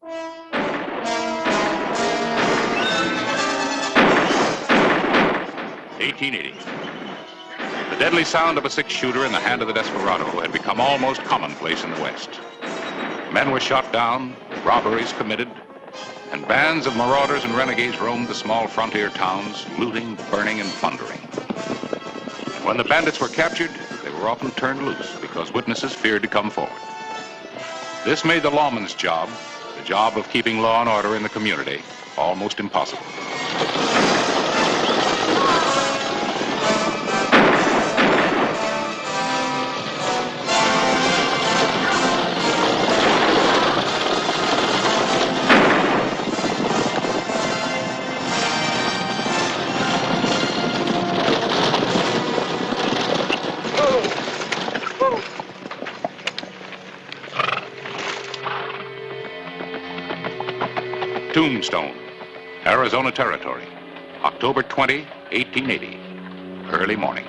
1880. The deadly sound of a six-shooter in the hand of the desperado had become almost commonplace in the West. Men were shot down, robberies committed, and bands of marauders and renegades roamed the small frontier towns, looting, burning, and plundering. And when the bandits were captured, they were often turned loose because witnesses feared to come forward. This made the lawman's job, the job of keeping law and order in the community, almost impossible. Tombstone, Arizona Territory, October 20, 1880, early morning.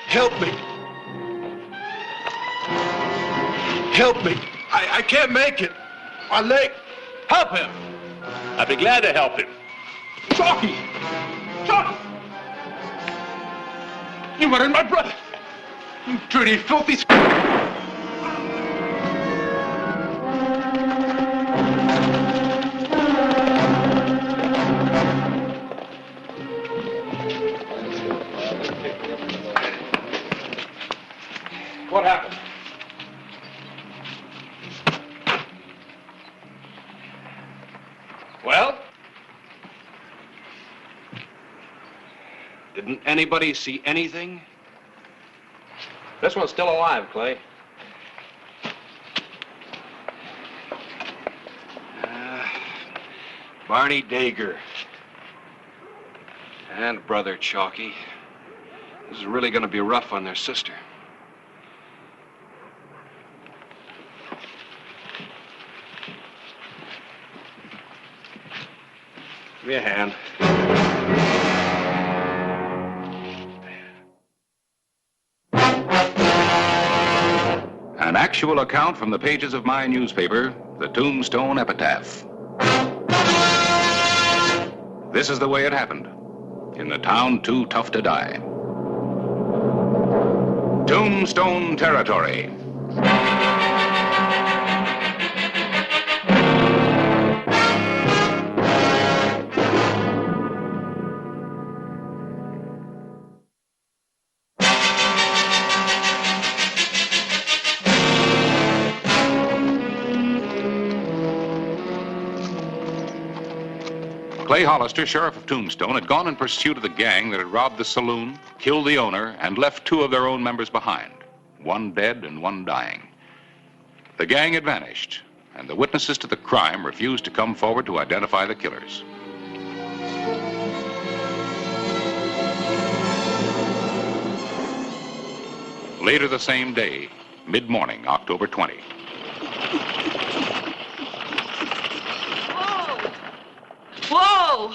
Help me. Help me. I can't make it. My leg. Help him. I'd be glad to help him. Chalky! Chalky! You murdered my brother. You dirty, filthy... What happened? Well? Didn't anybody see anything? This one's still alive, Clay. Barney Dager. And brother Chalky. This is really going to be rough on their sister. Give me a hand. An actual account from the pages of my newspaper, the Tombstone Epitaph. This is the way it happened, in the town too tough to die. Tombstone Territory. Clay Hollister, sheriff of Tombstone, had gone in pursuit of the gang that had robbed the saloon, killed the owner, and left two of their own members behind, one dead and one dying. The gang had vanished, and the witnesses to the crime refused to come forward to identify the killers. Later the same day, mid-morning, October 20. Whoa!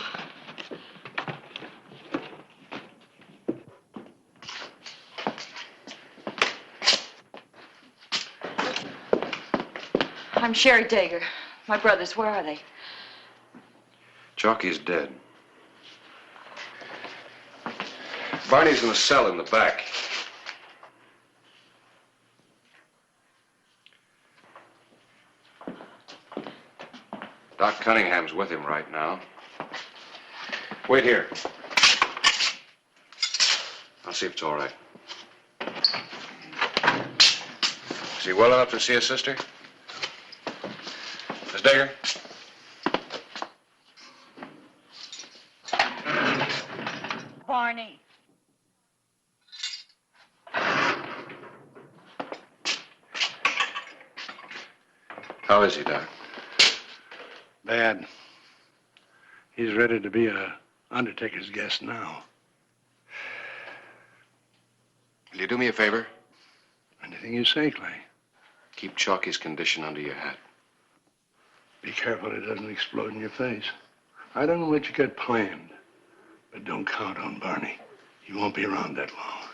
I'm Sherry Dager. My brothers, where are they? Chalky's dead. Barney's in the cell in the back. Doc Cunningham's with him right now. Wait here. I'll see if it's all right. Is he well enough to see his sister? Miss Dagger? Barney. How is he, Doc? Bad. He's ready to be a undertaker's guest now. Will you do me a favor? Anything you say, Clay. Keep Chalky's condition under your hat. Be careful it doesn't explode in your face. I don't know what you got planned, but don't count on Barney. He won't be around that long.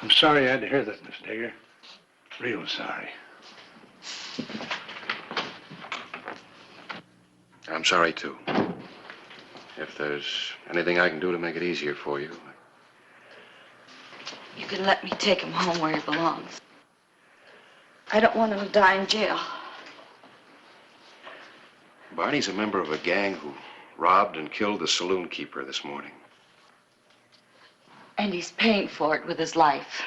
I'm sorry I had to hear that, Miss Dagger. Real sorry. I'm sorry, too. If there's anything I can do to make it easier for you. You can let me take him home where he belongs. I don't want him to die in jail. Barney's a member of a gang who robbed and killed the saloon keeper this morning. And he's paying for it with his life.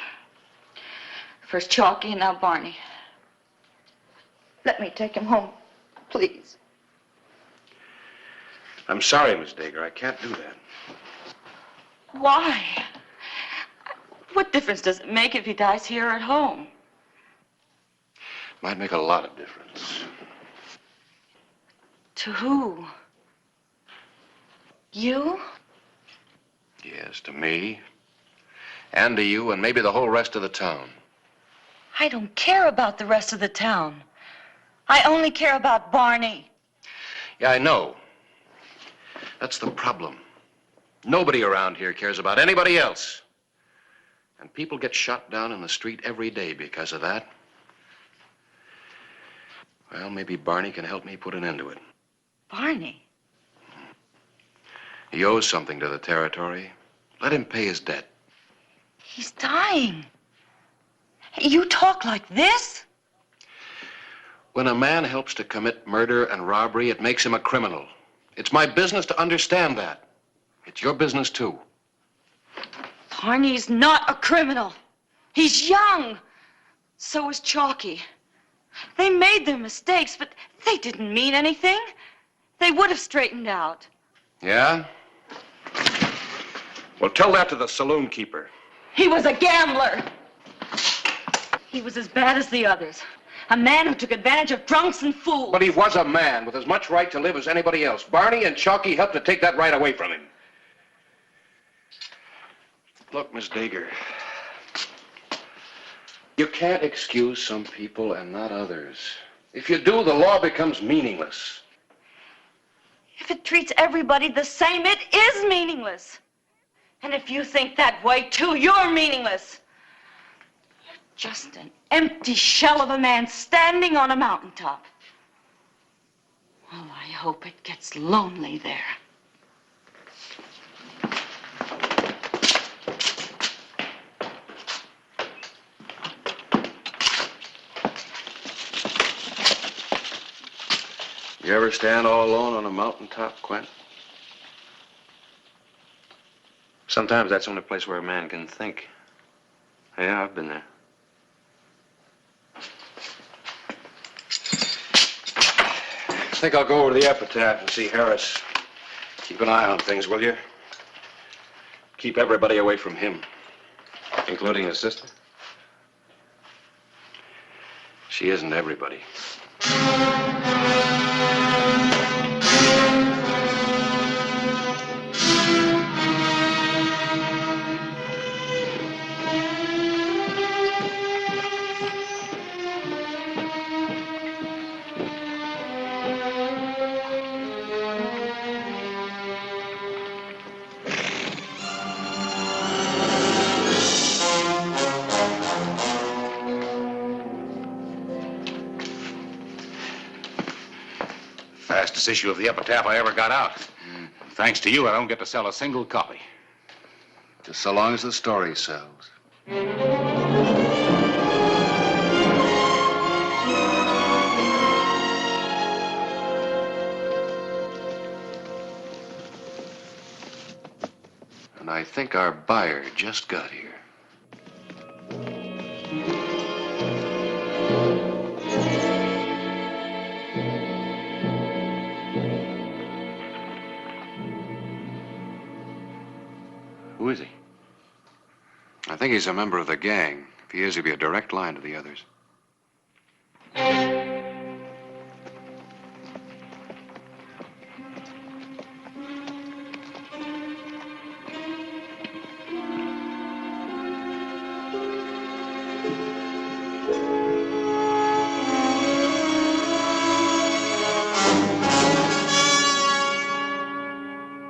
First Chalky and now Barney. Let me take him home, please. I'm sorry, Miss Dagger. I can't do that. Why? What difference does it make if he dies here or at home? Might make a lot of difference. To who? You? Yes, to me. And to you, and maybe the whole rest of the town. I don't care about the rest of the town. I only care about Barney. Yeah, I know. That's the problem. Nobody around here cares about anybody else. And people get shot down in the street every day because of that. Well, maybe Barney can help me put an end to it. Barney? He owes something to the territory. Let him pay his debt. He's dying. You talk like this? When a man helps to commit murder and robbery, it makes him a criminal. It's my business to understand that. It's your business, too. Barney's not a criminal. He's young. So is Chalky. They made their mistakes, but they didn't mean anything. They would have straightened out. Yeah? Well, tell that to the saloon keeper. He was a gambler. He was as bad as the others. A man who took advantage of drunks and fools. But he was a man with as much right to live as anybody else. Barney and Chalky helped to take that right away from him. Look, Miss Dagger, you can't excuse some people and not others. If you do, the law becomes meaningless. If it treats everybody the same, it is meaningless. And if you think that way, too, you're meaningless. You're just an empty shell of a man standing on a mountaintop. Oh, I hope it gets lonely there. You ever stand all alone on a mountaintop, Quint? Sometimes that's the only place where a man can think. Yeah, I've been there. I think I'll go over to the epitaph and see Harris. Keep an eye on things, will you? Keep everybody away from him. Including his sister? She isn't everybody. Fastest issue of the epitaph I ever got out. Thanks to you, I don't get to sell a single copy. Just so long as the story sells. And I think our buyer just got here. Who is he? I think he's a member of the gang. If he is, he'll be a direct line to the others.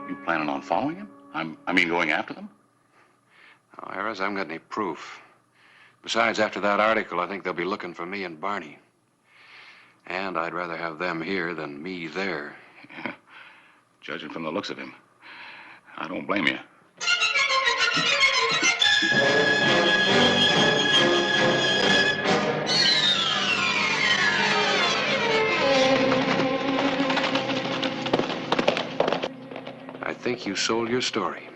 You planning on following him? I mean, going after them? Oh, Harris, I haven't got any proof. Besides, after that article, I think they'll be looking for me and Barney. And I'd rather have them here than me there. Yeah. Judging from the looks of him, I don't blame you. I think you sold your story.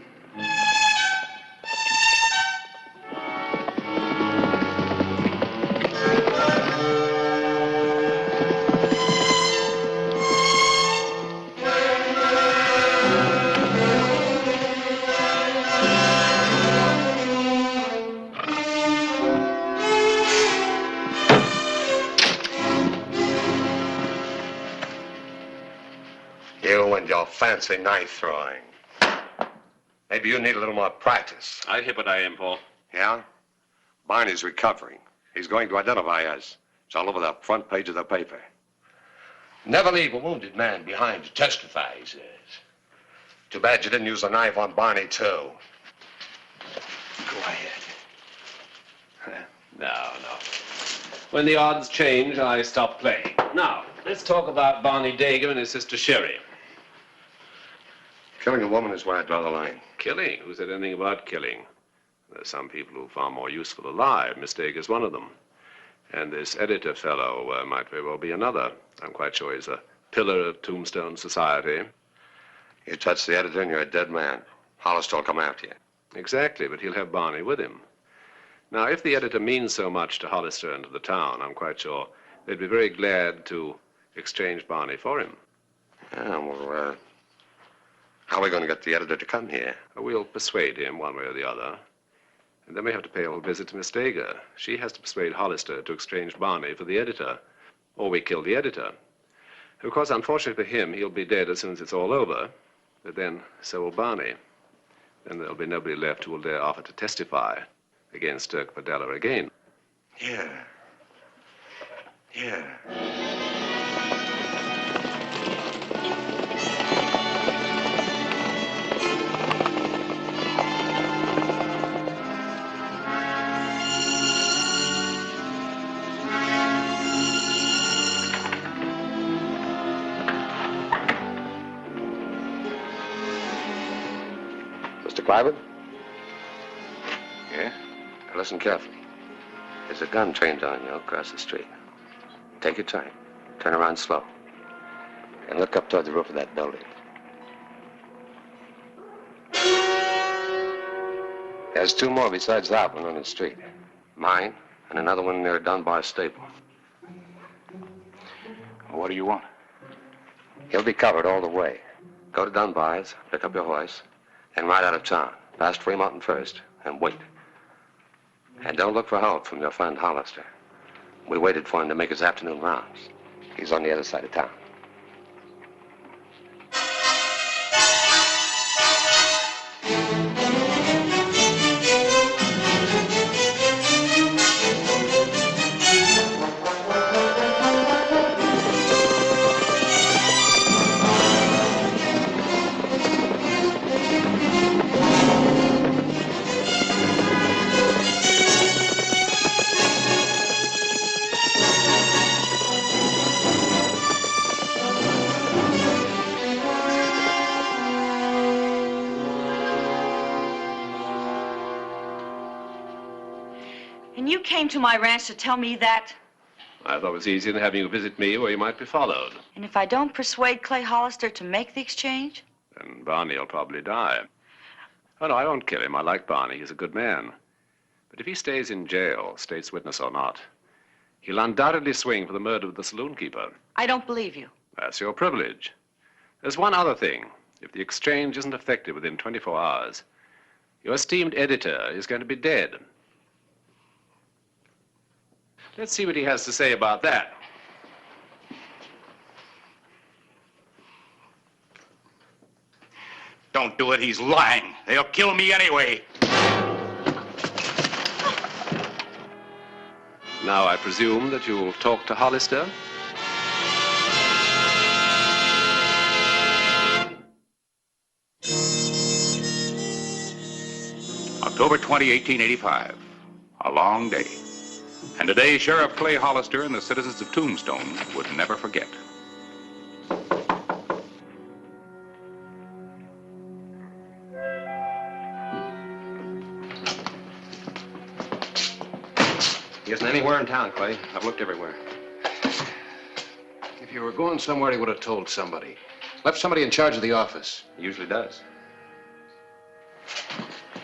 You and your fancy knife throwing. Maybe you need a little more practice. I hip what I am, Paul. Yeah? Barney's recovering. He's going to identify us. It's all over the front page of the paper. Never leave a wounded man behind to testify, he says. Too bad you didn't use the knife on Barney, too. Go ahead. No. When the odds change, I stop playing. Now, let's talk about Barney Dagan and his sister Sherry. Killing a woman is where I draw the line. Killing? Who said anything about killing? There's some people who are far more useful alive. Miss Dagan is one of them. And this editor fellow might very well be another. I'm quite sure he's a pillar of Tombstone society. You touch the editor and you're a dead man. Hollister will come after you. Exactly, but he'll have Barney with him. Now, if the editor means so much to Hollister and to the town, I'm quite sure they'd be very glad to exchange Barney for him. Yeah, well, how are we going to get the editor to come here? We'll persuade him one way or the other. And then we have to pay a little visit to Miss Dagan. She has to persuade Hollister to exchange Barney for the editor. Or we kill the editor. Of course, unfortunately for him, he'll be dead as soon as it's all over. But then, so will Barney. Then there'll be nobody left who will dare offer to testify against Dirk Padella again. Yeah. Mr. Cliven? Yeah? Now listen carefully. There's a gun trained on you across the street. Take your time. Turn around slow. And look up toward the roof of that building. There's two more besides that one on the street. Mine and another one near Dunbar Stable. What do you want? He'll be covered all the way. Go to Dunbar's, pick up your horse, then ride out of town. Past Fremont first, and wait. And don't look for help from your friend Hollister. We waited for him to make his afternoon rounds. He's on the other side of town. And you came to my ranch to tell me that? I thought it was easier than having you visit me where you might be followed. And if I don't persuade Clay Hollister to make the exchange? Then Barney will probably die. Oh, no, I won't kill him. I like Barney. He's a good man. But if he stays in jail, state's witness or not, he'll undoubtedly swing for the murder of the saloon keeper. I don't believe you. That's your privilege. There's one other thing. If the exchange isn't effective within 24 hours, your esteemed editor is going to be dead. Let's see what he has to say about that. Don't do it. He's lying. They'll kill me anyway. Now, I presume that you'll talk to Hollister? October 20, 1885. A long day. And a day Sheriff Clay Hollister and the citizens of Tombstone would never forget. He isn't anywhere in town, Clay. I've looked everywhere. If he were going somewhere, he would have told somebody. Left somebody in charge of the office. He usually does.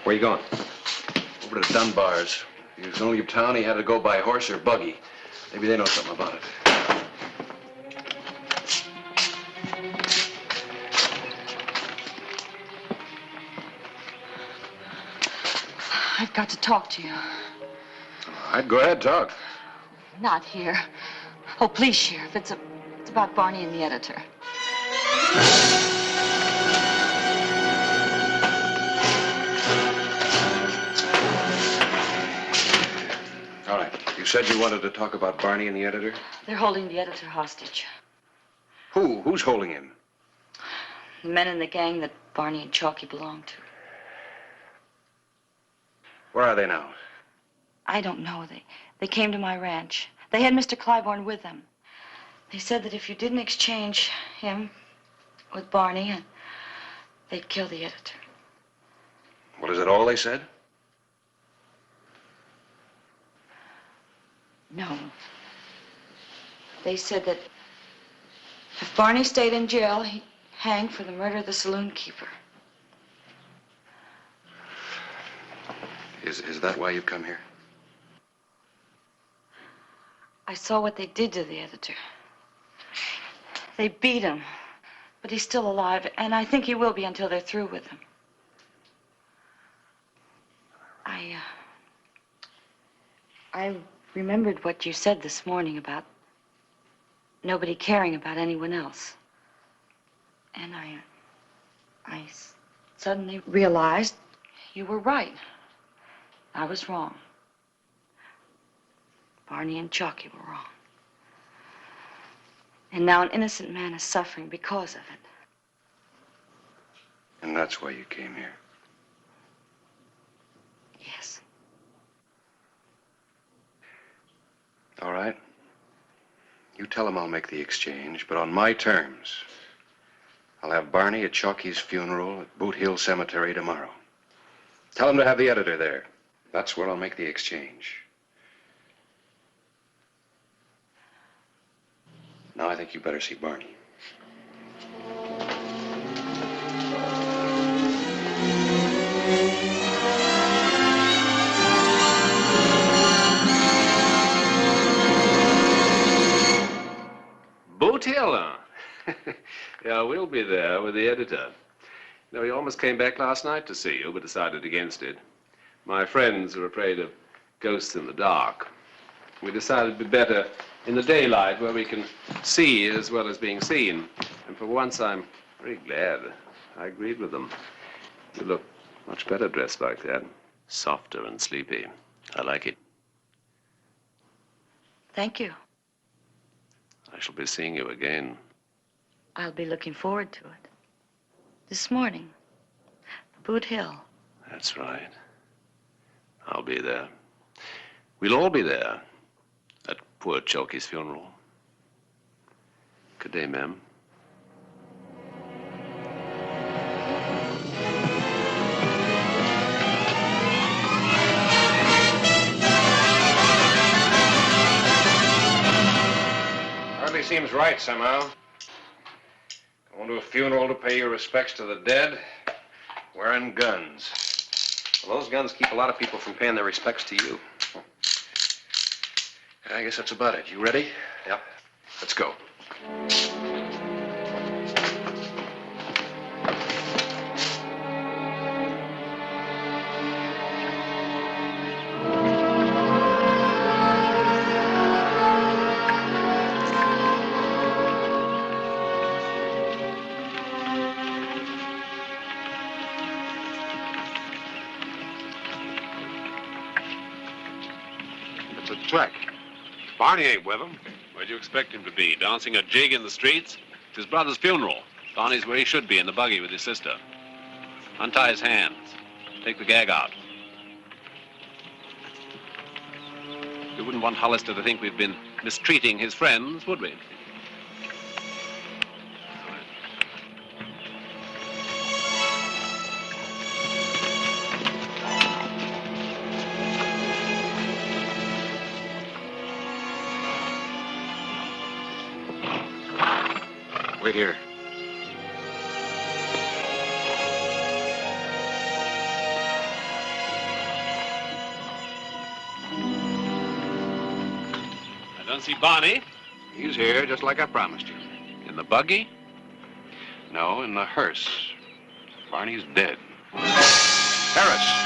Where are you going? Over to Dunbar's. If he was going to leave town, he had to go by horse or buggy. Maybe they know something about it. I've got to talk to you. All right, go ahead, talk. Not here. Oh, please, Sheriff. It's about Barney and the editor. All right. You said you wanted to talk about Barney and the editor? They're holding the editor hostage. Who? Who's holding him? The men in the gang that Barney and Chalky belong to. Where are they now? I don't know. They came to my ranch. They had Mr. Clybourne with them. They said that if you didn't exchange him with Barney, they'd kill the editor. What, is that all they said? No. They said that if Barney stayed in jail, he'd hang for the murder of the saloon keeper. Is that why you've come here? I saw what they did to the editor. They beat him, but he's still alive, and I think he will be until they're through with him. I remembered what you said this morning about nobody caring about anyone else. And I suddenly realized you were right. I was wrong. Barney and Chalky were wrong. And now an innocent man is suffering because of it. And that's why you came here. Yes. All right. You tell him I'll make the exchange, but on my terms. I'll have Barney at Chalky's funeral at Boot Hill Cemetery tomorrow. Tell him to have the editor there. That's where I'll make the exchange. Now I think you better see Barney. Boot Hill, huh? Yeah, we'll be there with the editor. You know, he almost came back last night to see you, but decided against it. My friends are afraid of ghosts in the dark. We decided it'd be better in the daylight where we can see as well as being seen. And for once, I'm very glad I agreed with them. You look much better dressed like that. Softer and sleepy. I like it. Thank you. I shall be seeing you again. I'll be looking forward to it. This morning, Boot Hill. That's right. I'll be there. We'll all be there at poor Chalky's funeral. Good day, ma'am. Hardly seems right somehow. Going to a funeral to pay your respects to the dead, wearing guns. Well, those guns keep a lot of people from paying their respects to you. I guess that's about it. You ready? Yep. Let's go. It's a trick. Barney ain't with him. Where'd you expect him to be? Dancing a jig in the streets? It's his brother's funeral. Barney's where he should be, in the buggy with his sister. Untie his hands. Take the gag out. We wouldn't want Hollister to think we've been mistreating his friends, would we? Wait here. I don't see Barney. He's here, just like I promised you. In the buggy? No, in the hearse. Barney's dead. Harris!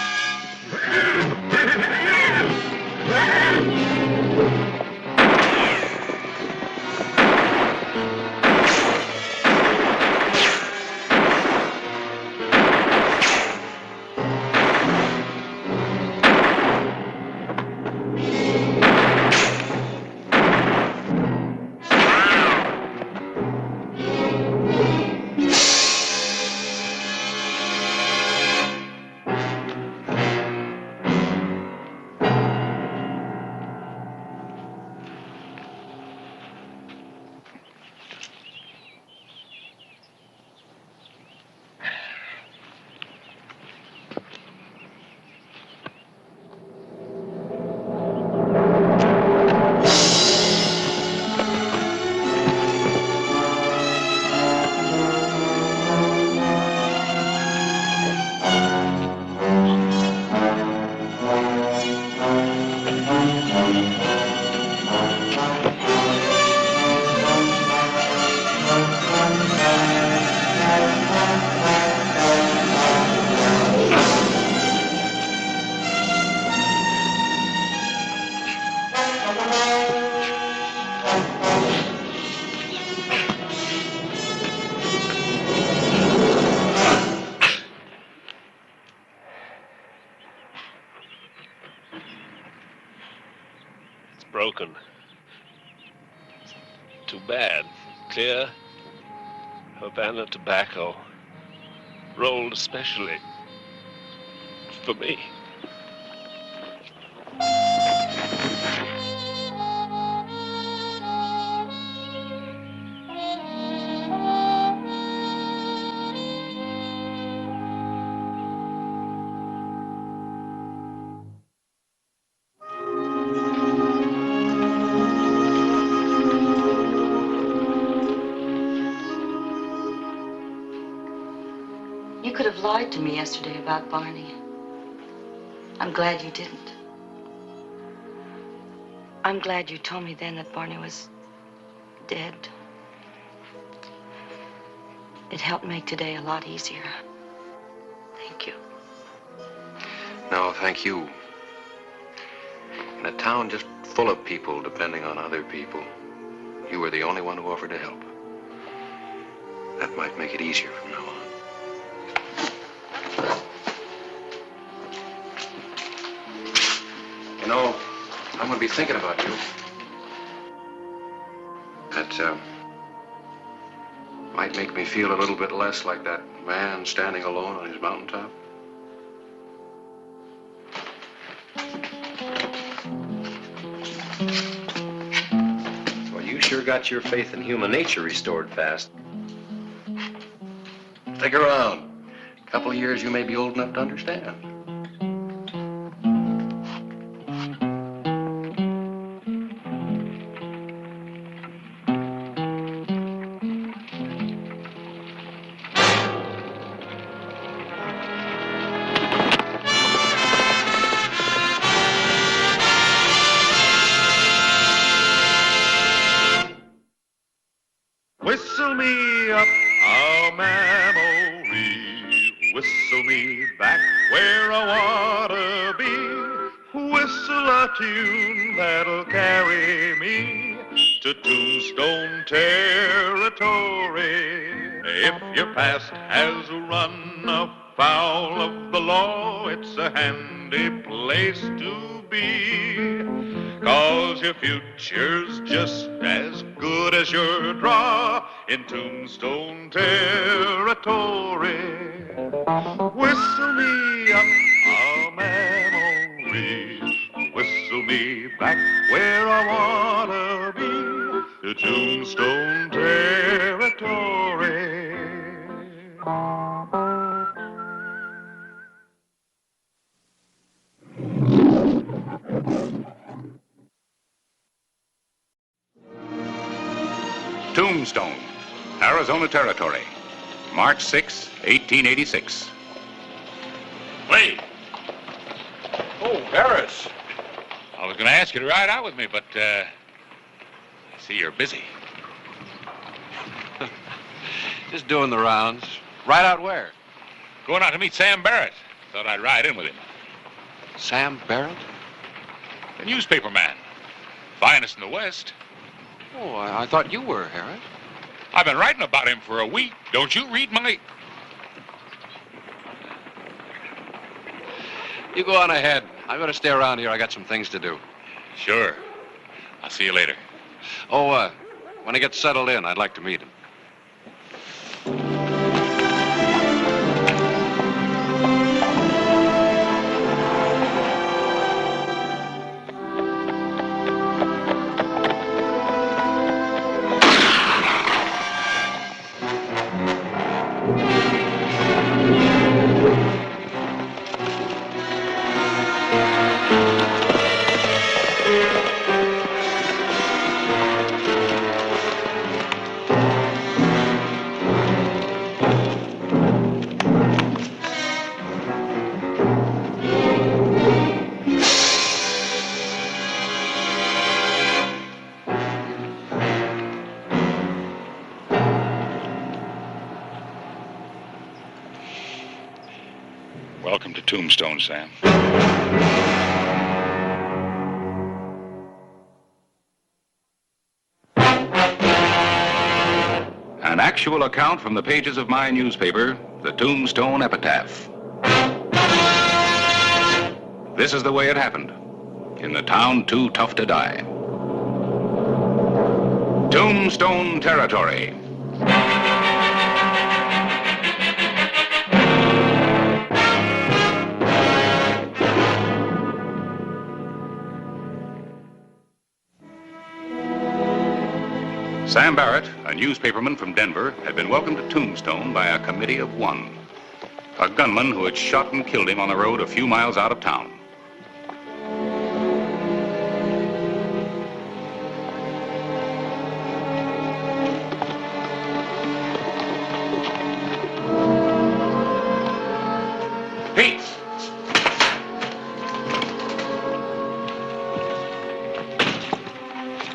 Broken. Too bad. Clear. Havana tobacco. Rolled especially. For me. You could have lied to me yesterday about Barney. I'm glad you didn't. I'm glad you told me then that Barney was dead. It helped make today a lot easier. Thank you. No, thank you. In a town just full of people depending on other people, you were the only one who offered to help. That might make it easier from now on. You know, I'm going to be thinking about you. That might make me feel a little bit less like that man standing alone on his mountaintop. Well, you sure got your faith in human nature restored fast. Stick around. A couple of years, you may be old enough to understand. me up a memory. Whistle me back where I wanna be. Whistle a tune that'll carry me to Tombstone territory. If your past has run afoul of the law, it's a handy place to be. 'Cause your future's just as good as your draw in Tombstone territory. Whistle me up a memory. Whistle me back where I wanna be, to Tombstone territory. Tombstone, Arizona Territory, March 6, 1886. Wait. Oh, Harris. I was going to ask you to ride out with me, but, I see you're busy. Just doing the rounds. Right out where? Going out to meet Sam Barrett. Thought I'd ride in with him. Sam Barrett? A newspaper man. Finest in the West. Oh, I thought you were, Harris. I've been writing about him for a week. Don't you read my... You go on ahead. I'm going to stay around here. I got some things to do. Sure. I'll see you later. Oh, when he gets settled in, I'd like to meet him. Welcome to Tombstone, Sam. An actual account from the pages of my newspaper, the Tombstone Epitaph. This is the way it happened, in the town too tough to die. Tombstone Territory. Sam Barrett, a newspaperman from Denver, had been welcomed to Tombstone by a committee of one. A gunman who had shot and killed him on the road a few miles out of town. Pete!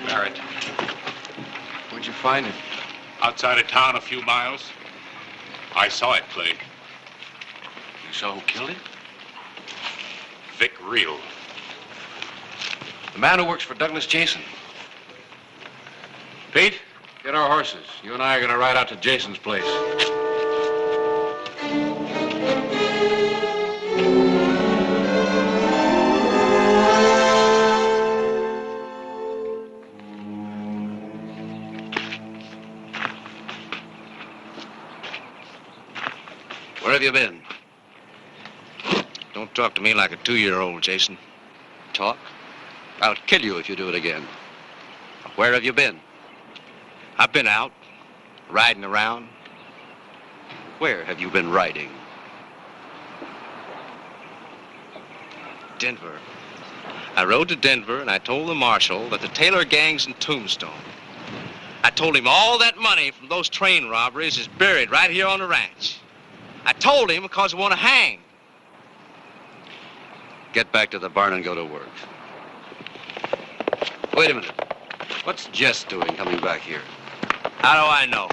Barrett. Where'd you find him? Outside of town a few miles. I saw it, Clay. You saw who killed him? Vic Reel. The man who works for Douglas Jason. Pete, get our horses. You and I are going to ride out to Jason's place. Where have you been? Don't talk to me like a 2-year-old, Jason. Talk? I'll kill you if you do it again. Where have you been? I've been out, riding around. Where have you been riding? Denver. I rode to Denver and I told the marshal that the Taylor gang's in Tombstone. I told him all that money from those train robberies is buried right here on the ranch. I told him because I want to hang. Get back to the barn and go to work. Wait a minute. What's Jess doing coming back here? How do I know?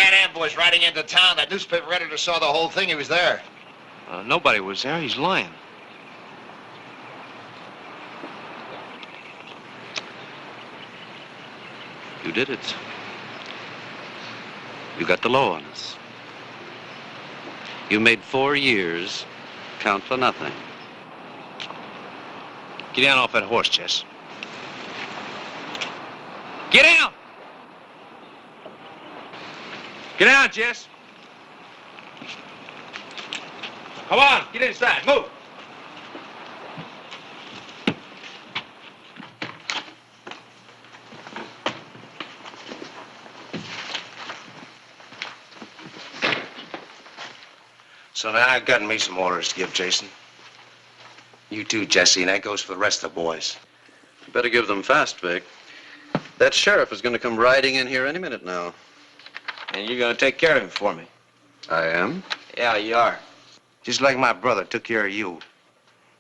man ambushed riding into town. That newspaper editor saw the whole thing. He was there. Nobody was there. He's lying. You did it. You got the law on us. You made 4 years count for nothing. Get down off that horse, Jess. Get down! Get down, Jess. Come on, get inside. Move. So now I've got me some orders to give Jason. You too, Jesse, and that goes for the rest of the boys. You better give them fast, Vic. That sheriff is going to come riding in here any minute now. And you're going to take care of him for me. I am? Yeah, you are. Just like my brother took care of you.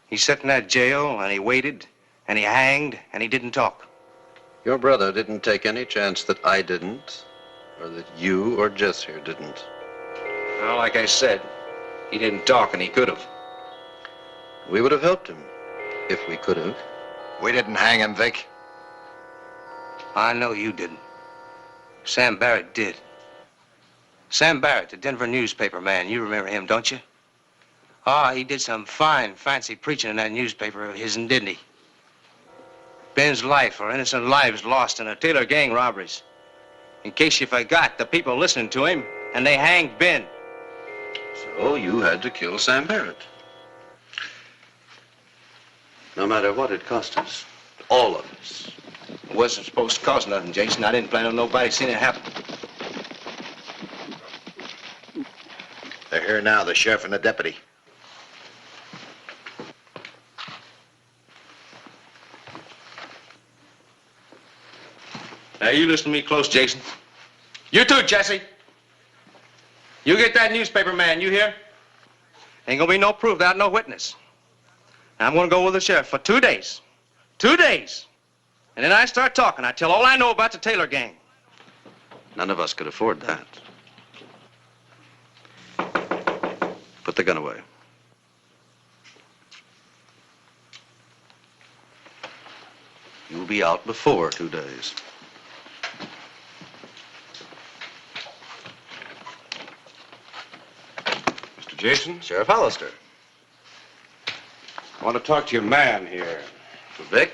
He sat in that jail, and he waited, and he hanged, and he didn't talk. Your brother didn't take any chance that I didn't, or that you or Jess here didn't. Well, like I said, he didn't talk, and he could have. We would have helped him, if we could have. We didn't hang him, Vic. I know you didn't. Sam Barrett did. Sam Barrett, the Denver newspaper man. You remember him, don't you? Ah, he did some fine, fancy preaching in that newspaper of his, didn't he? Ben's life or innocent lives lost in a Taylor gang robberies. In case you forgot, the people listening to him, and they hanged Ben. So you had to kill Sam Barrett. No matter what it cost us. All of us. It wasn't supposed to cost nothing, Jason. I didn't plan on nobody seeing it happen. They're here now, the sheriff and the deputy. Now, you listen to me close, Jason. You too, Jesse. You get that newspaper man, you hear? Ain't gonna be no proof without no witness. Now, I'm gonna go with the sheriff for 2 days. 2 days. And then I start talking. I tell all I know about the Taylor gang. None of us could afford that. Put the gun away. You'll be out before 2 days. Mr. Jason, Sheriff Hollister. I want to talk to your man here. To Vic?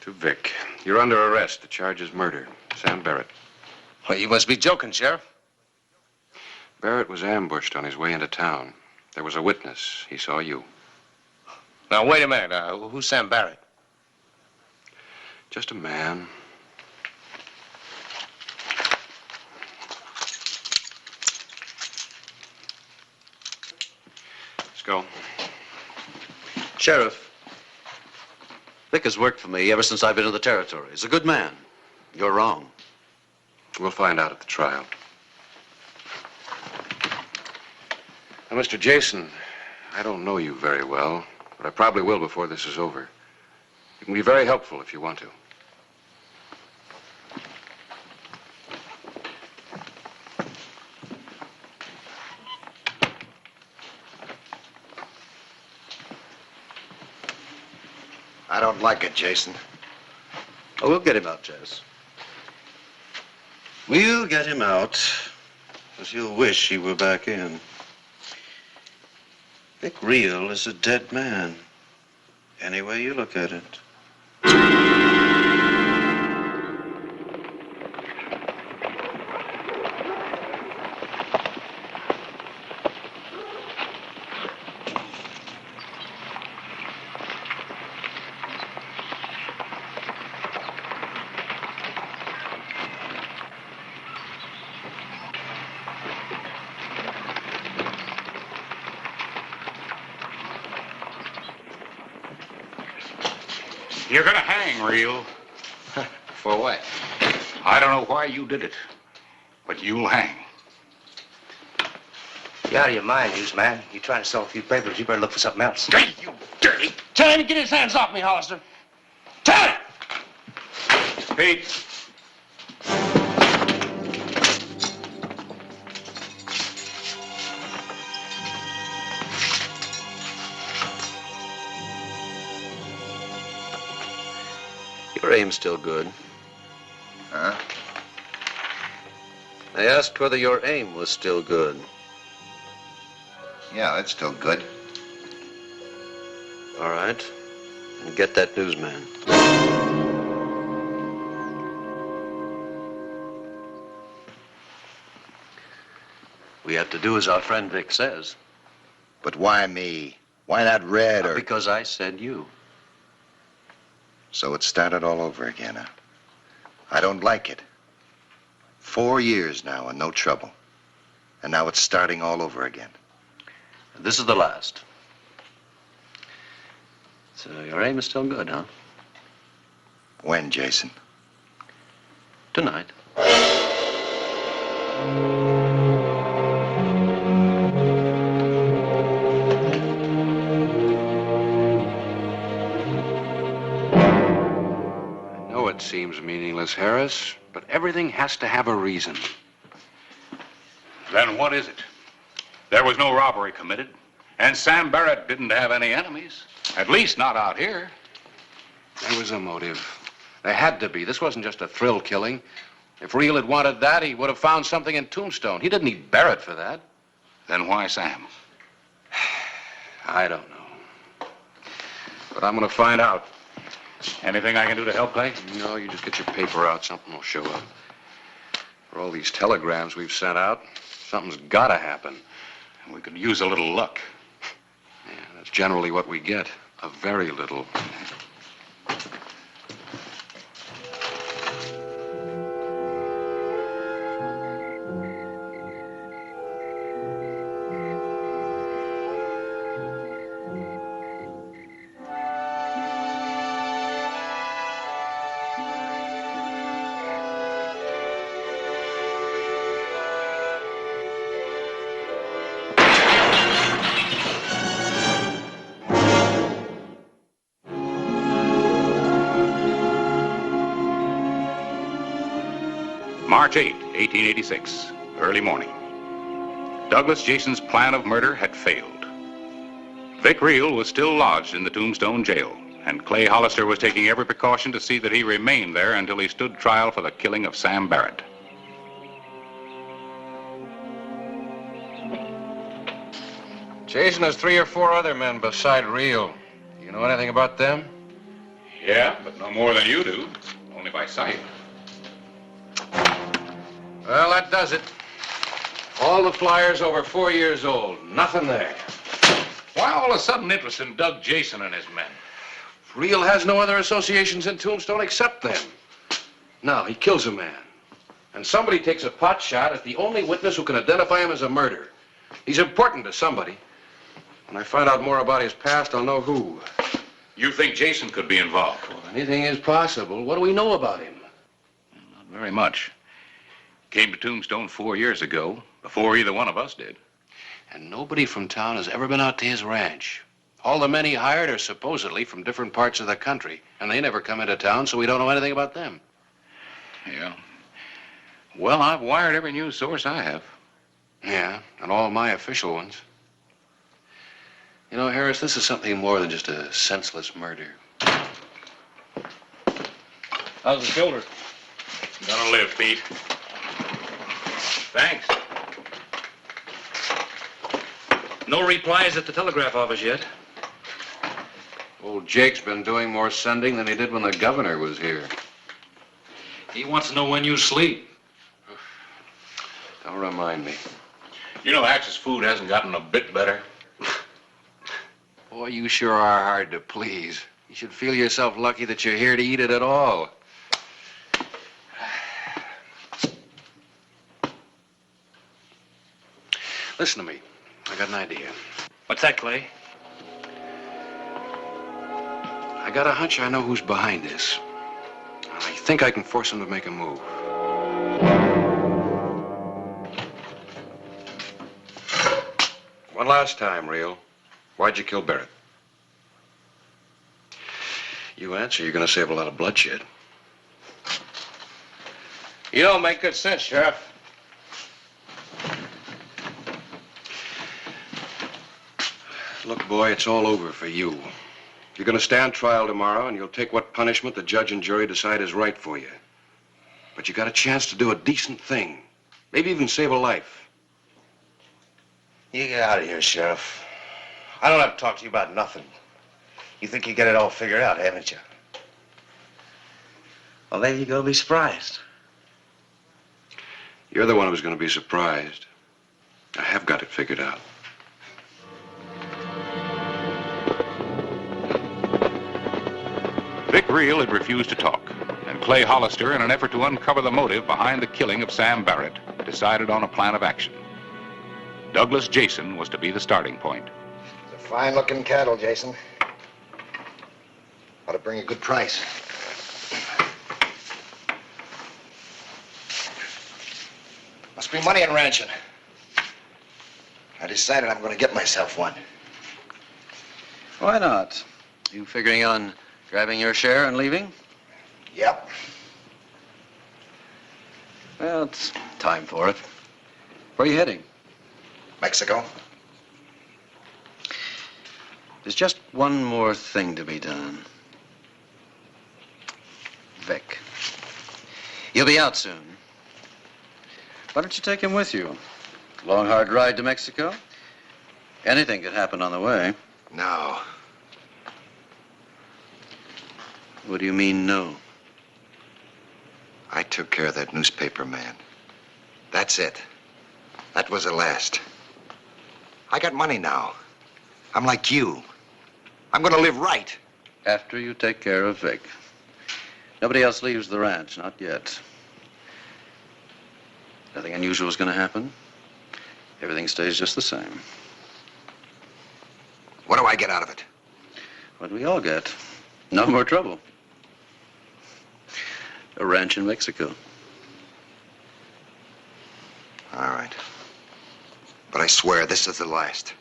To Vic. You're under arrest. The charge is murder. Sam Barrett. Well, you must be joking, Sheriff. Barrett was ambushed on his way into town. There was a witness. He saw you. Now, wait a minute. Who's Sam Barrett? Just a man. Let's go. Sheriff, Vic has worked for me ever since I've been in the territory. He's a good man. You're wrong. We'll find out at the trial. Now, Mr. Jason, I don't know you very well, but I probably will before this is over. You can be very helpful if you want to. I don't like it, Jason. Oh, we'll get him out, Jess. We'll get him out, as he'll wish he were back in. Vic Real is a dead man, any way you look at it. You're gonna hang, Real. For what? I don't know why you did it, but you'll hang. You're out of your mind, newsman. You trying to sell a few papers, you better look for something else. Hey, you dirty! Tell him to get his hands off me, Hollister. Tell him! Pete. Your aim's still good. Huh? I asked whether your aim was still good. Yeah, it's still good. All right. And get that newsman. We have to do as our friend Vic says. But why me? Why not Red or... Because I said you. So it started all over again, huh? I don't like it. 4 years now and no trouble. And now it's starting all over again. This is the last. So your aim is still good, huh? When, Jason? Tonight. I know it seems meaningless, Harris, but everything has to have a reason. Then what is it? There was no robbery committed, and Sam Barrett didn't have any enemies. At least not out here. There was a motive. There had to be. This wasn't just a thrill killing. If Reel had wanted that, he would have found something in Tombstone. He didn't need Barrett for that. Then why Sam? I don't know. But I'm going to find out. Anything I can do to help, Clay? No, you just get your paper out. Something will show up. For all these telegrams we've sent out, something's got to happen. And we could use a little luck. Yeah, that's generally what we get. A very little. March 8, 1886, early morning. Douglas Jason's plan of murder had failed. Vic Reel was still lodged in the Tombstone jail, and Clay Hollister was taking every precaution to see that he remained there until he stood trial for the killing of Sam Barrett. Jason has 3 or 4 other men beside Reel. You know anything about them? Yeah, but no more than you do, only by sight. Well, that does it. All the flyers over 4 years old. Nothing there. Why all the sudden interest in Doug Jason and his men? Reel has no other associations in Tombstone except them. Now, he kills a man. And somebody takes a pot shot at the only witness who can identify him as a murderer. He's important to somebody. When I find out more about his past, I'll know who. You think Jason could be involved? Well, anything is possible. What do we know about him? Not very much. Came to Tombstone 4 years ago, before either one of us did. And nobody from town has ever been out to his ranch. All the men he hired are supposedly from different parts of the country, and they never come into town, so we don't know anything about them. Yeah. Well, I've wired every news source I have. Yeah, and all my official ones. You know, Harris, this is something more than just a senseless murder. How's the shoulder? Gonna live, Pete. Thanks. No replies at the telegraph office yet. Old Jake's been doing more sending than he did when the governor was here. He wants to know when you sleep. Don't remind me. You know, Axe's food hasn't gotten a bit better. Boy, you sure are hard to please. You should feel yourself lucky that you're here to eat it at all. Listen to me. I got an idea. What's that, Clay? I got a hunch I know who's behind this. And I think I can force him to make a move. One last time, Reel. Why'd you kill Barrett? You answer, you're gonna save a lot of bloodshed. You don't make good sense, Sheriff. Look, boy, it's all over for you. You're going to stand trial tomorrow, and you'll take what punishment the judge and jury decide is right for you. But you got a chance to do a decent thing. Maybe even save a life. You get out of here, Sheriff. I don't have to talk to you about nothing. You think you get it all figured out, haven't you? Well, maybe you're going to be surprised. You're the one who's going to be surprised. I have got it figured out. Vic Reel had refused to talk, and Clay Hollister, in an effort to uncover the motive behind the killing of Sam Barrett, decided on a plan of action. Douglas Jason was to be the starting point. It's a fine-looking cattle, Jason. Ought to bring a good price. Must be money in ranching. I decided I'm going to get myself one. Why not? You figuring on grabbing your share and leaving? Yep. Well, it's time for it. Where are you heading? Mexico. There's just one more thing to be done. Vic. He'll be out soon. Why don't you take him with you? Long, hard ride to Mexico? Anything could happen on the way. No. What do you mean, no? I took care of that newspaper man. That's it. That was the last. I got money now. I'm like you. I'm going to live right. After you take care of Vic. Nobody else leaves the ranch, not yet. Nothing unusual is going to happen. Everything stays just the same. What do I get out of it? What we all get. No more trouble. A ranch in Mexico. All right. But I swear this is the last.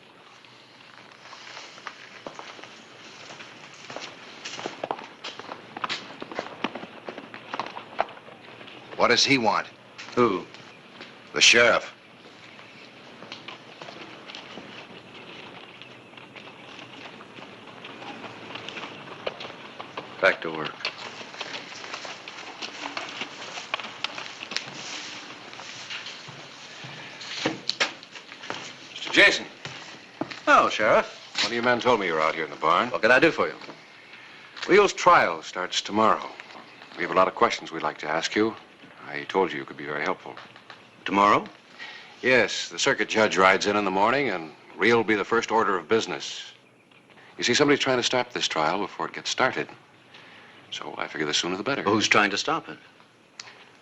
What does he want? Who? The sheriff. Back to work. Mr. Jason. Oh, Sheriff. One of your men told me you were out here in the barn. What can I do for you? Reel's trial starts tomorrow. We have a lot of questions we'd like to ask you. I told you could be very helpful. Tomorrow? Yes, the circuit judge rides in the morning, and Reel will be the first order of business. You see, somebody's trying to stop this trial before it gets started. So I figure the sooner the better. Well, who's trying to stop it?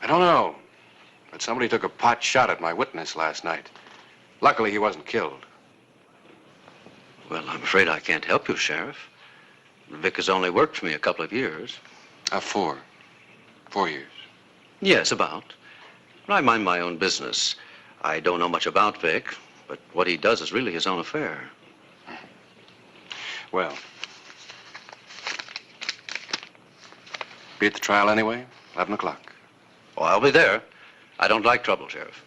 I don't know. But somebody took a pot shot at my witness last night. Luckily, he wasn't killed. Well, I'm afraid I can't help you, Sheriff. Vic has only worked for me a couple of years. 4. 4 years. Yes, about. But I mind my own business. I don't know much about Vic, but what he does is really his own affair. Well, be at the trial anyway, 11 o'clock. Oh, I'll be there. I don't like trouble, Sheriff.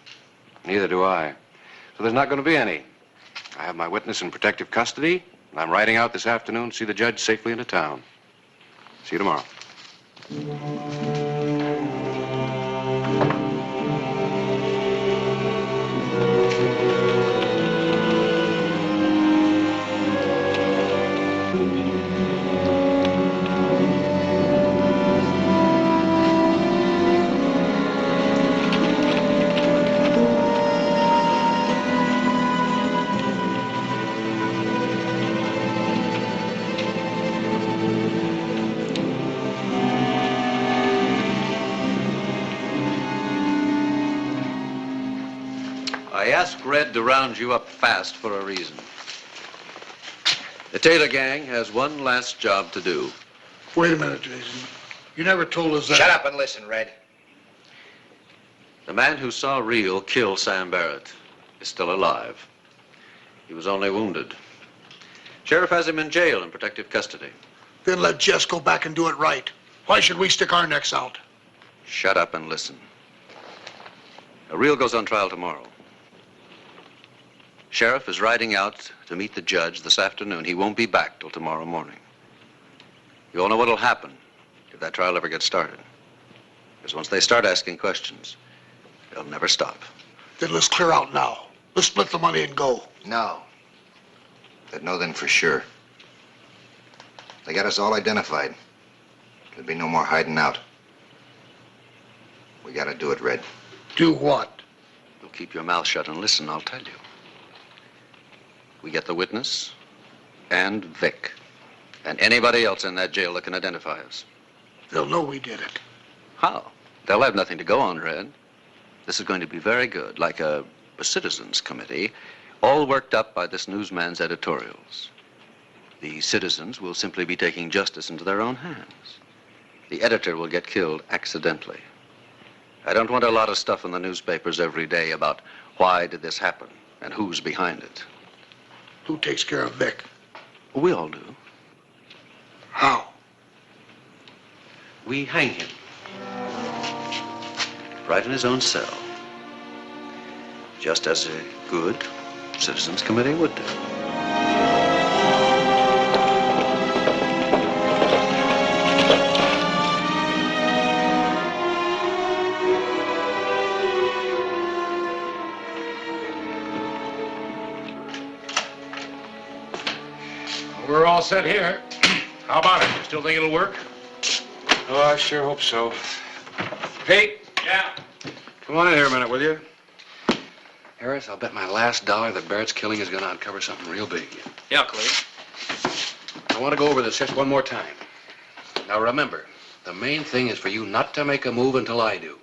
Neither do I. So there's not going to be any. I have my witness in protective custody, and I'm riding out this afternoon to see the judge safely into town. See you tomorrow. I asked Red to round you up fast for a reason. The Taylor gang has one last job to do. Wait a minute, Jason. You never told us that. Shut up and listen, Red. The man who saw Reel kill Sam Barrett is still alive. He was only wounded. Sheriff has him in jail in protective custody. Then let Jess go back and do it right. Why should we stick our necks out? Shut up and listen. Reel goes on trial tomorrow. Sheriff is riding out to meet the judge this afternoon. He won't be back till tomorrow morning. You all know what'll happen if that trial ever gets started. Because once they start asking questions, they'll never stop. Then let's clear out now. Let's split the money and go. No. They'd know then for sure. They got us all identified. There'd be no more hiding out. We gotta do it, Red. Do what? You'll keep your mouth shut and listen, I'll tell you. We get the witness and Vic and anybody else in that jail that can identify us. They'll know we did it. How? They'll have nothing to go on, Red. This is going to be very good, like a citizens committee, all worked up by this newsman's editorials. The citizens will simply be taking justice into their own hands. The editor will get killed accidentally. I don't want a lot of stuff in the newspapers every day about why did this happen and who's behind it. Who takes care of Vic? We all do. How? We hang him. Right in his own cell. Just as a good citizens committee would do. We're all set here. How about it? You still think it'll work? Oh, I sure hope so. Pete? Yeah? Come on in here a minute, will you? Harris, I'll bet my last dollar that Barrett's killing is going to uncover something real big. Yeah, Clay. I want to go over this just one more time. Now remember, the main thing is for you not to make a move until I do.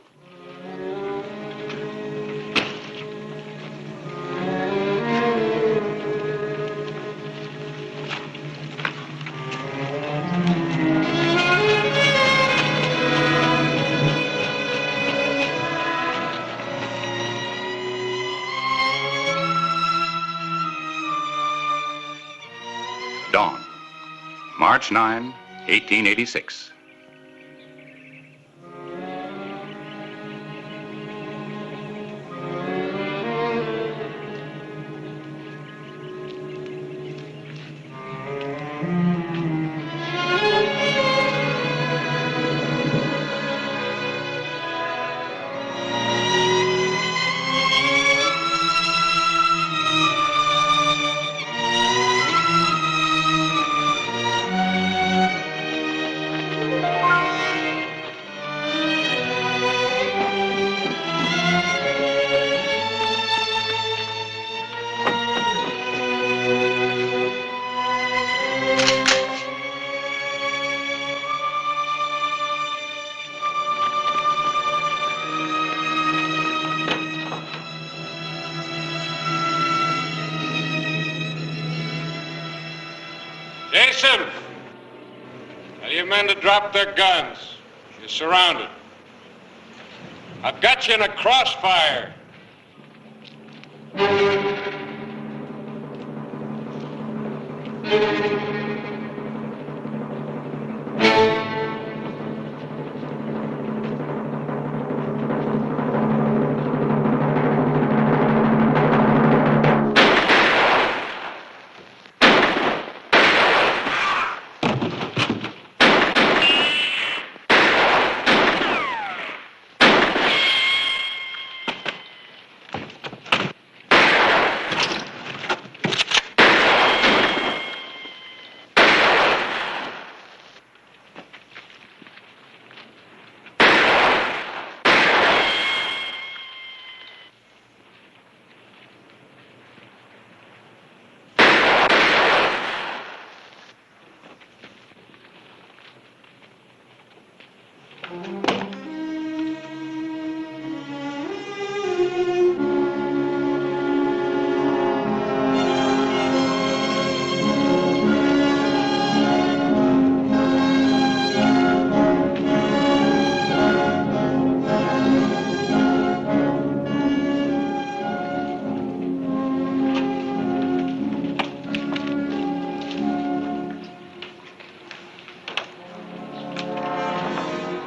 Dawn, March 9, 1886. Jason, tell your men to drop their guns. You're surrounded. I've got you in a crossfire.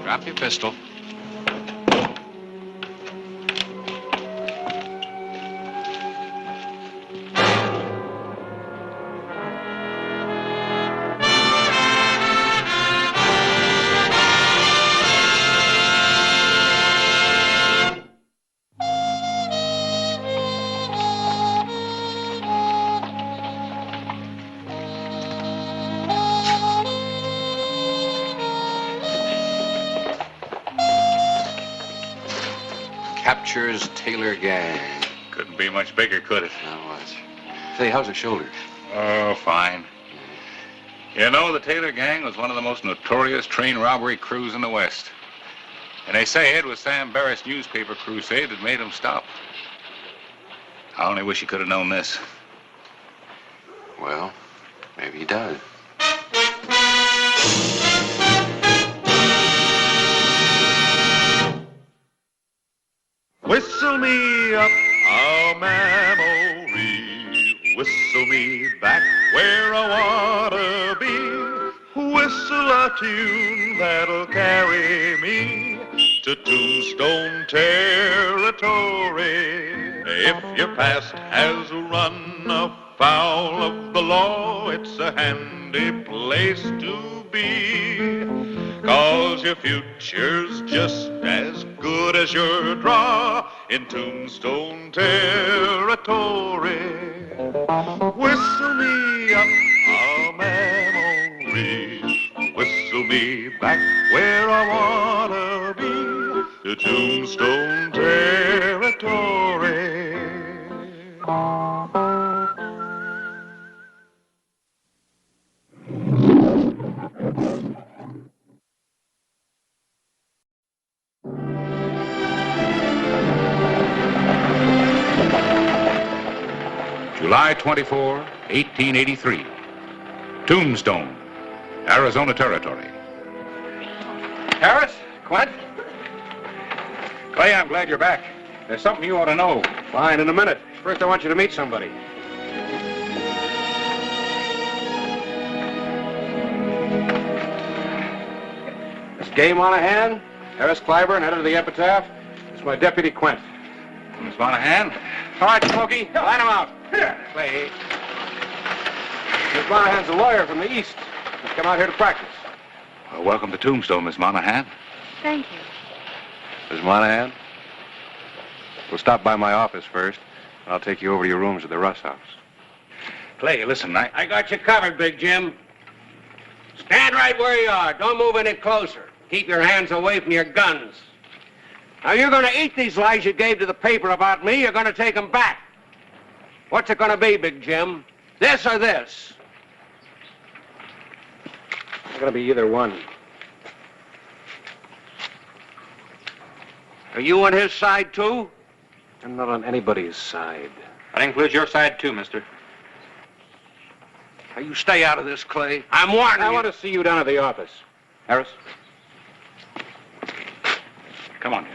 Drop your pistol. captures Taylor gang. Couldn't be much bigger, could it? Now watch. Say, how's her shoulder? Oh, fine. You know, the Taylor gang was one of the most notorious train robbery crews in the West. And they say it was Sam Barrett's newspaper crusade that made him stop. I only wish he could have known this. Well, maybe he does. Whistle me up a memory, whistle me back where I wanna be. Whistle a tune that'll carry me to Tombstone territory. If your past has run afoul of the law, it's a handy place to be. 'Cause your future's just as good as your draw in Tombstone territory. Whistle me up a memory, whistle me back where I wanna be, to Tombstone territory. July 24, 1883. Tombstone, Arizona Territory. Harris? Quint? Clay, I'm glad you're back. There's something you ought to know. Fine, in a minute. First, I want you to meet somebody. This Gay Monahan, Harris Clyburn, head of the Epitaph. It's my deputy, Quint. Miss Monahan? All right, Smokey, line him out. Here. Clay. Miss Monahan's a lawyer from the East. He's come out here to practice. Well, welcome to Tombstone, Miss Monahan. Thank you. Miss Monahan, we'll stop by my office first, and I'll take you over to your rooms at the Russ house. Clay, listen, I got you covered, Big Jim. Stand right where you are. Don't move any closer. Keep your hands away from your guns. Now, you're going to eat these lies you gave to the paper about me. You're going to take them back. What's it going to be, Big Jim? This or this? It's going to be either one. Are you on his side, too? I'm not on anybody's side. That includes your side, too, mister. Now, you stay out of this, Clay. I'm warning you. I want to see you down at the office. Harris? Come on, here.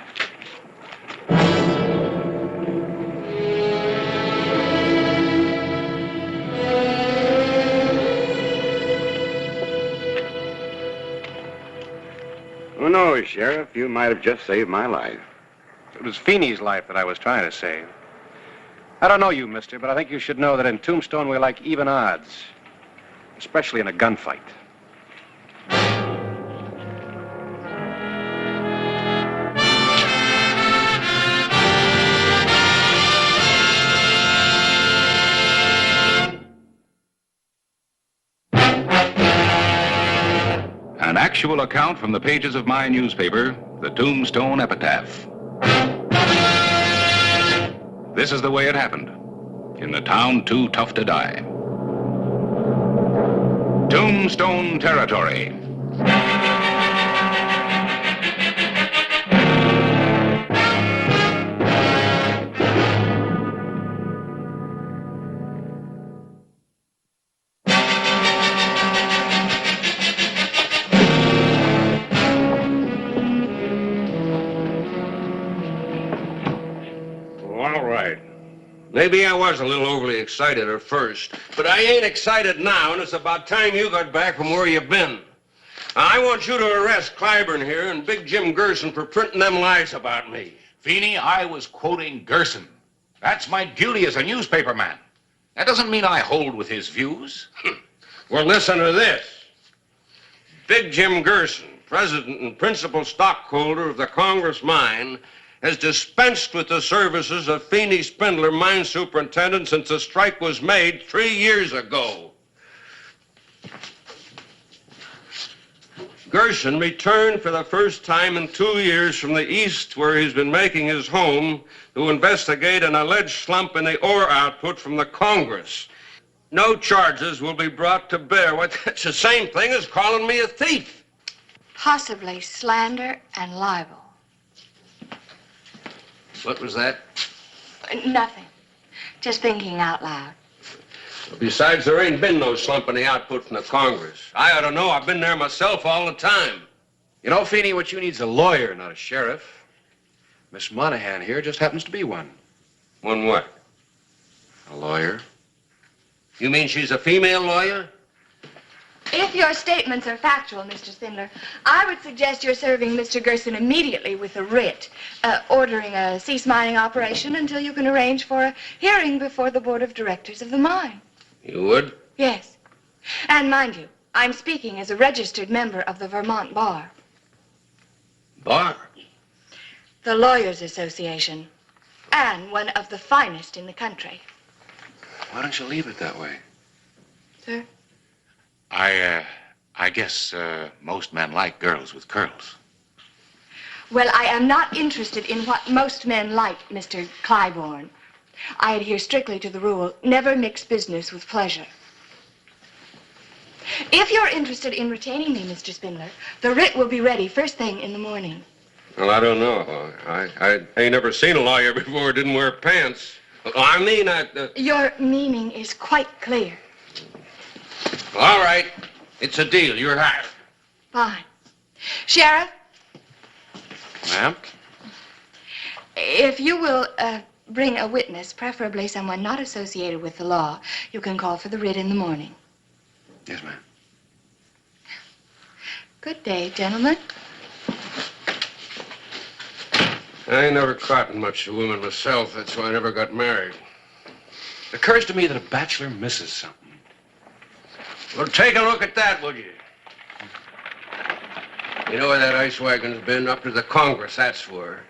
Who knows, Sheriff? You might have just saved my life. It was Feeney's life that I was trying to save. I don't know you, mister, but I think you should know that in Tombstone we like even odds, especially in a gunfight. An actual account from the pages of my newspaper, the Tombstone Epitaph. This is the way it happened, in the town too tough to die. Tombstone Territory. Maybe I was a little overly excited at first, but I ain't excited now, and it's about time you got back from where you've been. I want you to arrest Clyburn here and Big Jim Gerson for printing them lies about me. Feeney, I was quoting Gerson. That's my duty as a newspaper man. That doesn't mean I hold with his views. Well, listen to this. Big Jim Gerson, president and principal stockholder of the Congress Mine, has dispensed with the services of Feeney Spindler, mine superintendent, since the strike was made 3 years ago. Gerson returned for the first time in 2 years from the East, where he's been making his home, to investigate an alleged slump in the ore output from the Congress. No charges will be brought to bear. What, that's the same thing as calling me a thief. Possibly slander and libel. What was that? Nothing. Just thinking out loud. Besides, there ain't been no slump in the output from the Congress. I ought to know. I've been there myself all the time. You know, Feeney, what you need's a lawyer, not a sheriff. Miss Monahan here just happens to be one. One what? A lawyer. You mean she's a female lawyer? If your statements are factual, Mr. Spindler, I would suggest you're serving Mr. Gerson immediately with a writ, ordering a cease mining operation until you can arrange for a hearing before the board of directors of the mine. You would? Yes. And mind you, I'm speaking as a registered member of the Vermont Bar. Bar? The Lawyers Association. And one of the finest in the country. Why don't you leave it that way? Sir? I guess most men like girls with curls. Well, I am not interested in what most men like, Mr. Clybourne. I adhere strictly to the rule, never mix business with pleasure. If you're interested in retaining me, Mr. Spindler, the writ will be ready first thing in the morning. Well, I don't know. I ain't never seen a lawyer before who didn't wear pants. Your meaning is quite clear. All right. It's a deal. You're hired. Fine. Sheriff, Ma'am? if you will bring a witness, preferably someone not associated with the law, you can call for the writ in the morning. Yes, ma'am. Good day, gentlemen. I ain't never caught much of women myself. That's why I never got married. It occurs to me that a bachelor misses something. Well, take a look at that, would you? You know where that ice wagon's been? Up to the Congress, that's where.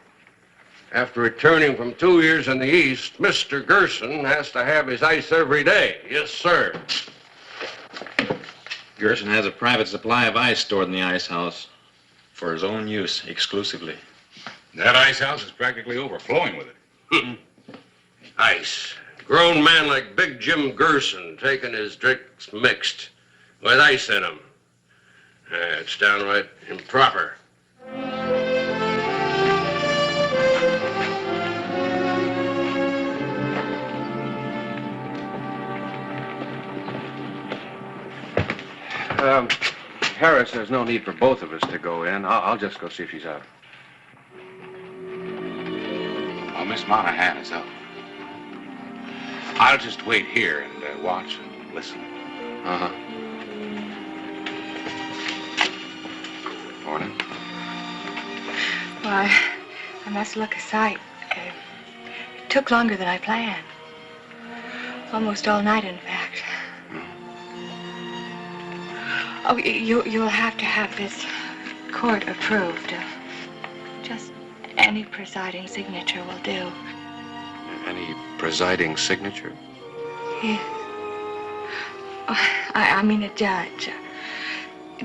After returning from 2 years in the East, Mr. Gerson has to have his ice every day. Yes, sir. Gerson has a private supply of ice stored in the ice house for his own use exclusively. That ice house is practically overflowing with it. Ice. Grown man like Big Jim Gerson taking his drinks mixed with ice in them. It's downright improper. Harris, there's no need for both of us to go in. I'll just go see if she's out. Well, Miss Monahan is up. I'll just wait here and watch and listen. Uh-huh. Morning. Why, I must look a sight. It took longer than I planned. Almost all night, in fact. Oh, you'll have to have this court approved. Just any presiding signature will do. Any presiding signature? Yes. Oh, I mean a judge.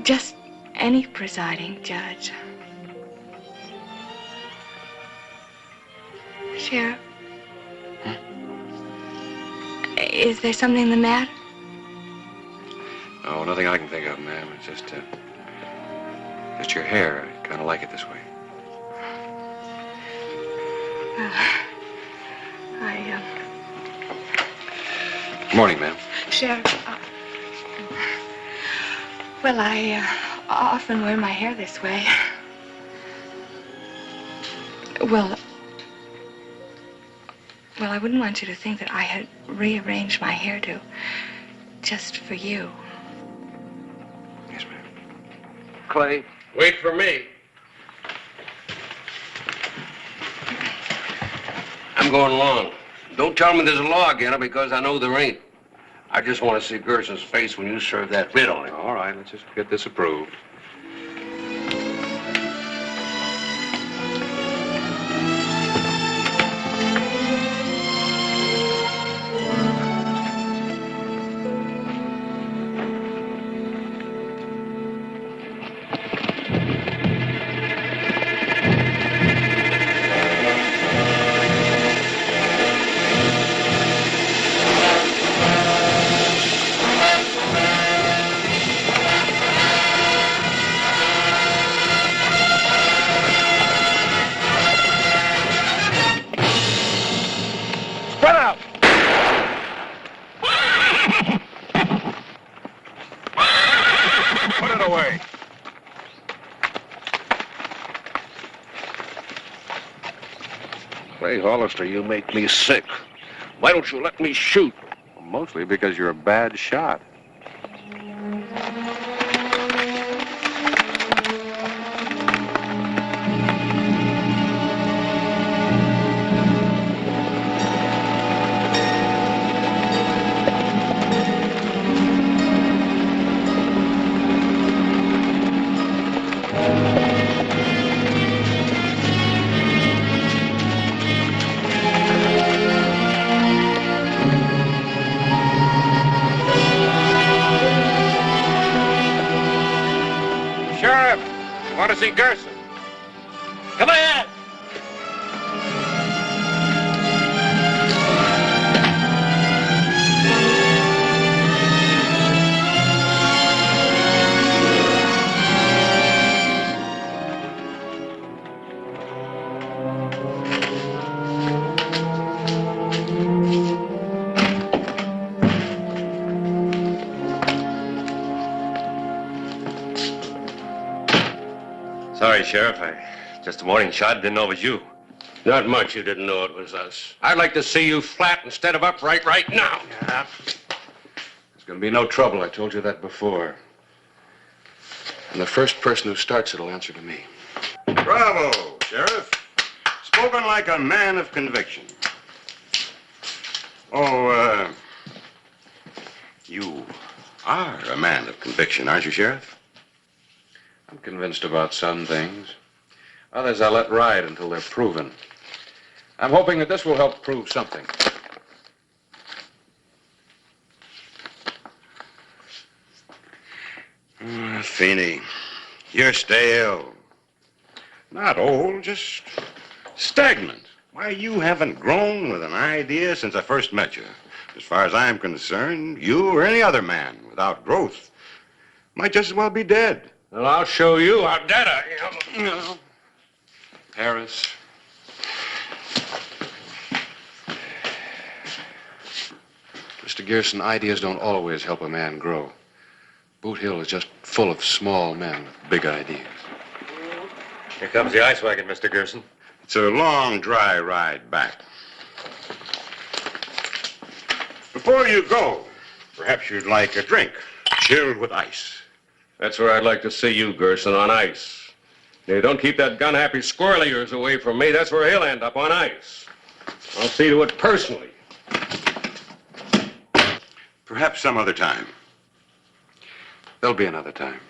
Just any presiding judge. Sheriff? Is there something the matter? No, nothing I can think of, ma'am. It's just your hair. I kind of like it this way. Morning, ma'am. Sheriff, well, I often wear my hair this way. Well, I wouldn't want you to think that I had rearranged my hairdo just for you. Yes, ma'am. Clay, wait for me. I'm going along. Don't tell me there's a law again, because I know there ain't. I just want to see Gerson's face when you serve that writ on him. All right, let's just get this approved. it away. Clay Hollister, you make me sick. Why don't you let me shoot? Well, mostly because you're a bad shot. Sheriff, I want to see Gerson. Come ahead! Sorry, Sheriff. Just a morning shot. Didn't know it was you. Not much you didn't know it was us. I'd like to see you flat instead of upright right now. Yeah. There's going to be no trouble. I told you that before. And the first person who starts it will answer to me. Bravo, Sheriff. Spoken like a man of conviction. Oh, you are a man of conviction, aren't you, Sheriff? I'm convinced about some things. Others I'll let ride until they're proven. I'm hoping that this will help prove something. Feeney, you're stale. Not old, just stagnant. Why, you haven't grown with an idea since I first met you. As far as I'm concerned, you or any other man without growth might just as well be dead. Well, I'll show you how dead I am. Harris. Mr. Gerson, ideas don't always help a man grow. Boot Hill is just full of small men with big ideas. Here comes the ice wagon, Mr. Gerson. It's a long, dry ride back. Before you go, perhaps you'd like a drink, chilled with ice. That's where I'd like to see you, Gerson, on ice. Now, don't keep that gun-happy squirrel of yours away from me. That's where he'll end up, on ice. I'll see to it personally. Perhaps some other time. There'll be another time.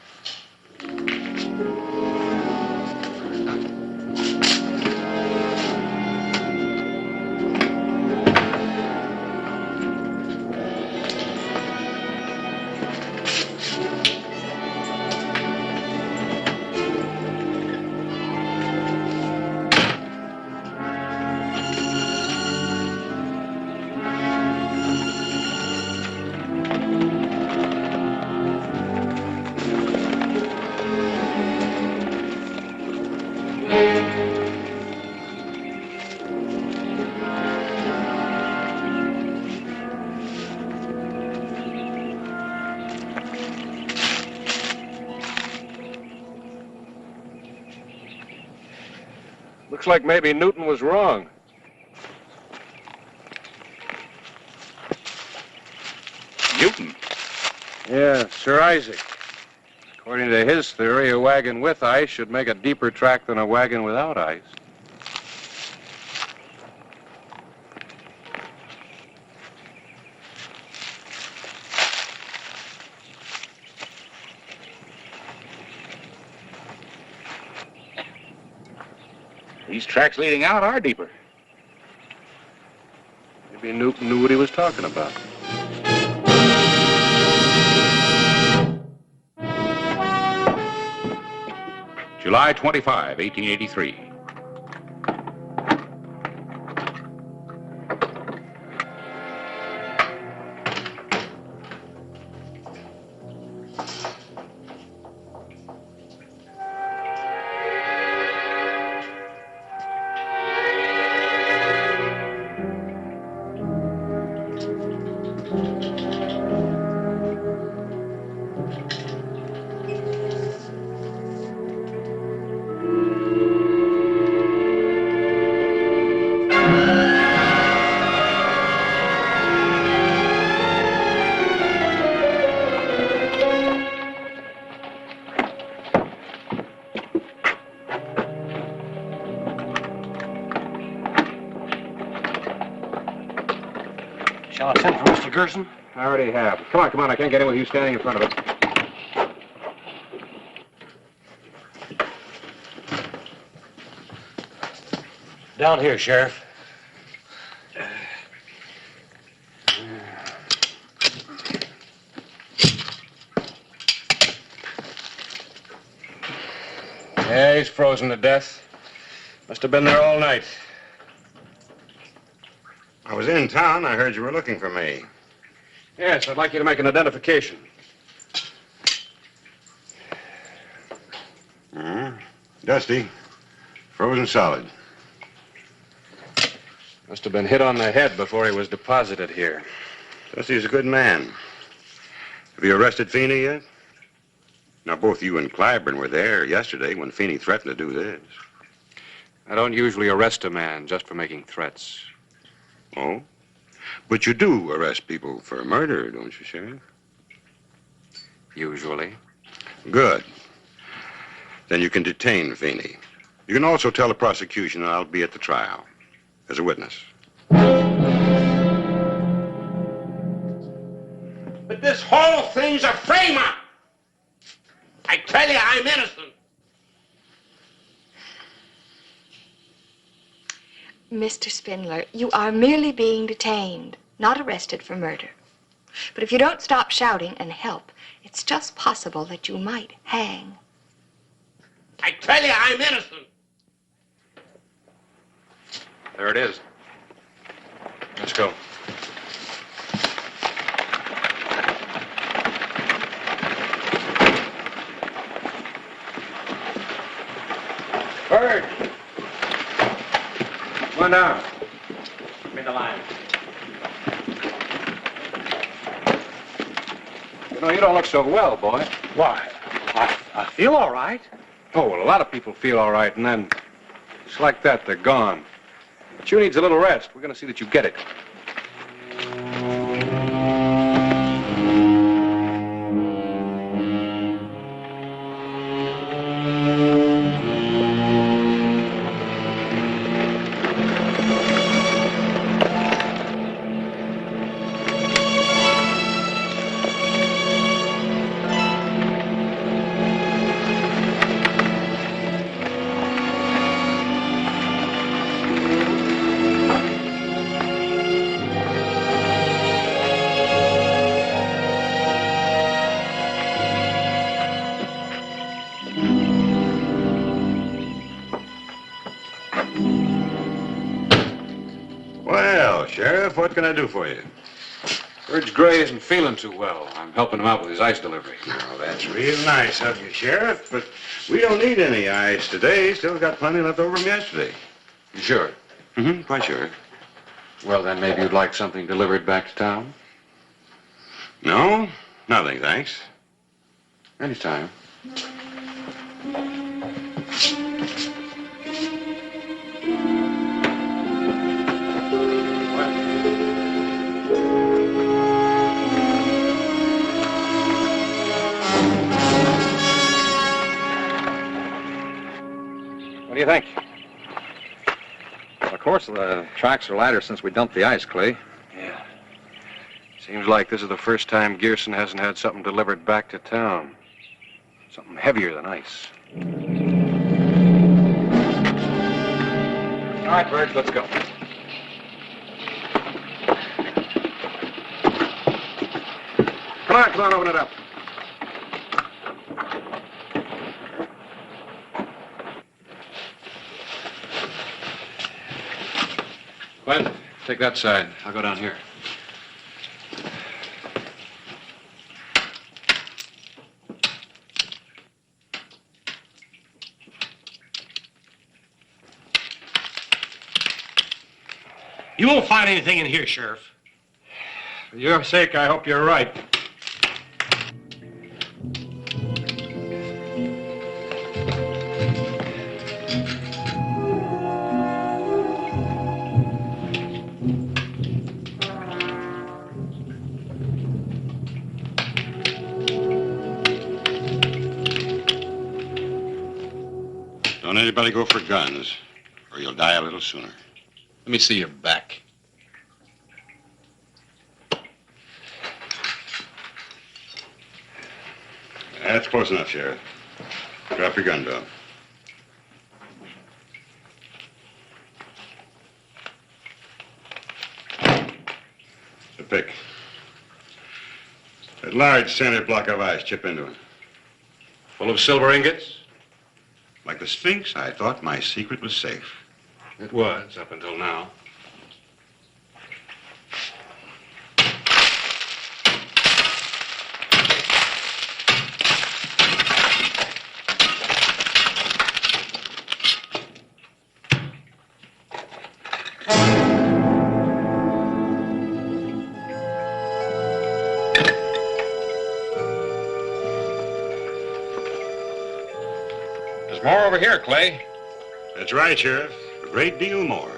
Looks like maybe Newton was wrong. Newton? Yeah, Sir Isaac. According to his theory, a wagon with ice should make a deeper track than a wagon without ice. These tracks leading out are deeper. Maybe Newton knew what he was talking about. July 25, 1883. Gerson? I already have. Come on. I can't get in with you standing in front of it. Down here, Sheriff. Yeah, he's frozen to death. Must have been there all night. I was in town. I heard you were looking for me. Yes, I'd like you to make an identification. Dusty. Frozen solid. Must have been hit on the head before he was deposited here. Dusty's a good man. Have you arrested Feeney yet? Now, both you and Clyburn were there yesterday when Feeney threatened to do this. I don't usually arrest a man just for making threats. Oh? But you do arrest people for murder, don't you, Sheriff? Usually. Good. Then you can detain Feeney. You can also tell the prosecution that I'll be at the trial as a witness. But this whole thing's a frame-up. I tell you, I'm innocent. Mr. Spindler, you are merely being detained, not arrested for murder. But if you don't stop shouting and help, it's just possible that you might hang. I tell you, I'm innocent. There it is. Let's go. Bird! Come on down. Give me the line. You know, you don't look so well, boy. Why? I feel all right. Oh, well, a lot of people feel all right, and then just like that, they're gone. But you needs a little rest. We're going to see that you get it. Well, Sheriff, what can I do for you? Bird's Gray isn't feeling too well. I'm helping him out with his ice delivery. Oh, that's real nice of you, Sheriff, but we don't need any ice today. Still got plenty left over from yesterday. You sure? Mm-hmm, quite sure. Well, then maybe you'd like something delivered back to town? No, nothing, thanks. Anytime. What do you think? Well, of course, the tracks are lighter since we dumped the ice, Clay. Yeah. Seems like this is the first time Gearson hasn't had something delivered back to town. Something heavier than ice. All right, Birds, let's go. Come on, open it up. Glenn, take that side. I'll go down here. You won't find anything in here, Sheriff. For your sake, I hope you're right. Don't anybody go for guns, or you'll die a little sooner. Let me see your back. That's close enough, Sheriff. Drop your gun, Bill. The pick. That large center block of ice, chip into it. Full of silver ingots? Like the Sphinx, I thought my secret was safe. It was, up until now. There's more over here, Clay. That's right, Sheriff. A great deal more.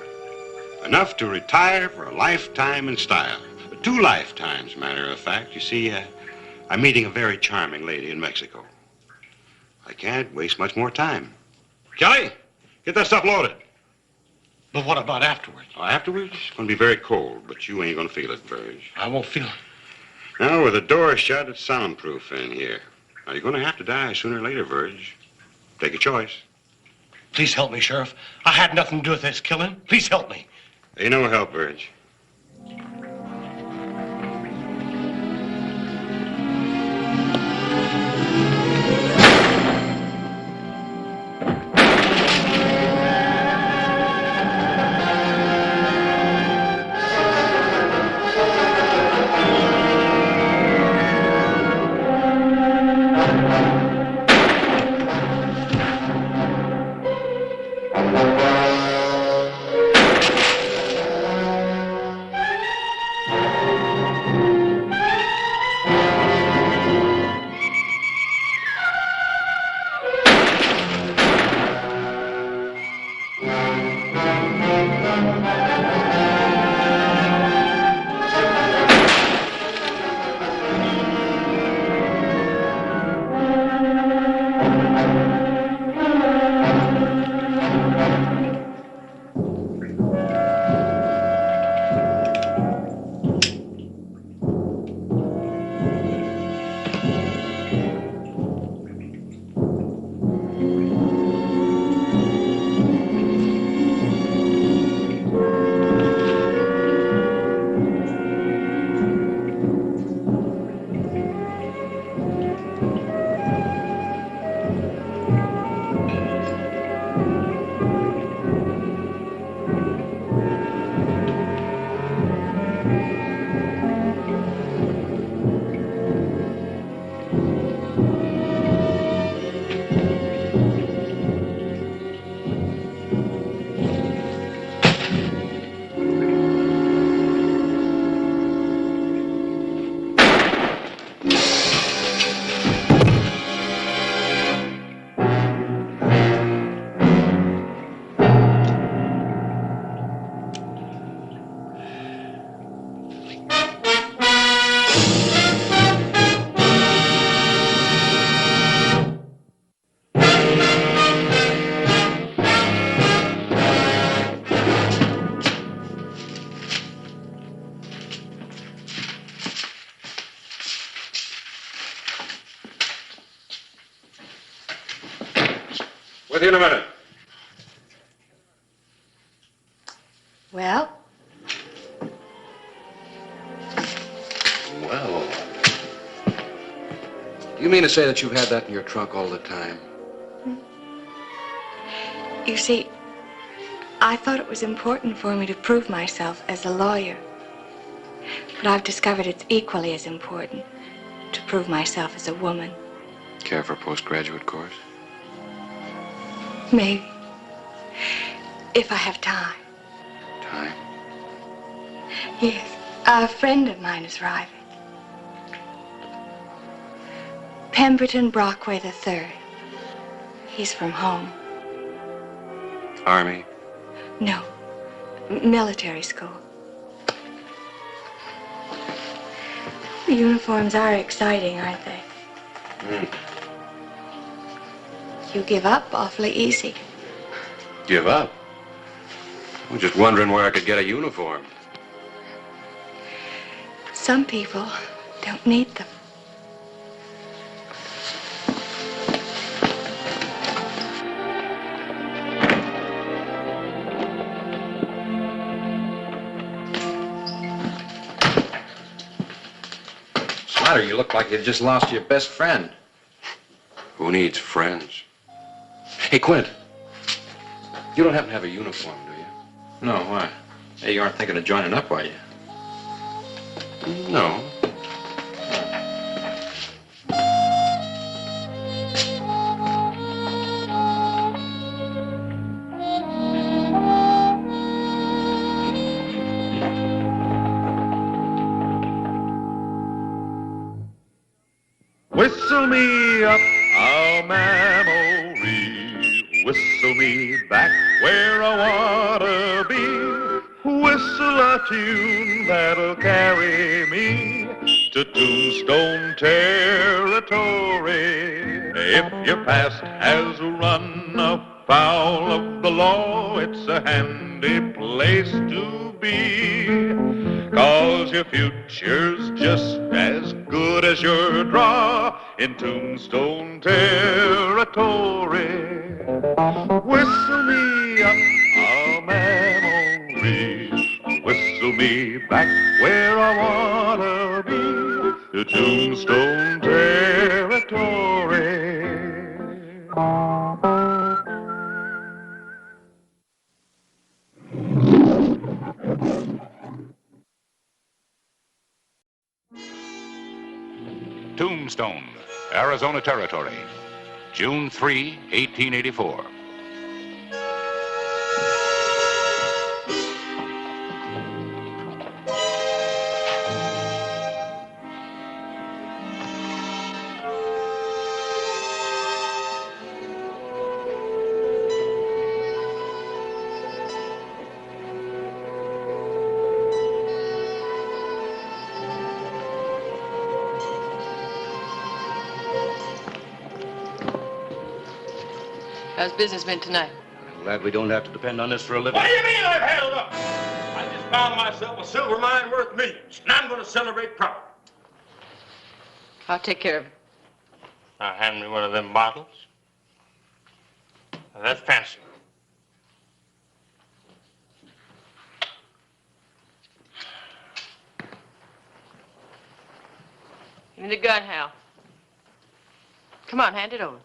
Enough to retire for a lifetime in style. 2 lifetimes, matter of fact. You see, I'm meeting a very charming lady in Mexico. I can't waste much more time. Kelly, get that stuff loaded. But what about afterwards? Oh, afterwards, it's going to be very cold, but you ain't going to feel it, Verge. I won't feel it. Now, with the door shut, it's soundproof in here. Now, you're going to have to die sooner or later, Verge. Take a choice. Please help me, Sheriff. I had nothing to do with this killing. Please help me. Ain't no help, Verge. With you in a minute. Well? Well. Do you mean to say that you've had that in your trunk all the time? You see, I thought it was important for me to prove myself as a lawyer. But I've discovered it's equally as important to prove myself as a woman. Care for a postgraduate course? Maybe. If I have time. Time? Yes. A friend of mine is arriving. Pemberton Brockway III. He's from home. Army? No. Military school. The uniforms are exciting, aren't they? You give up awfully easy. Give up? I was just wondering where I could get a uniform. Some people don't need them. matter? You look like you just lost your best friend. Who needs friends? Hey, Quint. You don't happen to have a uniform, do you? No, why? Hey, you aren't thinking of joining up, are you? No. Whistle me up a memory, whistle me back where I wanna be, whistle a tune that'll carry me to Tombstone territory. If your past has run afoul of the law, it's a handy place to be, 'cause your future's just as good as your draw in Tombstone territory. Whistle me up a memory, whistle me back where I wanna be, to Tombstone territory. Tombstone, Arizona Territory, June 3, 1884. How's business been tonight? I'm glad we don't have to depend on this for a living. What do you mean I've held up? I just found myself a silver mine worth millions, and I'm going to celebrate proud. I'll take care of it. Now hand me one of them bottles. Now, that's fancy. Give me the gun, Hal. Come on, hand it over.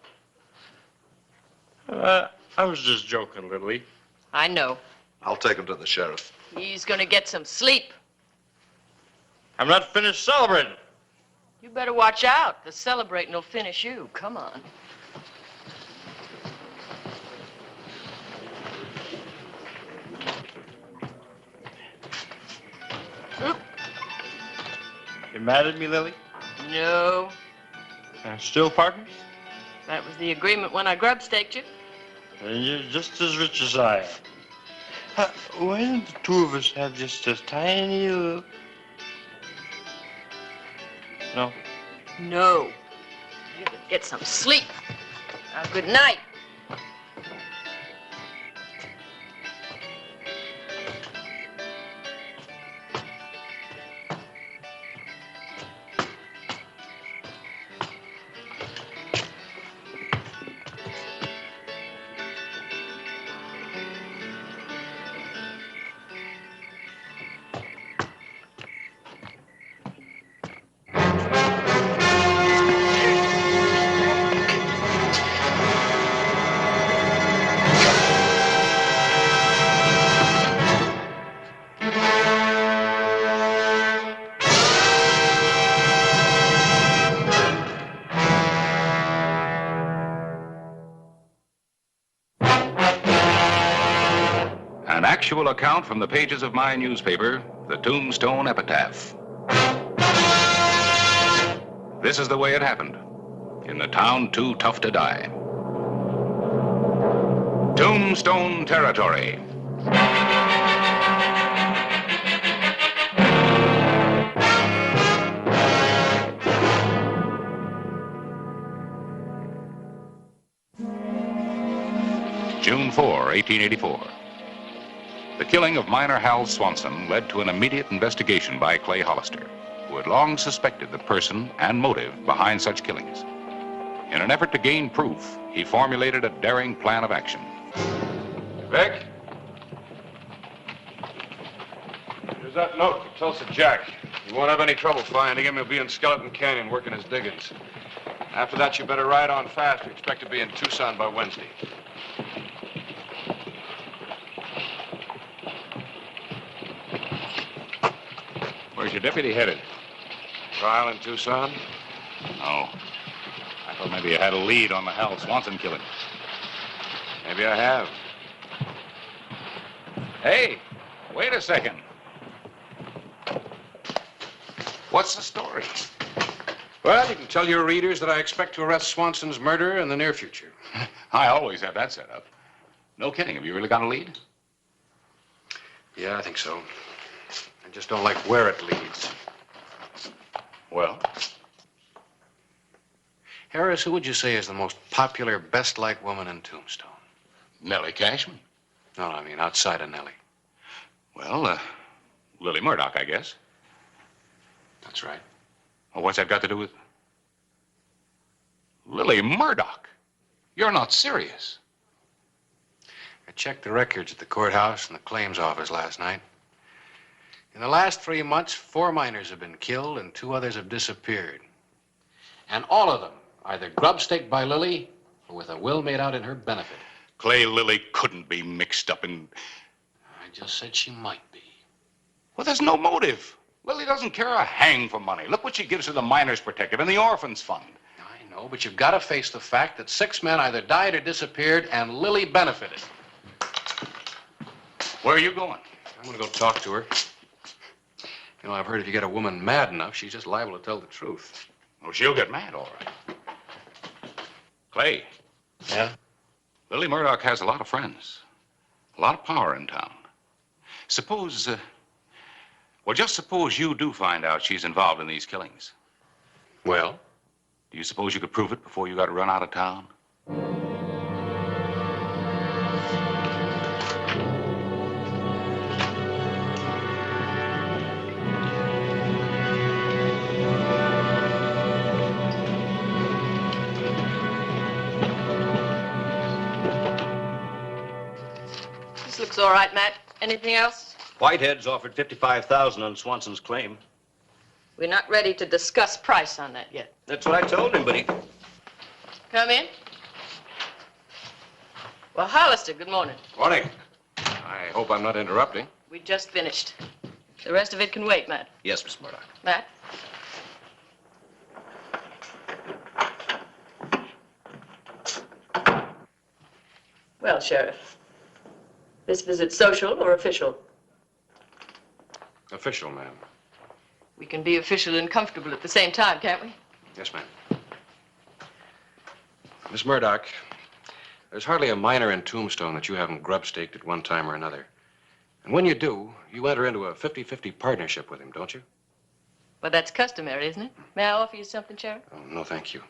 I was just joking, Lily. I know. I'll take him to the sheriff. He's gonna get some sleep. I'm not finished celebrating. You better watch out. The celebrating will finish you. Come on. You mad at me, Lily? No. Still partners? That was the agreement when I grub staked you. And you're just as rich as I am. Why don't the two of us have just a tiny little... No? No. You better get some sleep. Now, good night. An actual account from the pages of my newspaper, the Tombstone Epitaph. This is the way it happened, in the town too tough to die. Tombstone Territory. June 4, 1884. The killing of miner Hal Swanson led to an immediate investigation by Clay Hollister, who had long suspected the person and motive behind such killings. In an effort to gain proof, he formulated a daring plan of action. Vic? There's that note for Tulsa Jack. You won't have any trouble finding him. He'll be in Skeleton Canyon working his diggings. After that, you better ride on fast. We expect to be in Tucson by Wednesday. Where's your deputy headed? Trial in Tucson? No. I thought maybe you had a lead on the Hal Swanson killing. Maybe I have. Hey, wait a second. What's the story? Well, you can tell your readers that I expect to arrest Swanson's murderer in the near future. I always have that set up. No kidding. Have you really got a lead? Yeah, I think so. I just don't like where it leads. Well? Harris, who would you say is the most popular, best-liked woman in Tombstone? Nellie Cashman. No, I mean outside of Nellie. Well, Lily Murdoch, I guess. That's right. Well, what's that got to do with... Lily Murdoch? You're not serious. I checked the records at the courthouse and the claims office last night. In the last 3 months, 4 miners have been killed and 2 others have disappeared. And all of them either grub-staked by Lily or with a will made out in her benefit. Clay, Lily couldn't be mixed up in... I just said she might be. Well, there's no motive. Lily doesn't care a hang for money. Look what she gives to the Miners Protective and the Orphans Fund. I know, but you've got to face the fact that 6 men either died or disappeared and Lily benefited. Where are you going? I'm going to go talk to her. You know, I've heard if you get a woman mad enough, she's just liable to tell the truth. Oh, she'll get mad, all right. Clay. Yeah? Lily Murdoch has a lot of friends. A lot of power in town. Suppose, well, just suppose you do find out she's involved in these killings. Well? Do you suppose you could prove it before you got run out of town? This looks all right, Matt. Anything else? Whitehead's offered $55,000 on Swanson's claim. We're not ready to discuss price on that yet. That's what I told him, but he... Come in. Well, Hollister, good morning. Morning. I hope I'm not interrupting. We just finished. The rest of it can wait, Matt. Yes, Miss Murdoch. Matt? Well, Sheriff, this visit social or official? Official, ma'am. We can be official and comfortable at the same time, can't we? Yes, ma'am. Miss Murdoch, there's hardly a miner in Tombstone that you haven't grub-staked at one time or another. And when you do, you enter into a 50-50 partnership with him, don't you? Well, that's customary, isn't it? May I offer you something, Sheriff? Oh, no, thank you.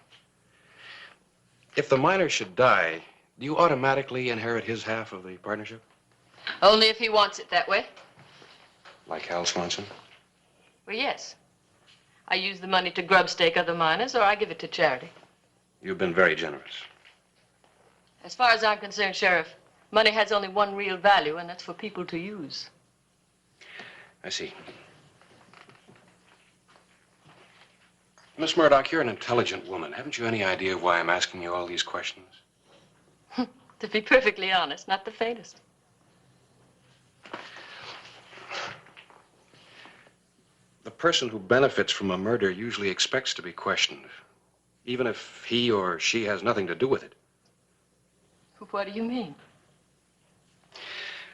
If the miner should die, do you automatically inherit his half of the partnership? Only if he wants it that way. Like Hal Swanson? Well, yes. I use the money to grub-stake other miners, or I give it to charity. You've been very generous. As far as I'm concerned, Sheriff, money has only one real value, and that's for people to use. I see. Miss Murdoch, you're an intelligent woman. Haven't you any idea why I'm asking you all these questions? To be perfectly honest, not the faintest. The person who benefits from a murder usually expects to be questioned, even if he or she has nothing to do with it. What do you mean?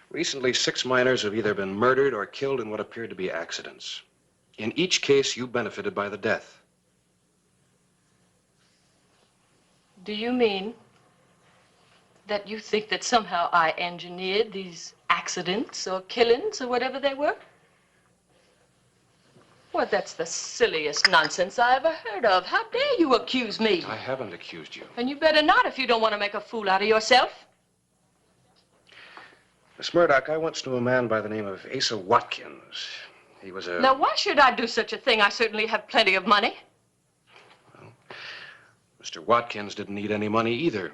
Recently, 6 miners have either been murdered or killed in what appeared to be accidents. In each case, you benefited by the death. Do you mean that you think that somehow I engineered these accidents or killings or whatever they were? Well, that's the silliest nonsense I ever heard of. How dare you accuse me? I haven't accused you. And you better not if you don't want to make a fool out of yourself. Miss Murdoch, I once knew a man by the name of Asa Watkins. He was a... Now, why should I do such a thing? I certainly have plenty of money. Mr. Watkins didn't need any money either.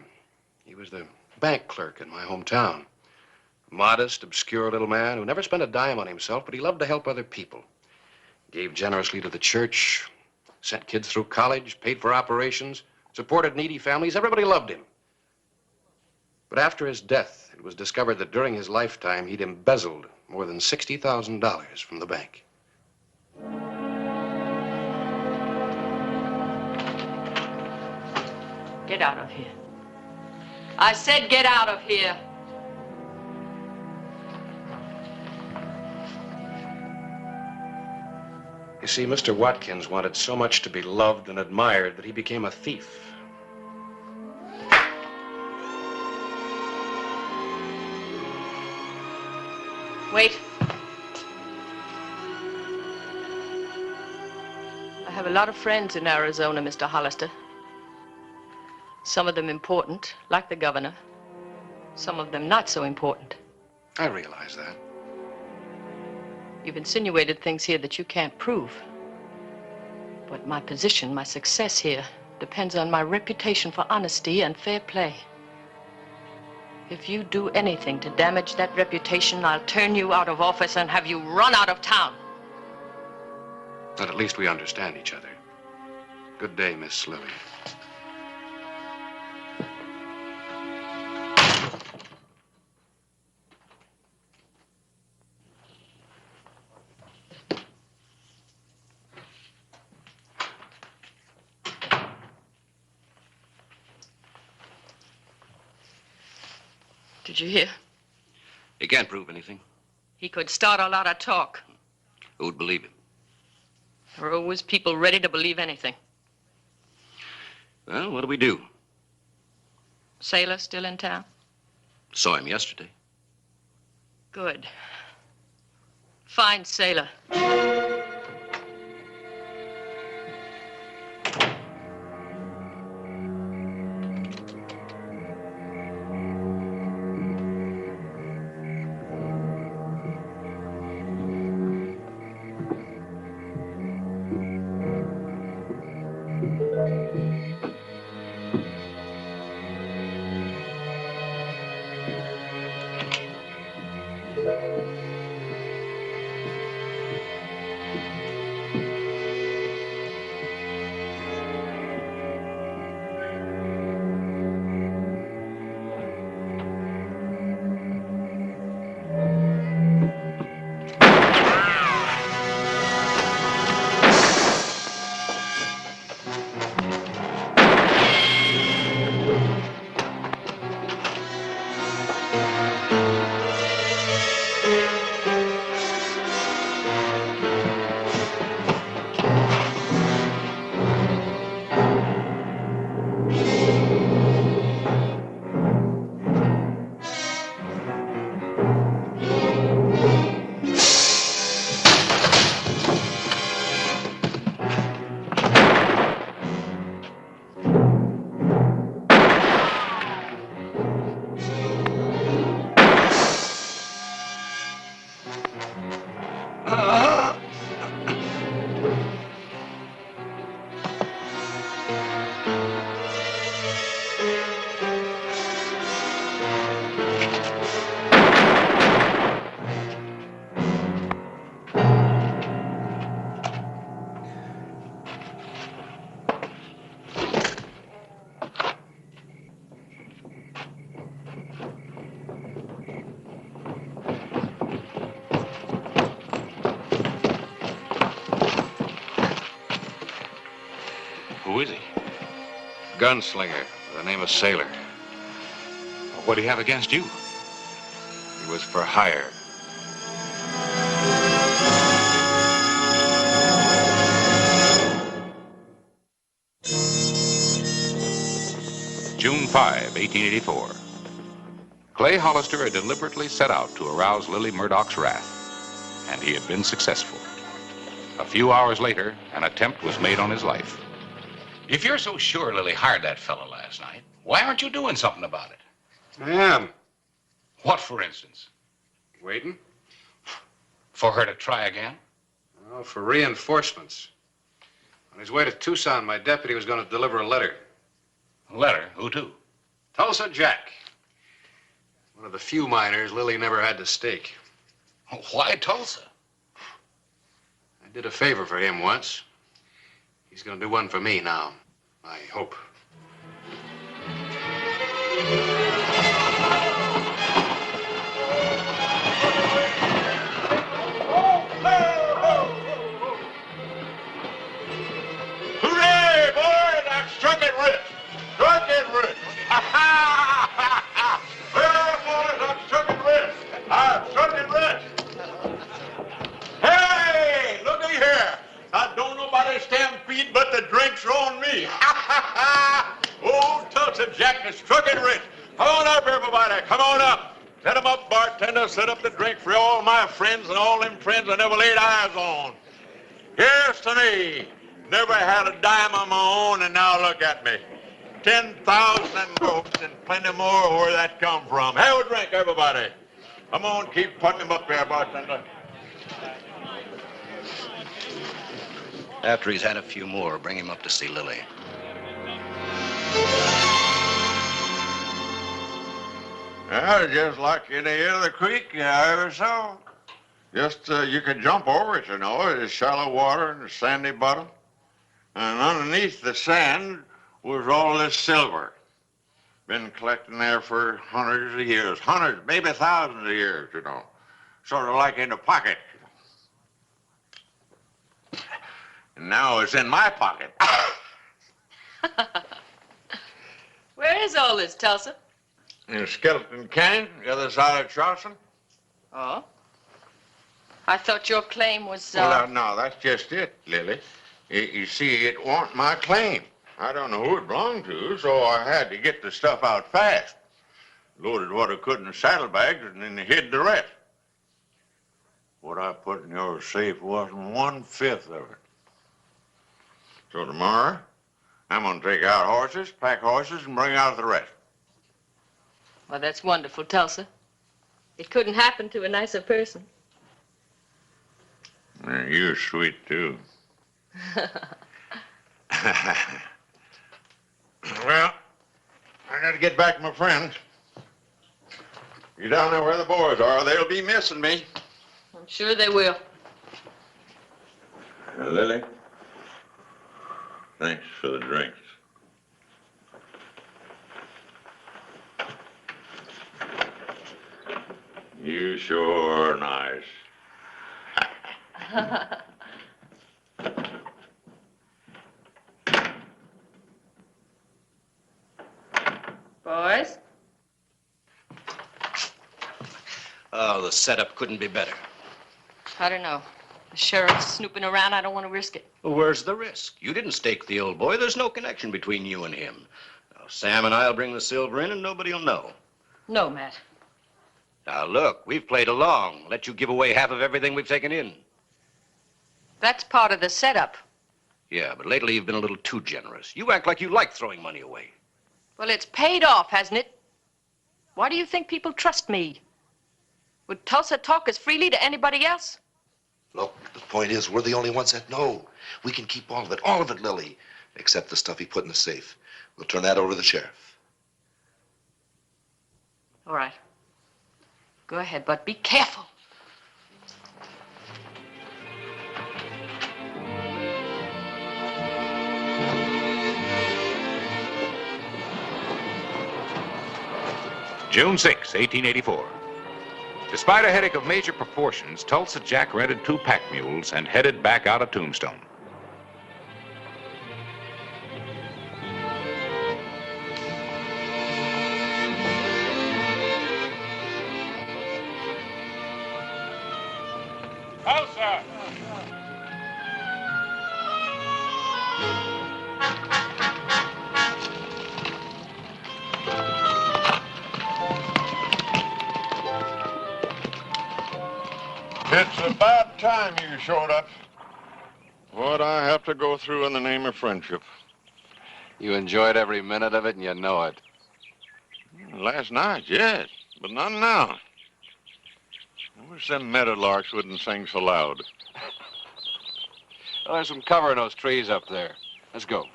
He was the bank clerk in my hometown. Modest, obscure little man who never spent a dime on himself, but he loved to help other people. Gave generously to the church, sent kids through college, paid for operations, supported needy families. Everybody loved him. But after his death, it was discovered that during his lifetime, he'd embezzled more than $60,000 from the bank. Get out of here. I said get out of here. You see, Mr. Watkins wanted so much to be loved and admired that he became a thief. Wait. I have a lot of friends in Arizona, Mr. Hollister. Some of them important, like the governor. Some of them not so important. I realize that. You've insinuated things here that you can't prove. But my position, my success here, depends on my reputation for honesty and fair play. If you do anything to damage that reputation, I'll turn you out of office and have you run out of town. Then at least we understand each other. Good day, Miss Lily. Did you hear? He can't prove anything. He could start a lot of talk. Who'd believe him? There are always people ready to believe anything. Well, what do we do? Sailor still in town? Saw him yesterday. Good. Fine sailor. Who is he? Gunslinger, by the name of Sailor. What do you have against you? He was for hire. June 5, 1884. Clay Hollister had deliberately set out to arouse Lily Murdoch's wrath, and he had been successful. A few hours later, an attempt was made on his life. If you're so sure Lily hired that fellow last night, why aren't you doing something about it? I am. What, for instance? Waiting? For her to try again? Oh, for reinforcements. On his way to Tucson, my deputy was going to deliver a letter. A letter? Who to? Tulsa Jack. One of the few miners Lily never had to stake. Why Tulsa? I did a favor for him once. He's gonna do one for me now, I hope. Hooray, boys! I've struck it rich! Struck it rich! Hooray, boys! I've struck it rich! I've struck it rich! Hey! Looky here! Now, don't nobody stampede, but the drinks are on me. Old Tulsa Jack has struck it rich. Come on up, everybody. Come on up. Set 'em up, bartender. Set up the drink for all my friends and all them friends I never laid eyes on. Here's to me. Never had a dime of my own, and now look at me. 10,000 goats and plenty more where that come from. Have a drink, everybody. Come on, keep putting them up there, bartender. After he's had a few more, bring him up to see Lily. Yeah, just like any other creek I ever saw. Just you could jump over it, you know. It's shallow water and a sandy bottom. And underneath the sand was all this silver. Been collecting there for hundreds of years. Hundreds, maybe thousands of years, you know. Sort of like in a pocket. And now it's in my pocket. Where is all this, Tulsa? In Skeleton Canyon, the other side of Charleston. Oh? I thought your claim was, Well, no, that's just it, Lily. You see, it wasn't my claim. I don't know who it belonged to, so I had to get the stuff out fast. Loaded what I could in the saddlebags and then hid the rest. What I put in your safe wasn't 1/5 of it. So tomorrow, I'm gonna take out horses, pack horses, and bring out the rest. well, that's wonderful, Tulsa. It couldn't happen to a nicer person. And you're sweet, too. Well, I gotta get back to my friends. You down there where the boys are, they'll be missing me. I'm sure they will. Lily, thanks for the drinks. You sure are nice. Boys? Oh, the setup couldn't be better. I don't know. The sheriff's snooping around. I don't want to risk it. Well, where's the risk? You didn't stake the old boy. There's no connection between you and him. Now, Sam and I'll bring the silver in and nobody will know. No, Matt. Now, look, we've played along. Let you give away half of everything we've taken in. That's part of the setup. Yeah, but lately you've been a little too generous. You act like you like throwing money away. Well, it's paid off, hasn't it? Why do you think people trust me? Would Tulsa talk as freely to anybody else? Look, the point is, we're the only ones that know. We can keep all of it, Lily, except the stuff he put in the safe. We'll turn that over to the sheriff. All right. Go ahead, but be careful. June 6, 1884. Despite a headache of major proportions, Tulsa Jack rented 2 pack mules and headed back out of Tombstone. Tulsa! It's about time you showed up. What I have to go through in the name of friendship. You enjoyed every minute of it, and you know it. Last night, yes, but not now. I wish them meadowlarks wouldn't sing so loud. Well, there's some cover in those trees up there. Let's go.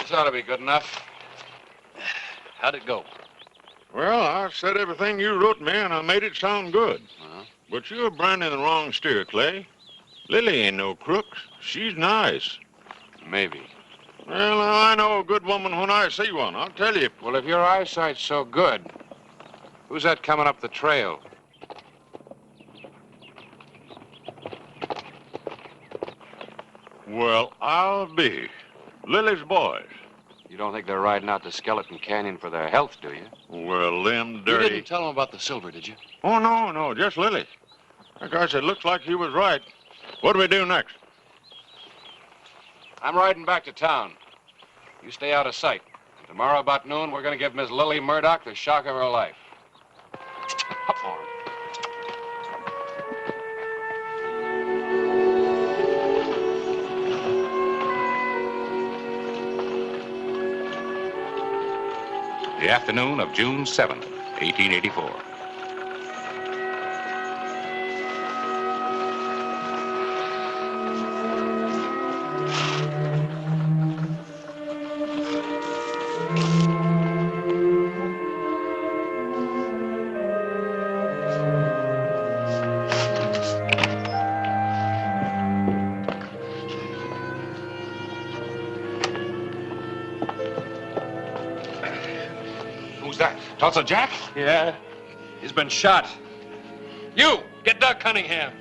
This ought to be good enough. How'd it go? Well, I said everything you wrote me, and I made it sound good. But you're branding the wrong steer, Clay. Lily ain't no crook. She's nice. Maybe. Well, I know a good woman when I see one, I'll tell you. Well, if your eyesight's so good, who's that coming up the trail? Well, I'll be. Lily's boys. You don't think they're riding out to Skeleton Canyon for their health, do you? Well, them dirty... You didn't tell them about the silver, did you? Oh, no, just Lily. That guy said, looks like he was right. What do we do next? I'm riding back to town. You stay out of sight. Tomorrow about noon, we're going to give Miss Lily Murdoch the shock of her life. Up for him. The afternoon of June 7th, 1884. Who's that? Tulsa Jack? Yeah. He's been shot. You, get Doug Cunningham.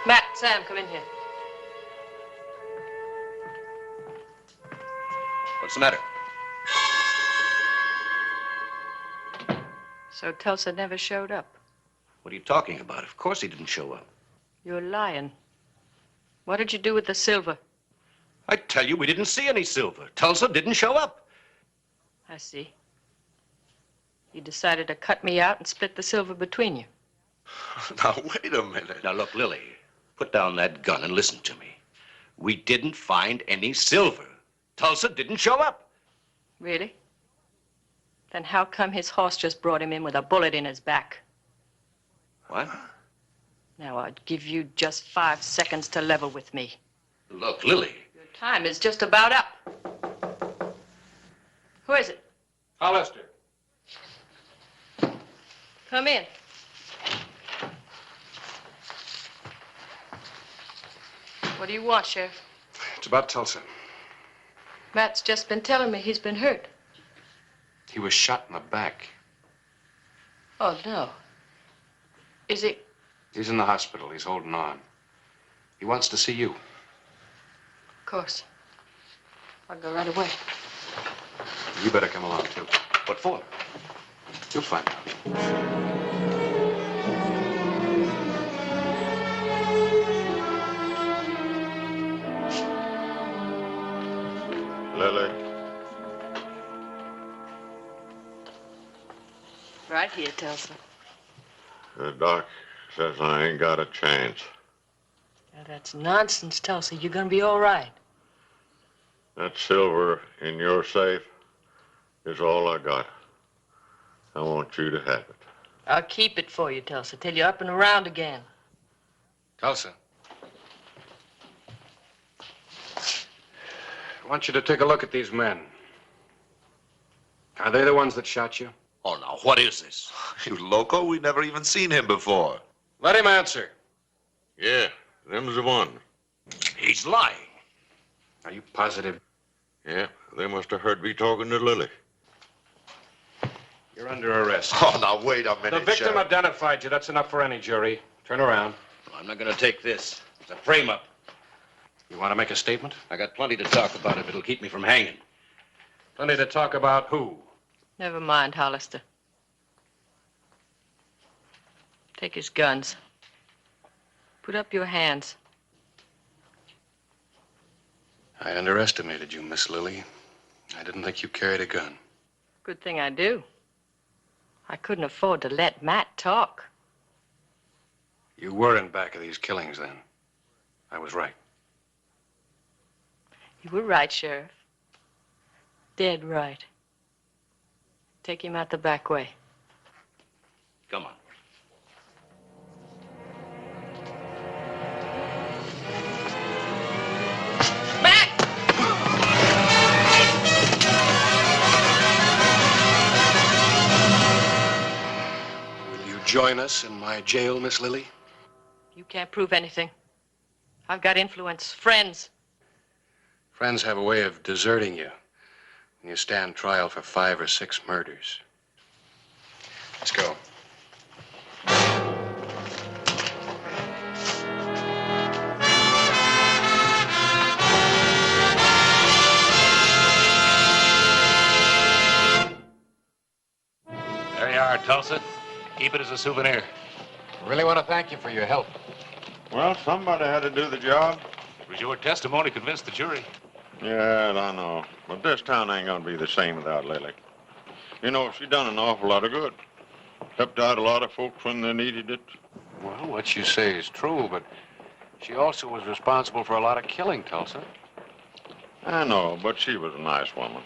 Matt, Sam, come in here. What's the matter? So Tulsa never showed up. What are you talking about? Of course he didn't show up. You're lying. What did you do with the silver? I tell you, we didn't see any silver. Tulsa didn't show up. I see. You decided to cut me out and split the silver between you. Now, wait a minute. Now, look, Lily, put down that gun and listen to me. We didn't find any silver. Tulsa didn't show up. Really? Then how come his horse just brought him in with a bullet in his back? What? Now, I'd give you just 5 seconds to level with me. Look, Lily. Your time is just about up. Who is it? Hollister. Come in. What do you want, Sheriff? It's about Tulsa. Matt's just been telling me he's been hurt. He was shot in the back. Oh, no. Is he? He's in the hospital. He's holding on. He wants to see you. Of course. I'll go right away. You better come along, too. What for? You'll find out. Lily. Right here, Tulsa. The doc says I ain't got a chance. Now, that's nonsense, Tulsa. You're gonna be all right. That silver in your safe is all I got. I want you to have it. I'll keep it for you, Tulsa, till you're up and around again. Tulsa. I want you to take a look at these men. Are they the ones that shot you? Oh, now, what is this? You loco? We never even seen him before. Let him answer. Yeah, them's the one. He's lying. Are you positive? Yeah, they must have heard me talking to Lily. You're under arrest. Oh, now, wait a minute, The victim Sheriff. identified you. That's enough for any jury. Turn around. I'm not going to take this. It's a frame-up. You want to make a statement? I got plenty to talk about if it'll keep me from hanging. Plenty to talk about who? Never mind, Hollister. Take his guns. Put up your hands. I underestimated you, Miss Lily. I didn't think you carried a gun. Good thing I do. I couldn't afford to let Matt talk. You were in back of these killings then. I was right. You were right, Sheriff. Dead right. Take him out the back way. Come on. Will you join us in my jail, Miss Lily? You can't prove anything. I've got influence, friends. Friends have a way of deserting you when you stand trial for 5 or 6 murders. Let's go. There you are, Tulsa. Keep it as a souvenir. Really want to thank you for your help. Well, somebody had to do the job. It was your testimony convinced the jury. Yeah, I know. But this town ain't gonna be the same without Lily. You know, she done an awful lot of good. Helped out a lot of folks when they needed it. Well, what you say is true, but she also was responsible for a lot of killing, Tulsa. I know, but she was a nice woman.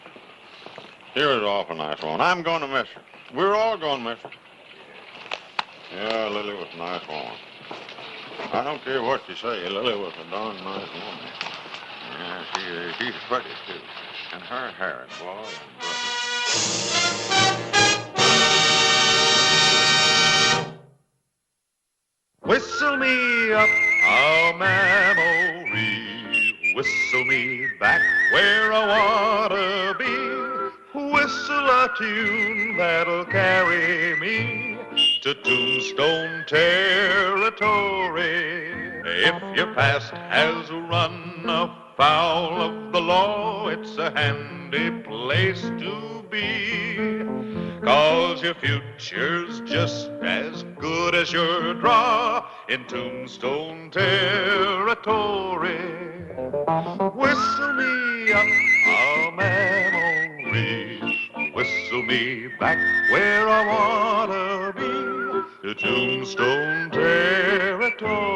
She was an awful nice woman. I'm gonna miss her. We're all gonna miss her. Yeah, Lily was a nice woman. I don't care what you say, Lily was a darn nice woman. Yeah, she's pretty, too. And her hair, boy, Whistle me up a memory, whistle me back where I wanna be, whistle a tune that'll carry me to Tombstone territory. If your past has run afoul of the law, it's a handy place to be, 'cause your future's just as good as your draw in Tombstone territory. Whistle me up a memory, whistle me back where I wanna be, to Tombstone territory.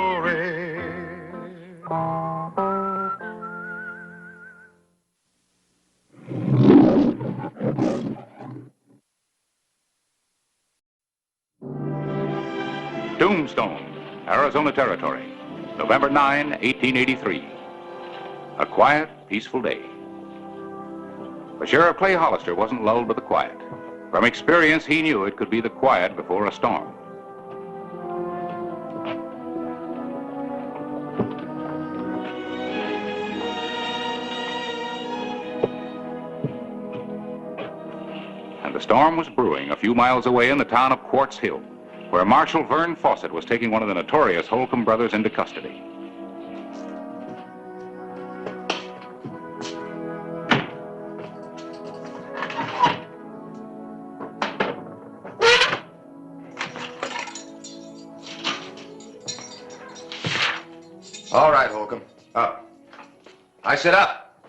Tombstone, Arizona Territory, November 9, 1883. A quiet, peaceful day. But Sheriff Clay Hollister wasn't lulled by the quiet. From experience, he knew it could be the quiet before a storm. And the storm was brewing a few miles away in the town of Quartz Hill, where Marshal Vern Fawcett was taking one of the notorious Holcomb brothers into custody. All right, Holcomb. Up. I said up.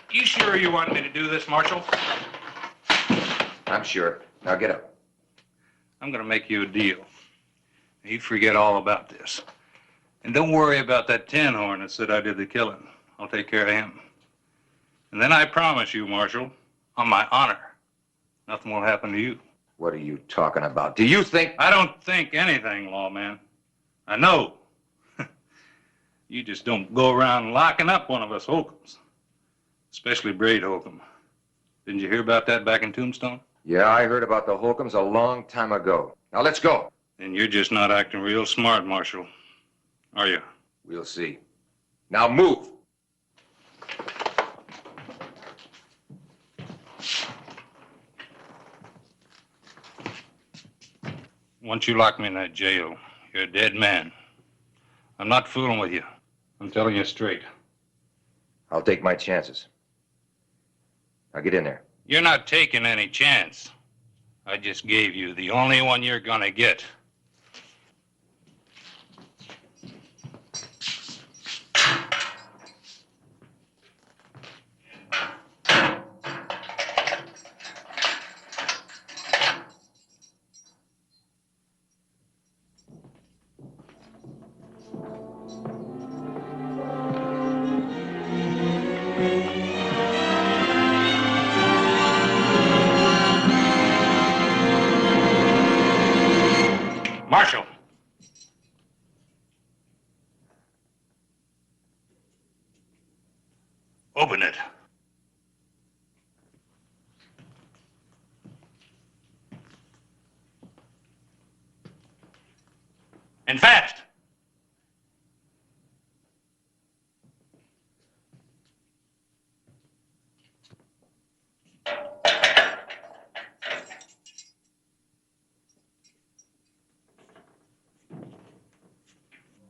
You sure you want me to do this, Marshal? I'm sure. Now get up. I'm going to make you a deal. You forget all about this. And don't worry about that tin horn that said I did the killing. I'll take care of him. And then I promise you, Marshal, on my honor, nothing will happen to you. What are you talking about? Do you think... I don't think anything, lawman. I know. You just don't go around locking up one of us Holcombs. Especially Braid Holcomb. Didn't you hear about that back in Tombstone? Yeah, I heard about the Holcombs a long time ago. Now, let's go. Then you're just not acting real smart, Marshal. Are you? We'll see. Now, move. Once you lock me in that jail, you're a dead man. I'm not fooling with you. I'm telling you straight. I'll take my chances. Now, get in there. You're not taking any chance. I just gave you the only one you're gonna get. Marshal. Open it. And fast.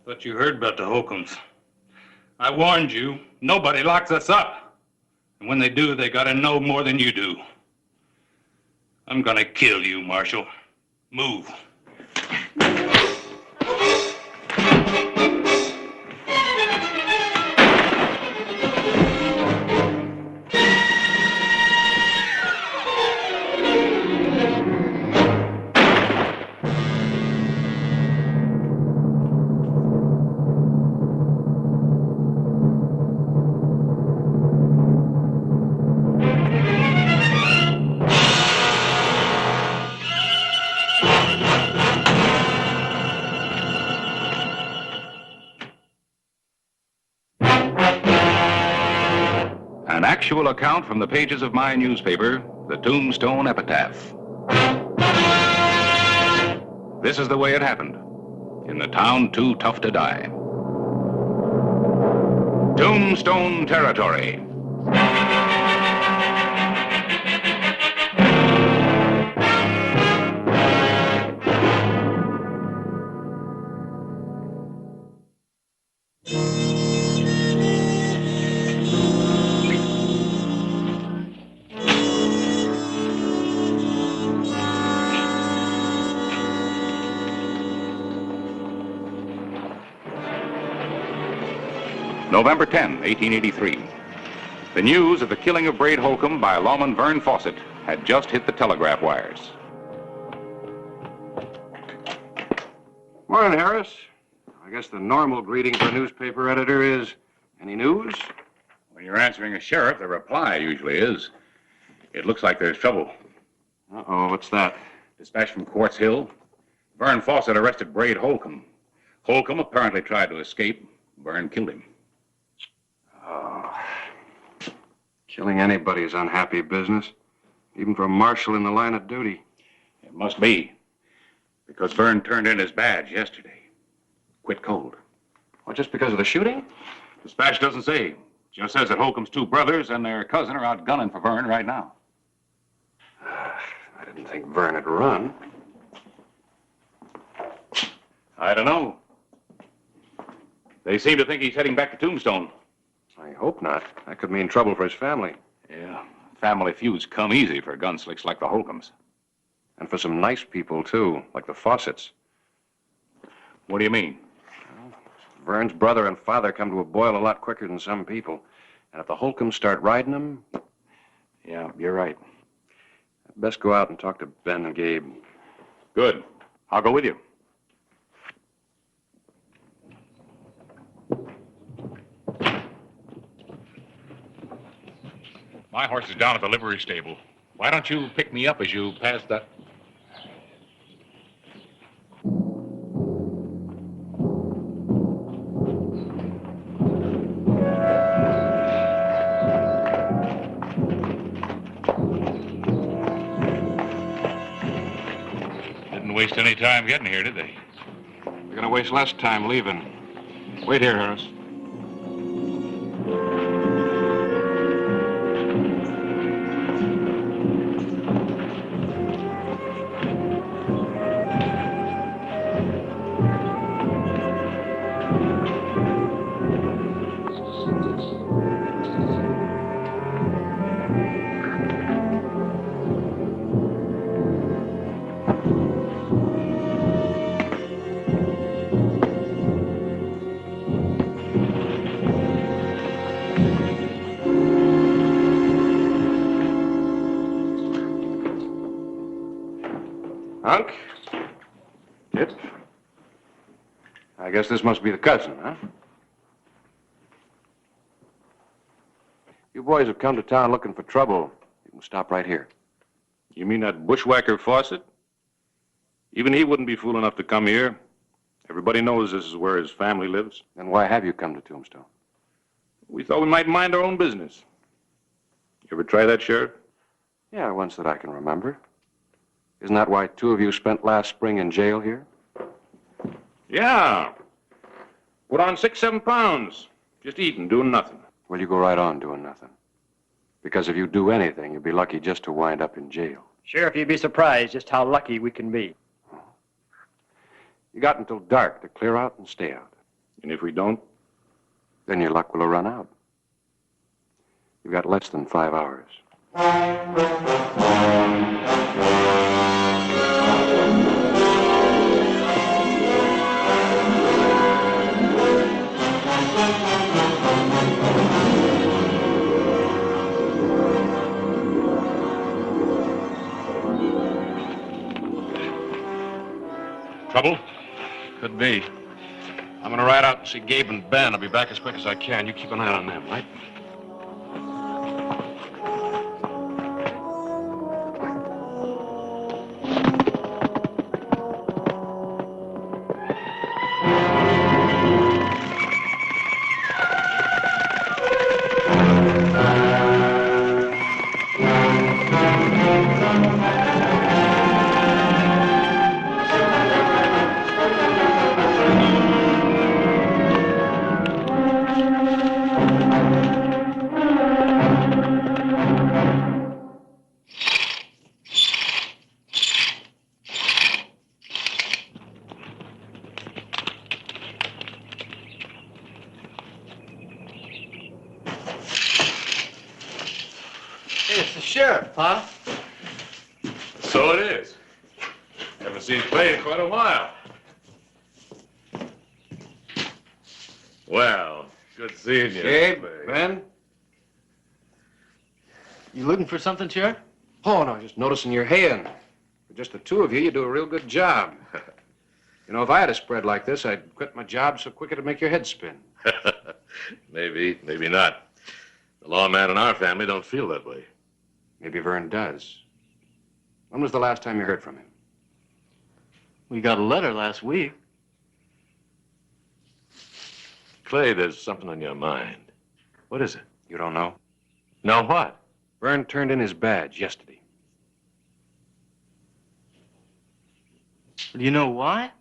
Thought you heard about the Holcombs. I warned you, nobody locks us up. And when they do, they gotta know more than you do. I'm gonna kill you, Marshal. Move. An actual account from the pages of my newspaper, the Tombstone Epitaph. This is the way it happened. In the town too tough to die. Tombstone territory. November 10, 1883. The news of the killing of Braid Holcomb by lawman Vern Fawcett had just hit the telegraph wires. Morning, Harris. I guess the normal greeting for a newspaper editor is, any news? When you're answering a sheriff, the reply usually is, it looks like there's trouble. Uh-oh, what's that? Dispatch from Quartz Hill. Vern Fawcett arrested Braid Holcomb. Holcomb apparently tried to escape. Vern killed him. Oh. Killing anybody's unhappy business, even for a marshal in the line of duty. It must be, because Vern turned in his badge yesterday. Quit cold. Well, just because of the shooting? Dispatch doesn't say. Just says that Holcomb's two brothers and their cousin are out gunning for Vern right now. I didn't think Vern had run. I don't know. They seem to think he's heading back to Tombstone. I hope not. That could mean trouble for his family. Yeah, family feuds come easy for gunslicks like the Holcombs. And for some nice people, too, like the Fawcetts. What do you mean? Well, Vern's brother and father come to a boil a lot quicker than some people. And if the Holcombs start riding them... Yeah, you're right. I'd best go out and talk to Ben and Gabe. Good. I'll go with you. My horse is down at the livery stable. Why don't you pick me up as you pass that... Didn't waste any time getting here, did they? We're gonna waste less time leaving. Wait here, Harris. Hunk? Tip? I guess this must be the cousin, huh? You boys have come to town looking for trouble. You can stop right here. You mean that bushwhacker Fawcett? Even he wouldn't be fool enough to come here. Everybody knows this is where his family lives. Then why have you come to Tombstone? We thought we might mind our own business. You ever try that, Sheriff? Yeah, once that I can remember. Isn't that why two of you spent last spring in jail here? Yeah. Put on 6-7 pounds. Just eating, doing nothing. Well, you go right on doing nothing. Because if you do anything, you'll be lucky just to wind up in jail. Sheriff, you'd be surprised just how lucky we can be. You got until dark to clear out and stay out. And if we don't? Then your luck will have run out. You've got less than 5 hours. Trouble? Could be. I'm gonna ride out and see Gabe and Ben. I'll be back as quick as I can. You keep an eye on them, right? It's the sheriff, huh? So it is. Haven't seen Clay in quite a while. Well, good seeing you. Gabe, Ben? You looking for something, Sheriff? Oh, no, just noticing your hand. For just the two of you, you do a real good job. You know, if I had a spread like this, I'd quit my job so quick it'd make your head spin. Maybe, maybe not. The lawman in our family don't feel that way. Maybe Vern does. When was the last time you heard from him? We got a letter last week. Clay, there's something on your mind. What is it? You don't know? No, what? Vern turned in his badge yesterday. Do you know why?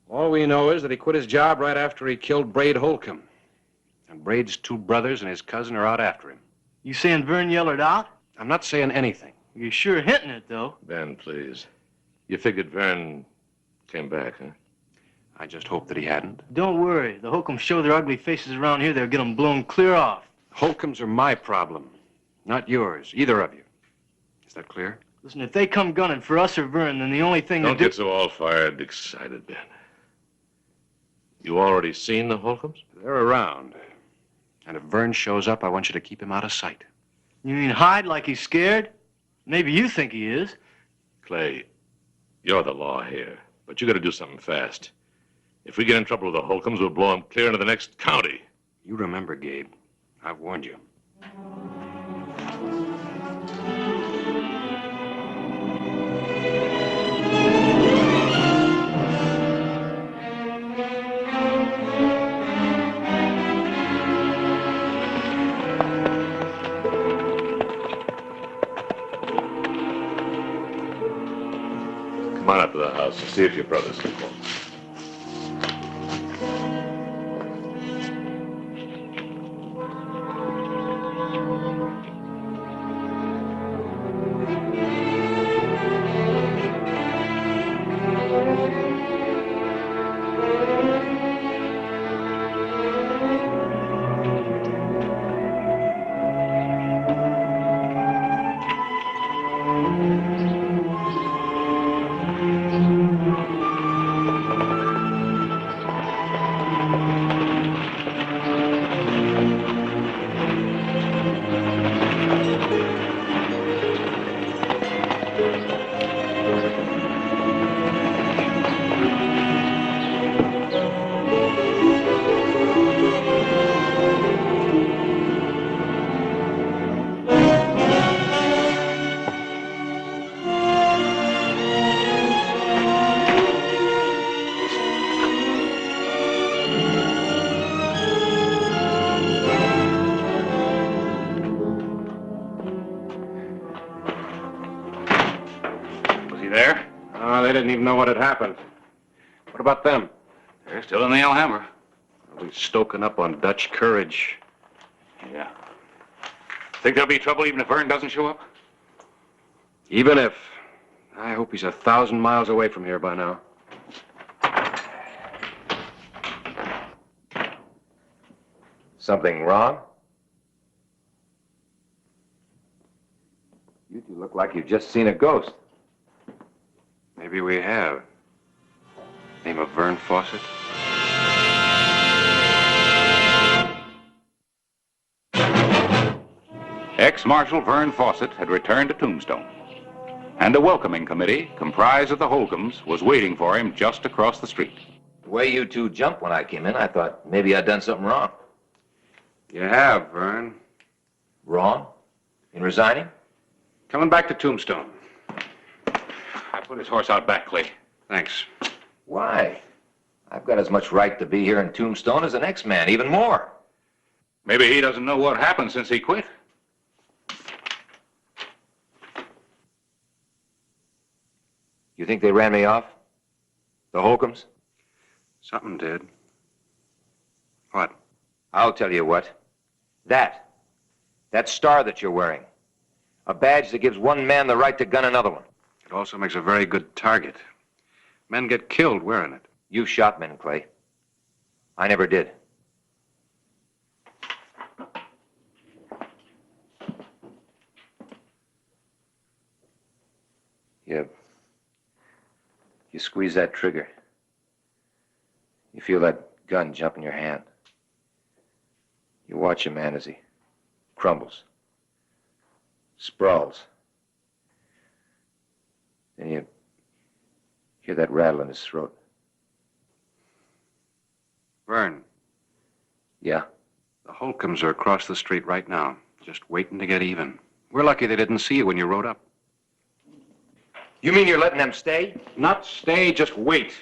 All we know is that he quit his job right after he killed Braid Holcomb. And Braid's two brothers and his cousin are out after him. You saying Vern yellered out? I'm not saying anything. You're sure hinting it, though. Ben, please. You figured Vern came back, huh? I just hope that he hadn't. Don't worry. The Holcombs show their ugly faces around here. They'll get them blown clear off. Holcombs are my problem, not yours, either of you. Is that clear? Listen, if they come gunning for us or Vern, then the only thing Don't get so all fired excited, Ben. You already seen the Holcombs? They're around. And if Vern shows up, I want you to keep him out of sight. You mean hide like he's scared? Maybe you think he is. Clay, you're the law here, but you got to do something fast. If we get in trouble with the Holcombs, we'll blow them clear into the next county. You remember, Gabe. I've warned you. Come on up to the house and see if your brother's come home. there? Oh, they didn't even know what had happened. What about them? They're still in the Alhambra. Probably stoking up on Dutch courage. Yeah. Think there'll be trouble even if Vern doesn't show up? Even if. I hope he's 1,000 miles away from here by now. Something wrong? You two look like you've just seen a ghost. Maybe we have. Name of Vern Fawcett? Ex-Marshal Vern Fawcett had returned to Tombstone, and a welcoming committee comprised of the Holcombs was waiting for him just across the street. The way you two jumped when I came in, I thought maybe I'd done something wrong. You have, Vern. Wrong? In resigning? Coming back to Tombstone. I put his horse out back, Clay. Thanks. Why? I've got as much right to be here in Tombstone as the next man, even more. Maybe he doesn't know what happened since he quit. You think they ran me off? The Holcombs? Something did. What? I'll tell you what. That star that you're wearing. A badge that gives one man the right to gun another one. It also makes a very good target. Men get killed wearing it. You shot men, Clay. I never did. You squeeze that trigger. You feel that gun jump in your hand. You watch a man as he crumbles, sprawls. Then you hear that rattle in his throat. Vern. Yeah? The Holcombs are across the street right now, just waiting to get even. We're lucky they didn't see you when you rode up. You mean you're letting them stay? Not stay, just wait.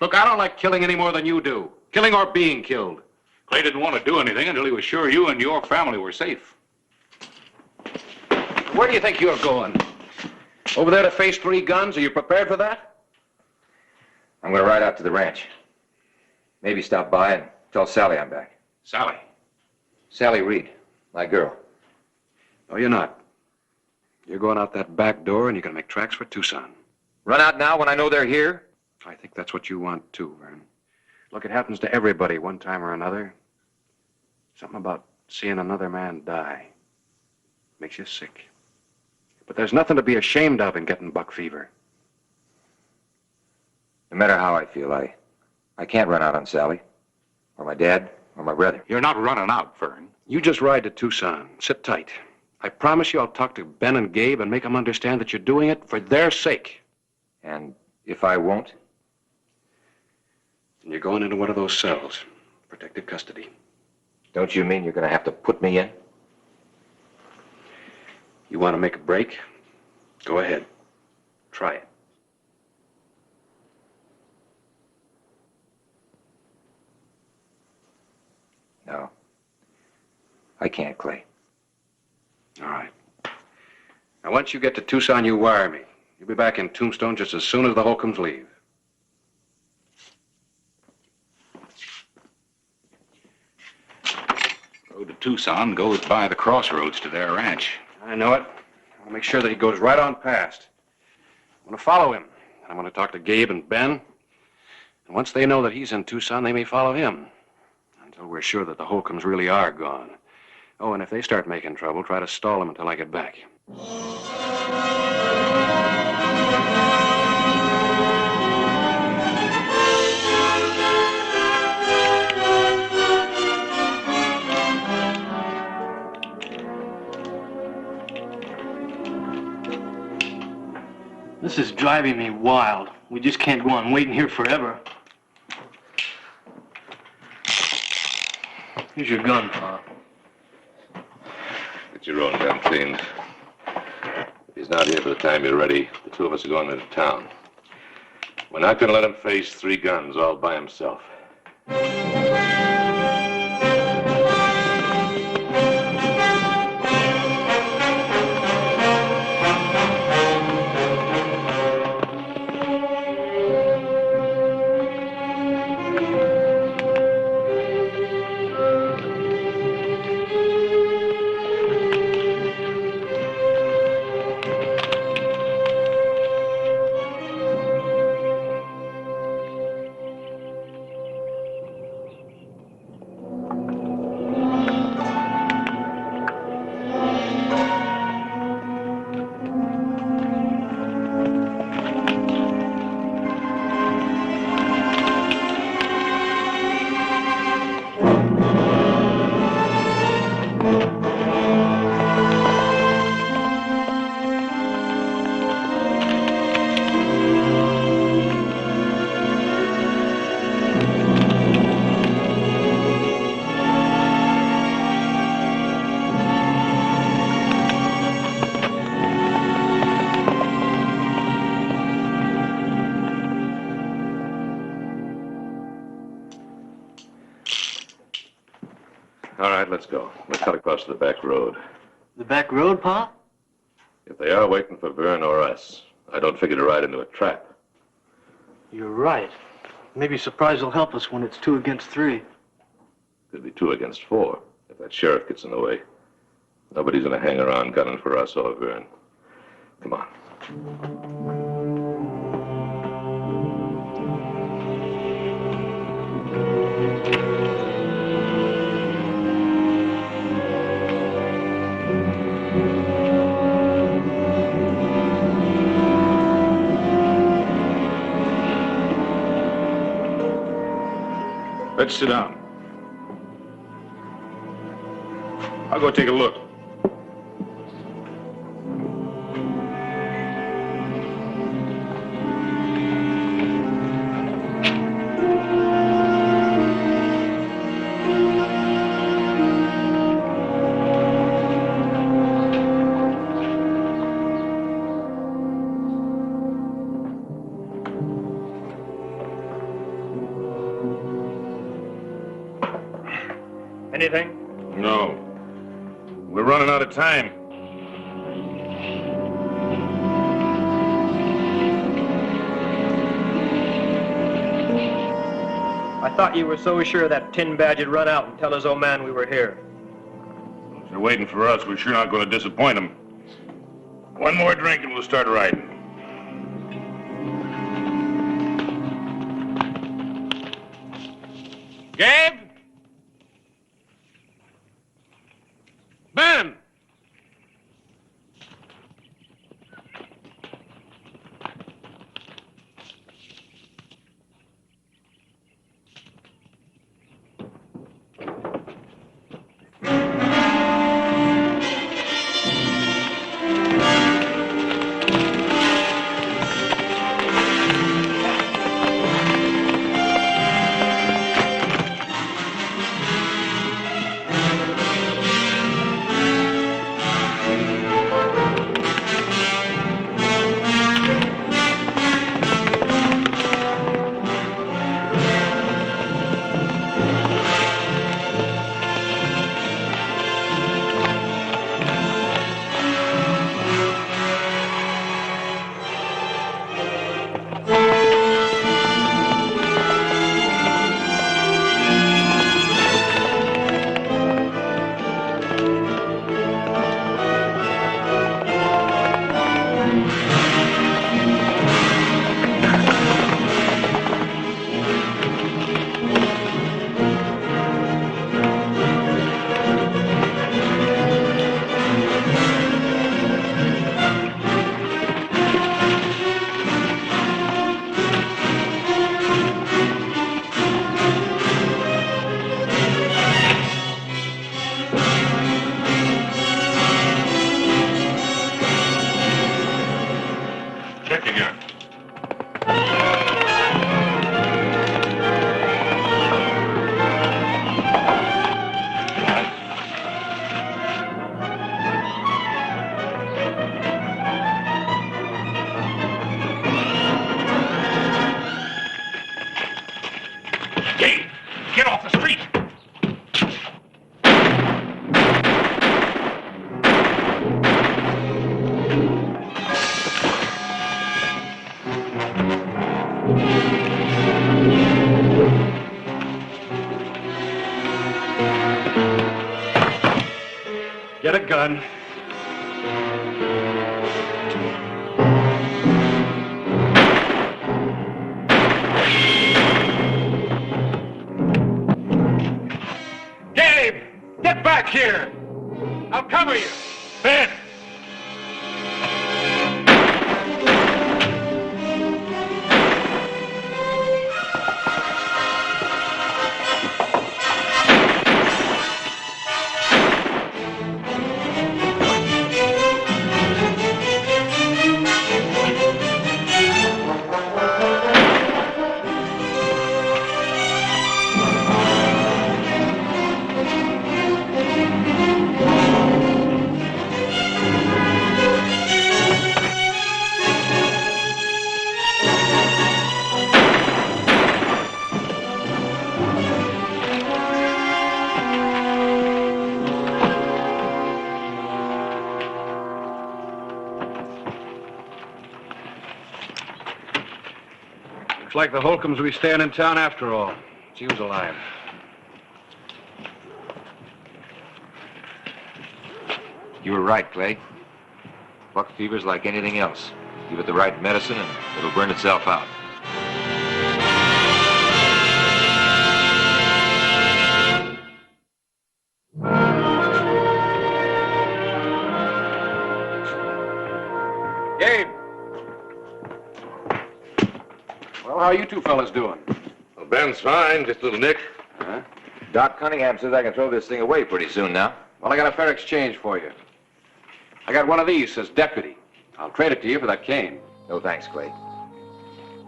Look, I don't like killing any more than you do. Killing or being killed. Clay didn't want to do anything until he was sure you and your family were safe. Where do you think you're going? Over there to face 3 guns? Are you prepared for that? I'm going to ride out to the ranch. Maybe stop by and tell Sally I'm back. Sally? Sally Reed, my girl. No, you're not. You're going out that back door and you're going to make tracks for Tucson. Run out now when I know they're here? I think that's what you want too, Vern. Look, it happens to everybody one time or another. Something about seeing another man die makes you sick. But there's nothing to be ashamed of in getting buck fever. No matter how I feel, I can't run out on Sally, or my dad, or my brother. You're not running out, Vern. You just ride to Tucson. Sit tight. I promise you I'll talk to Ben and Gabe and make them understand that you're doing it for their sake. And if I won't? And you're going into one of those cells. Protective custody. Don't you mean you're going to have to put me in? You want to make a break? Go ahead. Try it. No. I can't, Clay. All right. Now, once you get to Tucson, you wire me. You'll be back in Tombstone just as soon as the Holcombs leave. Road to Tucson goes by the crossroads to their ranch. I know it. I want to make sure that he goes right on past. I'm going to follow him. I'm going to talk to Gabe and Ben. And once they know that he's in Tucson, they may follow him. Until we're sure that the Holcombs really are gone. Oh, and if they start making trouble, try to stall them until I get back. This is driving me wild. We just can't go on waiting here forever. Here's your gun, Pa. Get your own gun cleaned. If he's not here by the time you're ready, the two of us are going into town. We're not going to let him face 3 guns all by himself. All right, let's go. We'll cut across to the back road. The back road, Pa? If they are waiting for Vern or us, I don't figure to ride into a trap. You're right. Maybe surprise will help us when it's 2 against 3. Could be 2 against 4 if that sheriff gets in the way. Nobody's gonna hang around gunning for us or Vern. Come on. Let's sit down. I'll go take a look. Anything? No. We're running out of time. I thought you were so sure that tin badge would run out and tell his old man we were here. If they're waiting for us, we're sure not going to disappoint them. One more drink and we'll start riding. Gabe? Ben! Check your gun. Gabe, get off the street! Get a gun. Gabe, get back here! I'll cover you. Ben! Looks like the Holcombs will be staying in town after all. She was alive. You were right, Clay. Buck fever's like anything else. Give it the right medicine and it'll burn itself out. Gabe! Well, how are you two fellas doing? Well, Ben's fine, just a little nick. Huh? Doc Cunningham says I can throw this thing away pretty soon now. Well, I got a fair exchange for you. I got one of these as deputy. I'll trade it to you for that cane. No thanks, Clay.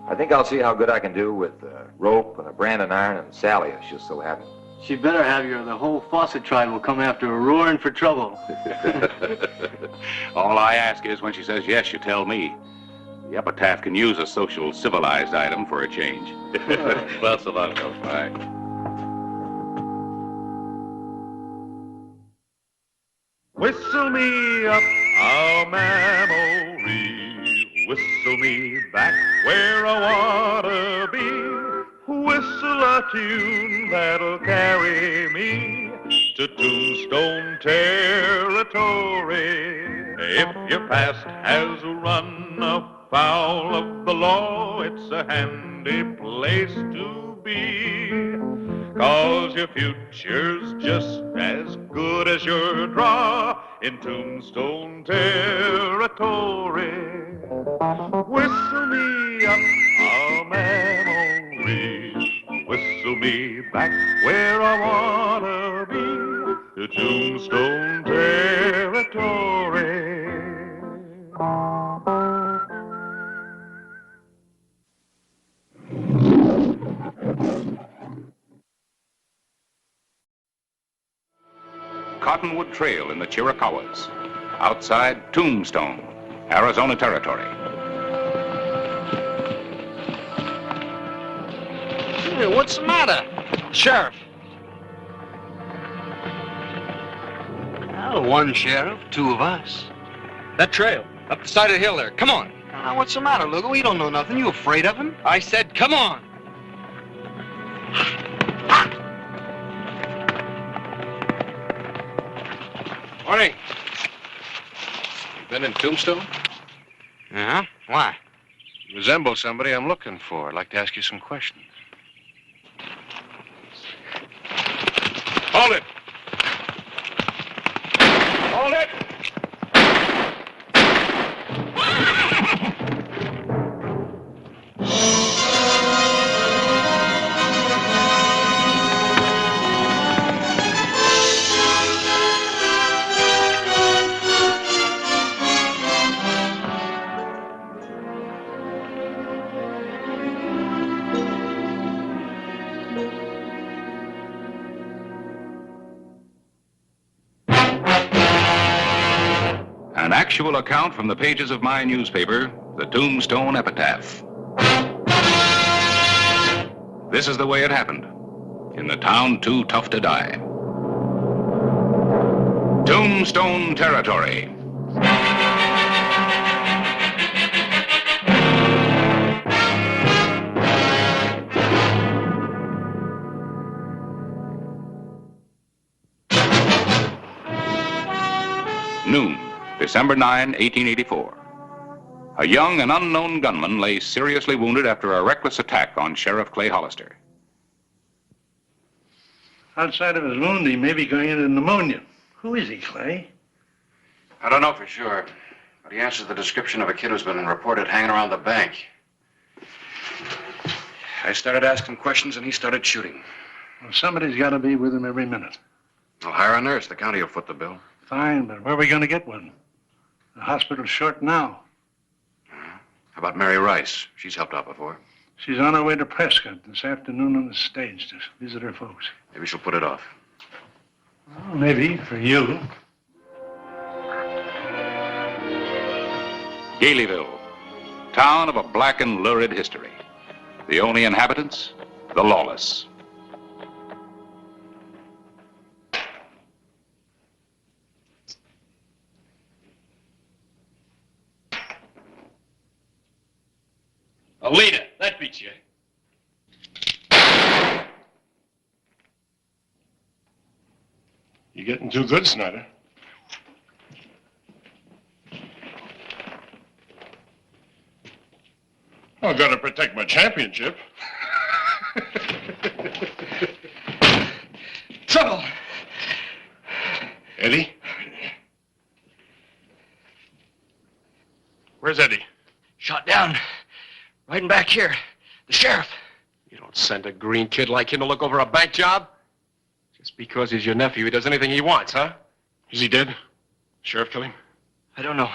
I think I'll see how good I can do with a rope and a branding iron and Sally if she'll so have it. She better have you or the whole Fawcett tribe will come after her roaring for trouble. All I ask is when she says yes, you tell me. The epitaph can use a social, civilized item for a change. Well, so long, All right. Whistle me up a memory, whistle me back where I wanna be, whistle a tune that'll carry me to Tombstone territory. If your past has run afoul of the law, it's a handy place to be. 'Cause your future's just as good as your draw in Tombstone territory. Whistle me up a memory, whistle me back where I wanna be, to Tombstone territory. Cottonwood Trail in the Chiricahuas. Outside Tombstone, Arizona Territory. Hey, what's the matter? Sheriff. Well, one sheriff, two of us. That trail, up the side of the hill there. Come on. What's the matter, Lugo? We don't know nothing. You afraid of him? I said, come on. Morning. You been in Tombstone? Yeah? Why? You resemble somebody I'm looking for. I'd like to ask you some questions. Hold it! Hold it! An actual account from the pages of my newspaper, the Tombstone Epitaph. This is the way it happened. In the town too tough to die. Tombstone Territory. Noon, December 9, 1884. A young and unknown gunman lay seriously wounded after a reckless attack on Sheriff Clay Hollister. Outside of his wound, he may be going into pneumonia. Who is he, Clay? I don't know for sure, but he answers the description of a kid who's been reported hanging around the bank. I started asking questions and he started shooting. Well, somebody's got to be with him every minute. I'll hire a nurse. The county will foot the bill. Fine, but where are we going to get one? The hospital's short now. How about Mary Rice? She's helped out before. She's on her way to Prescott this afternoon on the stage to visit her folks. Maybe she'll put it off. Well, maybe, for you. Galeyville, town of a black and lurid history. The only inhabitants, the lawless. Alita, that beats you. You're getting too good, Snyder. I've got to protect my championship. Trouble! Eddie? Where's Eddie? Shot down. Right in back here. The sheriff. You don't send a green kid like him to look over a bank job. Just because he's your nephew, he does anything he wants, huh? Is he dead? Sheriff kill him? I don't know.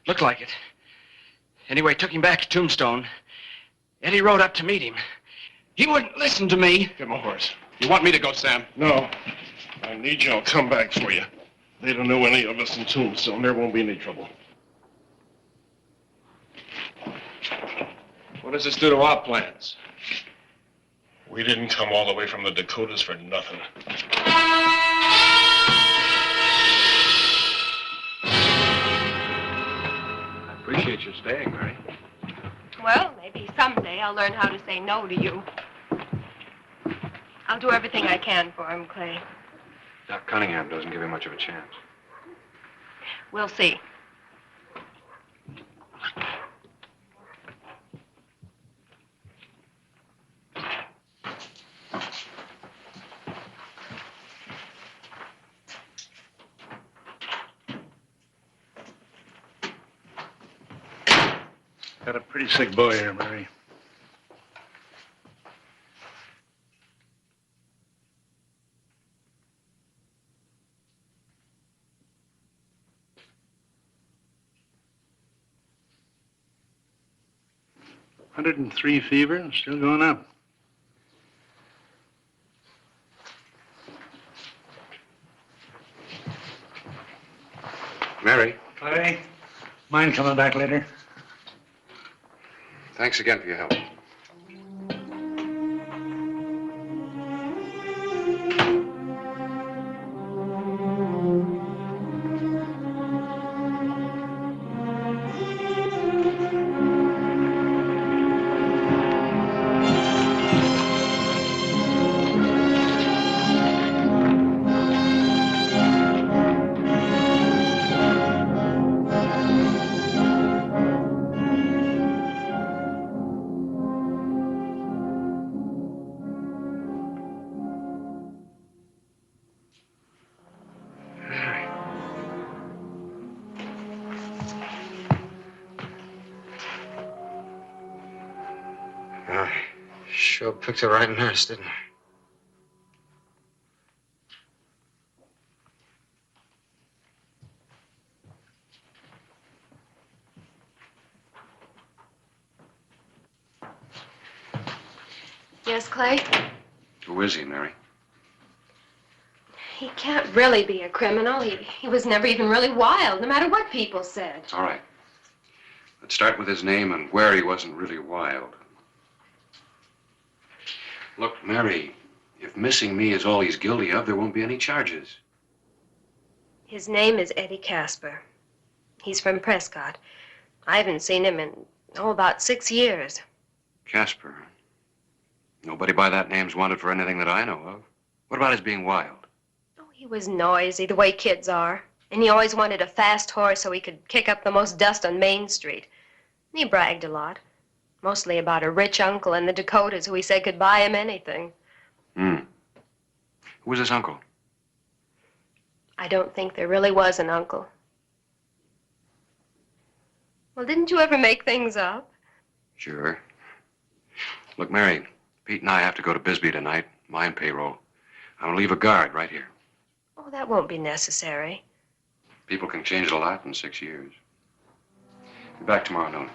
Looked like it. Anyway, took him back to Tombstone. Eddie rode up to meet him. He wouldn't listen to me. Get my horse. You want me to go, Sam? No. I need you. I'll come back for you. They don't know any of us in Tombstone. There won't be any trouble. What does this do to our plans? We didn't come all the way from the Dakotas for nothing. I appreciate your staying, Mary. Well, maybe someday I'll learn how to say no to you. I'll do everything I can for him, Clay. Doc Cunningham doesn't give him much of a chance. We'll see. Got a pretty sick boy here, Mary. "103 fever and still going up." Mary, Clay, mind coming back later? thanks again for your help. Sure picked the right nurse, didn't I? Yes, Clay? Who is he, Mary? He can't really be a criminal. He was never even really wild, no matter what people said. All right. Let's start with his name and where he wasn't really wild. Look, Mary, if missing me is all he's guilty of, there won't be any charges. His name is Eddie Casper. He's from Prescott. I haven't seen him in, about 6 years. Casper. Nobody by that name's wanted for anything that I know of. What about his being wild? He was noisy, the way kids are. And he always wanted a fast horse so he could kick up the most dust on Main Street. And he bragged a lot. Mostly about a rich uncle in the Dakotas who he said could buy him anything. Who was his uncle? I don't think there really was an uncle. Well, didn't you ever make things up? Sure. Look, Mary, Pete and I have to go to Bisbee tonight. Mine payroll. I'm gonna leave a guard right here. Oh, that won't be necessary. People can change a lot in 6 years. Be back tomorrow noon.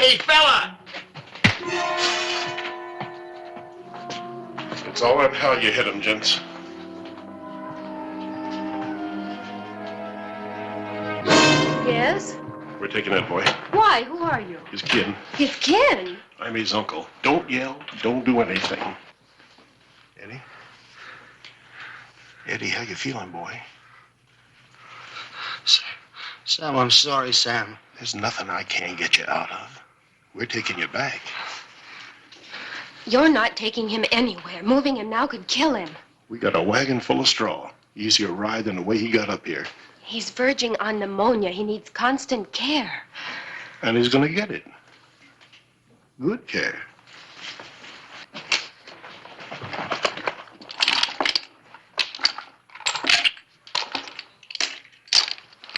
Hey, fella! It's all right how you hit him, gents. Yes? We're taking that boy. Why? Who are you? His kid. His kid? I'm his uncle. Don't yell. Don't do anything. Eddie? Eddie, how you feeling, boy? Sam, I'm sorry, Sam. There's nothing I can't get you out of. We're taking you back. You're not taking him anywhere. Moving him now could kill him. We got a wagon full of straw. Easier ride than the way he got up here. He's verging on pneumonia. He needs constant care. And he's gonna get it. Good care.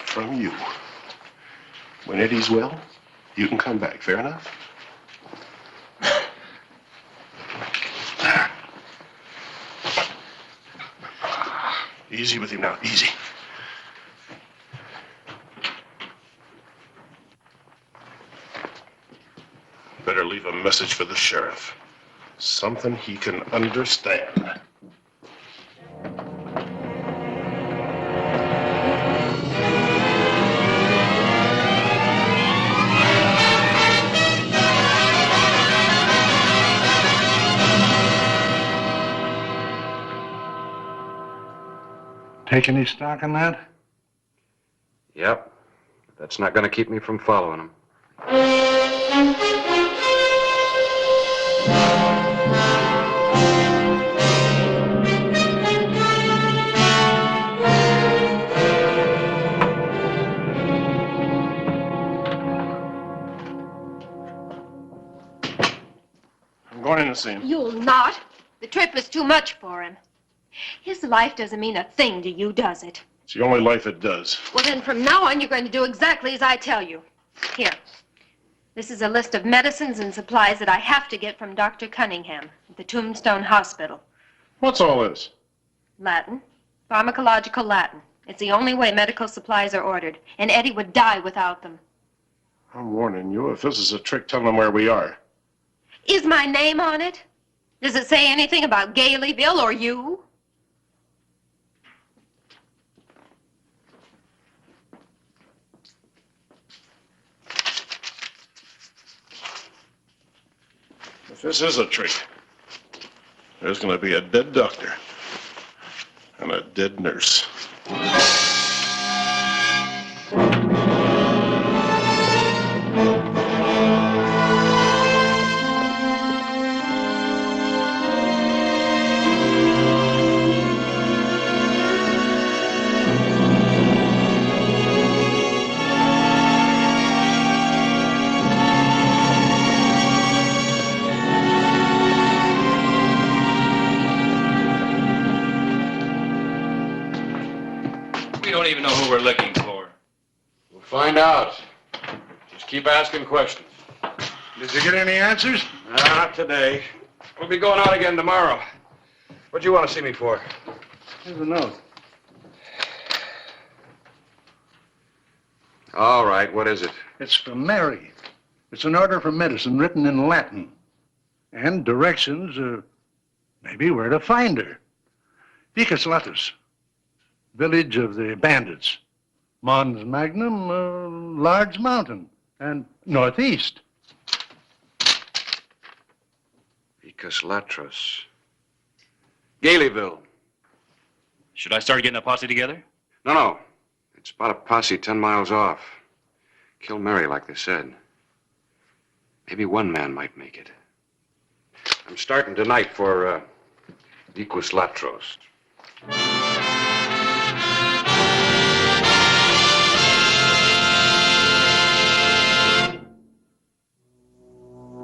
From you. When Eddie's well, you can come back. Fair enough? Easy with him now. Easy. Better leave a message for the sheriff. Something he can understand. Take any stock in that? Yep. But that's not going to keep me from following him. I'm going in to see him. You'll not. The trip is too much for him. His life doesn't mean a thing to you, does it? It's the only life it does. Well, then from now on, you're going to do exactly as I tell you. Here. This is a list of medicines and supplies that I have to get from Dr. Cunningham at the Tombstone Hospital. What's all this? Latin. Pharmacological Latin. It's the only way medical supplies are ordered, and Eddie would die without them. I'm warning you, if this is a trick, tell them where we are. Is my name on it? Does it say anything about Galeyville or you? If this is a trick, there's going to be a dead doctor and a dead nurse. We don't even know who we're looking for. We'll find out. Just keep asking questions. Did you get any answers? Not today. We'll be going out again tomorrow. What do you want to see me for? Here's a note. All right, what is it? It's from Mary. It's an order for medicine written in Latin. And directions, maybe where to find her. Vicus Latus, village of the bandits. Mons Magnum, large mountain. And northeast. Vicus Latros. Galeyville. Should I start getting a posse together? No. It's about a posse 10 miles off. Kill Mary, like they said. Maybe one man might make it. I'm starting tonight for Vicus Latros.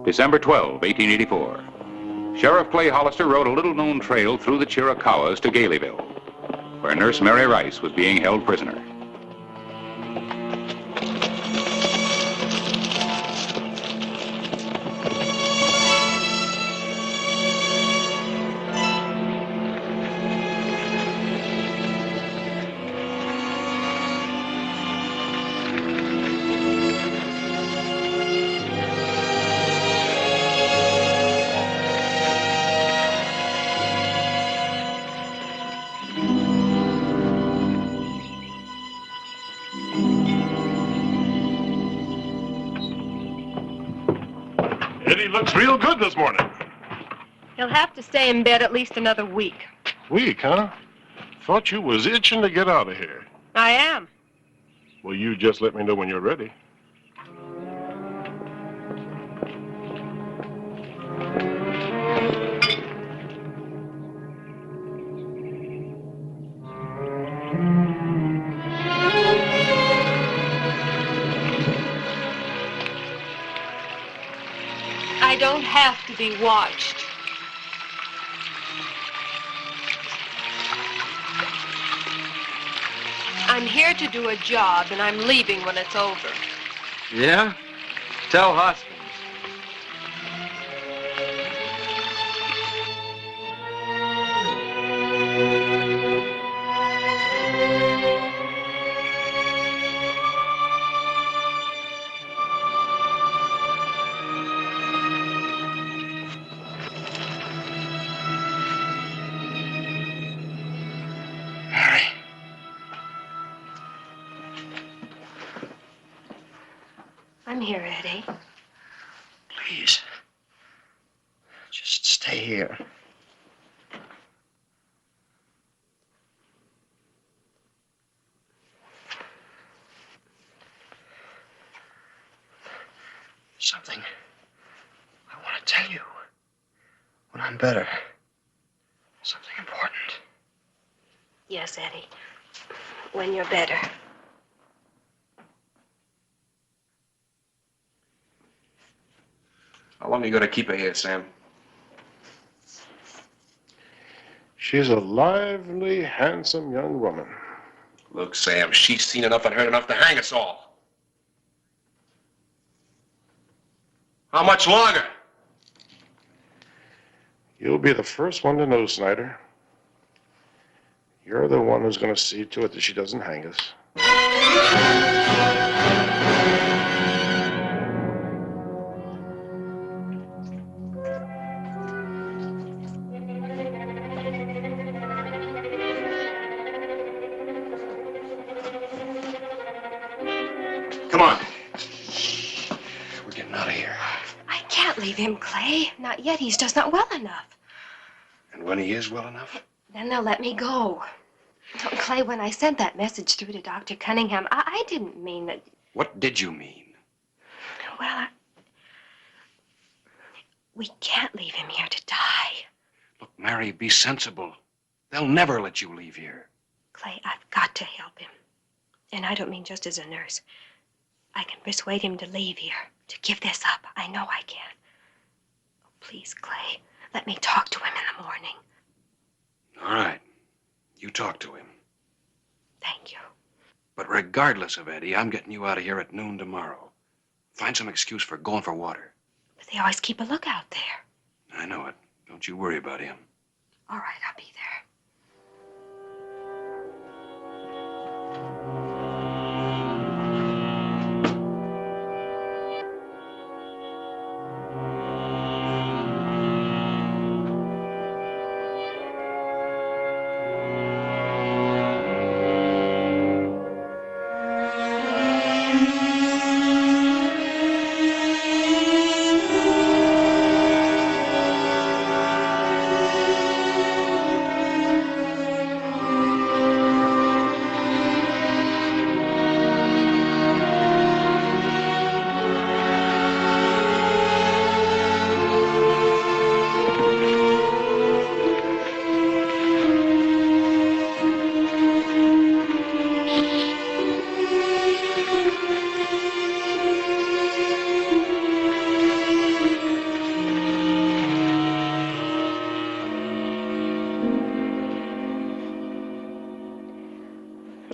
December 12, 1884. Sheriff Clay Hollister rode a little-known trail through the Chiricahuas to Galeyville, where Nurse Mary Rice was being held prisoner. Eddie looks real good this morning. He'll have to stay in bed at least another week. Week, huh? Thought you was itching to get out of here. I am. Well, you just let me know when you're ready. I don't have to be watched. I'm here to do a job, and I'm leaving when it's over. Yeah? Tell Hoskins. I'm here, Eddie. Please. Just stay here. Something I want to tell you when I'm better. Something important. Yes, Eddie. When you're better. How long are you going to keep her here, Sam? She's a lively, handsome young woman. Look, Sam, she's seen enough and heard enough to hang us all. How much longer? You'll be the first one to know, Snyder. You're the one who's going to see to it that she doesn't hang us. Come on. We're getting out of here. I can't leave him, Clay. Not yet. He's just not well enough. And when he is well enough? Then they'll let me go. Oh, Clay, when I sent that message through to Dr. Cunningham, I didn't mean that. What did you mean? Well, we can't leave him here to die. Look, Mary, be sensible. They'll never let you leave here. Clay, I've got to help him. And I don't mean just as a nurse. I can persuade him to leave here, to give this up. I know I can. Oh, please, Clay, let me talk to him in the morning. All right. You talk to him. Thank you. But regardless of Eddie, I'm getting you out of here at noon tomorrow. Find some excuse for going for water. But they always keep a lookout there. I know it. Don't you worry about him. All right, I'll be there.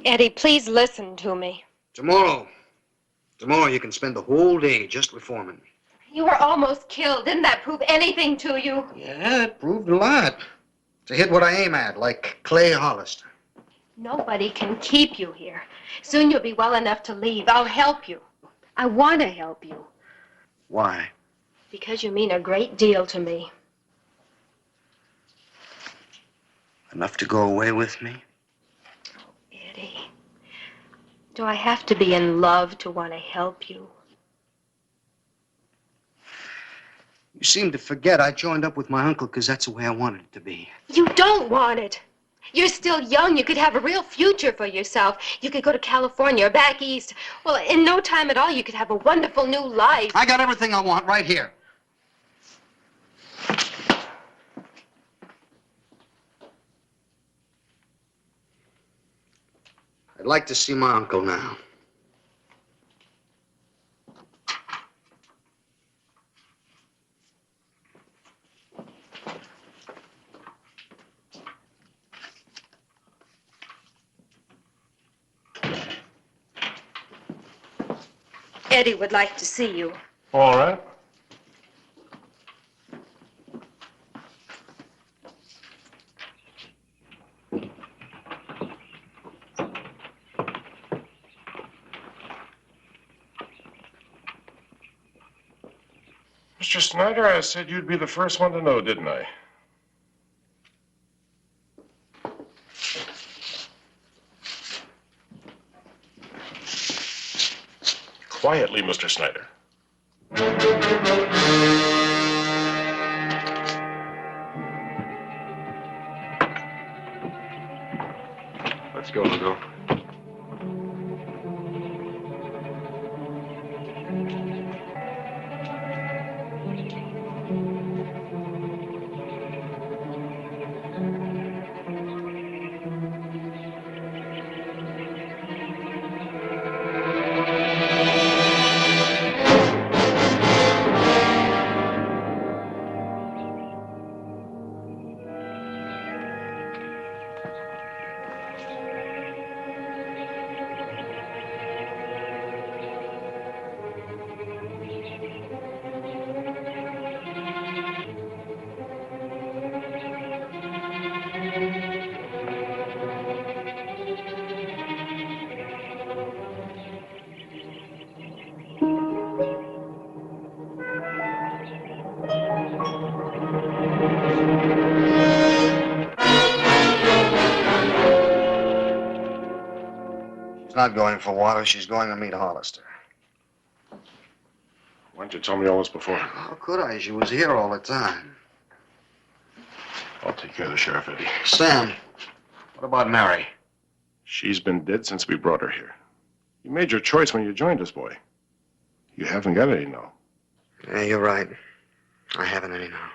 Eddie, please listen to me. Tomorrow you can spend the whole day just reforming. You were almost killed. Didn't that prove anything to you? Yeah, it proved a lot. To hit what I aim at, like Clay Hollister. Nobody can keep you here. Soon you'll be well enough to leave. I'll help you. I want to help you. Why? Because you mean a great deal to me. Enough to go away with me? Eddie, do I have to be in love to want to help you? You seem to forget I joined up with my uncle because that's the way I wanted it to be. You don't want it. You're still young. You could have a real future for yourself. You could go to California or back east. Well, in no time at all, you could have a wonderful new life. I got everything I want right here. I'd like to see my uncle now. Eddie would like to see you. All right. Mr. Snyder, I said you'd be the first one to know, didn't I? Quietly, Mr. Snyder. Let's go, Lugo. She's not going for water. She's going to meet Hollister. Why didn't you tell me all this before? How could I? She was here all the time. I'll take care of the sheriff, Eddie. Sam, what about Mary? She's been dead since we brought her here. You made your choice when you joined us, boy. You haven't got any now. Yeah, you're right. I haven't any now.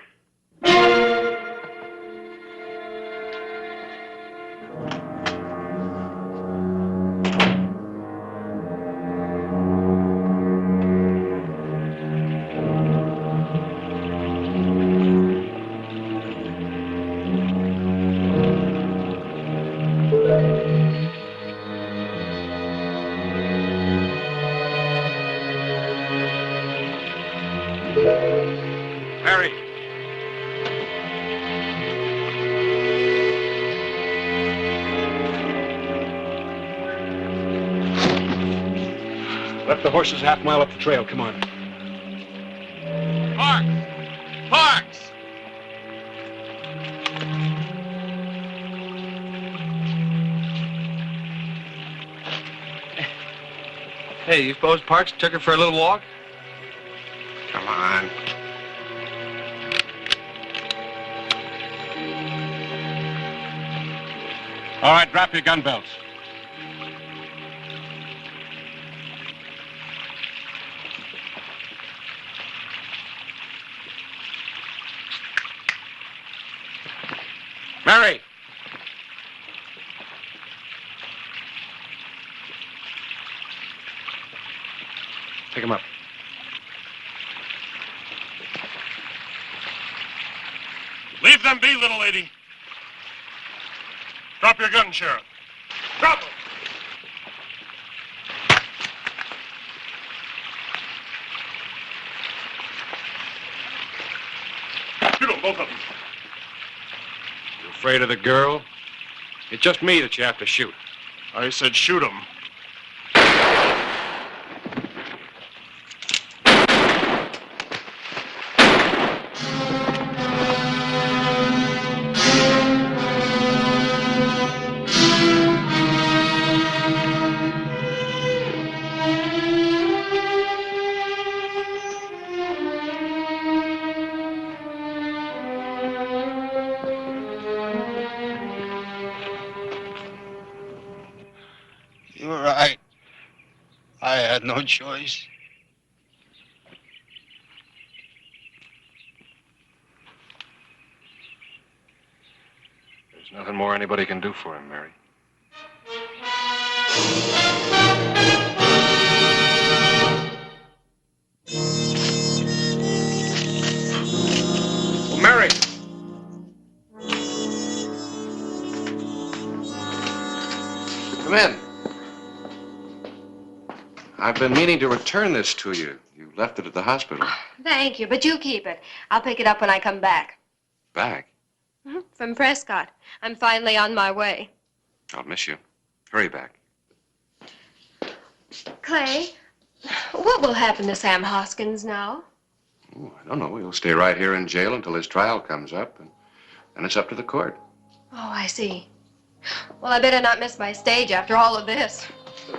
Mary. Left the horses half mile up the trail. Come on. Parks! Parks! Hey, you suppose Parks took her for a little walk? Come on. All right, drop your gun belts. Mary! Pick him up. Leave them be, little lady. Drop your gun, Sheriff. Drop them. Shoot them, both of them. You afraid of the girl? It's just me that you have to shoot. I said shoot them. got no choice. There's nothing more anybody can do for him, Mary. Oh, Mary! Come in. I've been meaning to return this to you. You left it at the hospital. Thank you, but you keep it. I'll pick it up when I come back. Back? From Prescott. I'm finally on my way. I'll miss you. Hurry back. Clay, what will happen to Sam Hoskins now? Ooh, I don't know. He'll stay right here in jail until his trial comes up, and then it's up to the court. Oh, I see. Well, I better not miss my stage after all of this.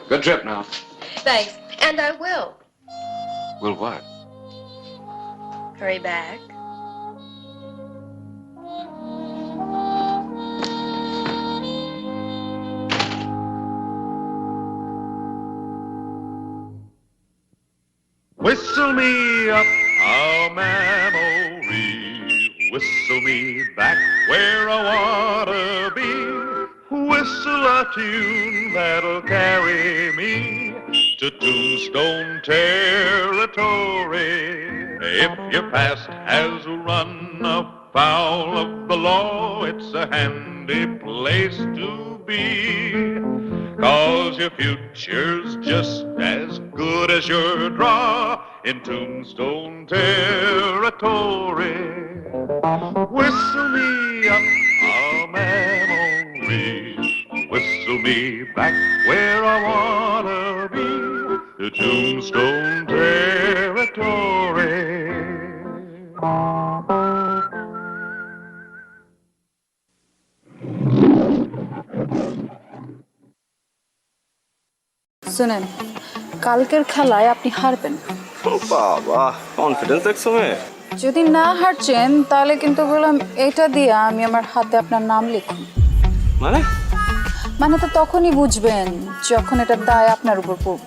Good trip now. Thanks. And I will. Will what? Hurry back. Whistle me up a memory, whistle me back where I wanna be, whistle a tune that'll carry me to Tombstone territory. If your past has run afoul of the law, it's a handy place to be. 'Cause your future's just as good as your draw in Tombstone territory. Whistle me up a memory, whistle me back where I wanna be, to Tombstone territory. শুনেন, কালকের খেলায় আপনি হারবেন। বাবা, confidence দেখছো মেয়ে? যদি না হারছেন তাহলে কিন্তু বললাম এটা দিয়ে আমি আমার হাতে আপনার নাম লিখুন। মানে তো তখনই বুঝবেন যখন এটার দায় আপনার উপর পড়ব।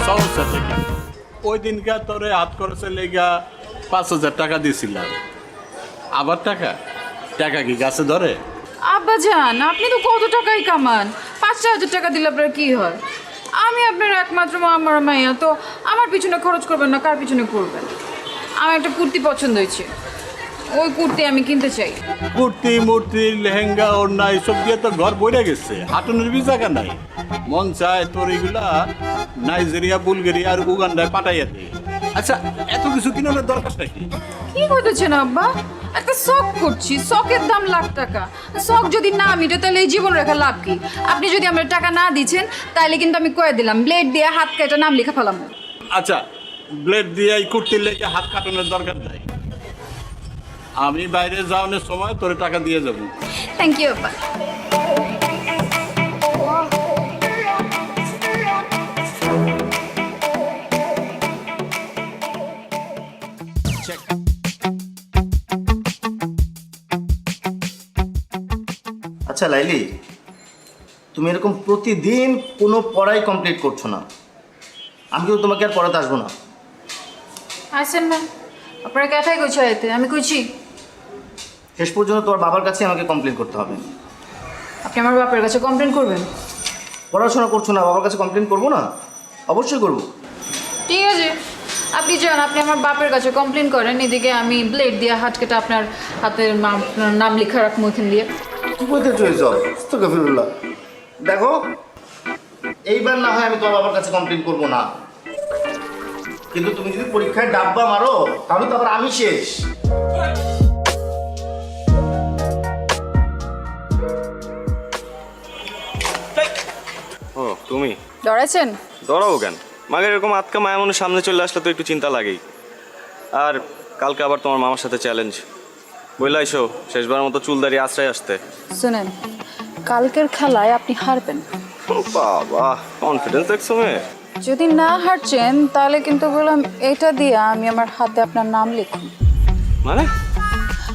সমস্যা থেকে ওই দিনকার তোরে হাত খরচে লেগা 5,000 টাকা দিয়েছিলাম। আবার টাকা কি গাছে ধরে? আব্বা জান, আপনি তো কত টাকাই কামান, 5,000 টাকা দিলে আপনার কি হয়? আমি আপনার একমাত্র আমার মাইয়া, তো আমার পিছনে খরচ করবেন না, কার পিছনে করবেন? আমার একটা কুর্তি পছন্দ হয়েছে, ওই কুর্তি আমি কিনতে চাই। কুর্তি মূর্তি লেহেঙ্গা ওড়না এসব দিয়ে তো ঘর বইরে গেছে, হাঁটুনের বি জায়গা নাই। মন চায় তোর এগুলা নাইজেরিয়া, বুলগেরিয়া আর উগান্ডায় পাঠাইয়া দে। আচ্ছা, এত কিছু কিনার দরকারটা কি? কি বলতেছেন আব্বা? একটা শখ করছি, শখের দাম লাখ টাকা। শখ যদি না মিটে তাহলে এই জীবন রেখা লাভ কি? আপনি যদি আমার টাকা না দিচ্ছেন তাহলে কিন্তু আমি কয়ে দিলাম, ব্লেড দিয়ে হাত কেটে নাম লিখে ফেলাম। আচ্ছা, ব্লেড দিয়ে এই কুর্তির লেগে হাত কাটানোর দরকার নাই। আমি বাইরে যাওয়ানোর সময় তোরে টাকা দিয়ে যাব। থ্যাংক ইউ আব্বা। আচ্ছা লাইলি, তুমি এরকম প্রতিদিন কোনো পড়াই কমপ্লিট করছো না, আমি কিন্তু তোমাকে আর পড়াতে আসবো না। আসেন না, আপনারা ক্যাটাই কইছে আইতে, আমি কইছি শেষ পর্যন্ত তোমার বাবার কাছে আমাকে কমপ্লেন করতে হবে। আপনি আমার বাপের কাছে কমপ্লেন করবেন? পড়াশোনা করছো না, বাবার কাছে কমপ্লেন করবো না? অবশ্যই করবো। ঠিক আছে, আপনি যান, আপনি আমার বাপের কাছে কমপ্লেন করেন, এদিকে আমি ব্লেড দিয়ে হাত কেটে আপনার হাতের নাম লেখা রাখবো এখান দিয়ে। দেখো, এইবার না হয় আমি তোমার বাবার কাছে কমপ্লেন করবো না, কিন্তু তুমি যদি পরীক্ষায় ডাব্বা মারো তাহলে তো আবার আমি শেষ। ও তুমি ডরাইছেন? ডরাবো কেন? মাগের এরকম আতকা মায়া মনে সামনে চলে আসলে তো একটু চিন্তা লাগেই। আর কালকে আবার তোমার মামার সাথে চ্যালেঞ্জ, বললাইছো শেষবার মতো চুলদারি আশ্রয় আসতে। শুনেন, কালকের খেলায় আপনি হারবেন। বাবা, কনফিডেন্স দেখছো মেয়ে? যদি না হারছেন তাহলে কিন্তু বললাম এটা দিয়ে আমি আমার হাতে আপনার নাম লিখুন।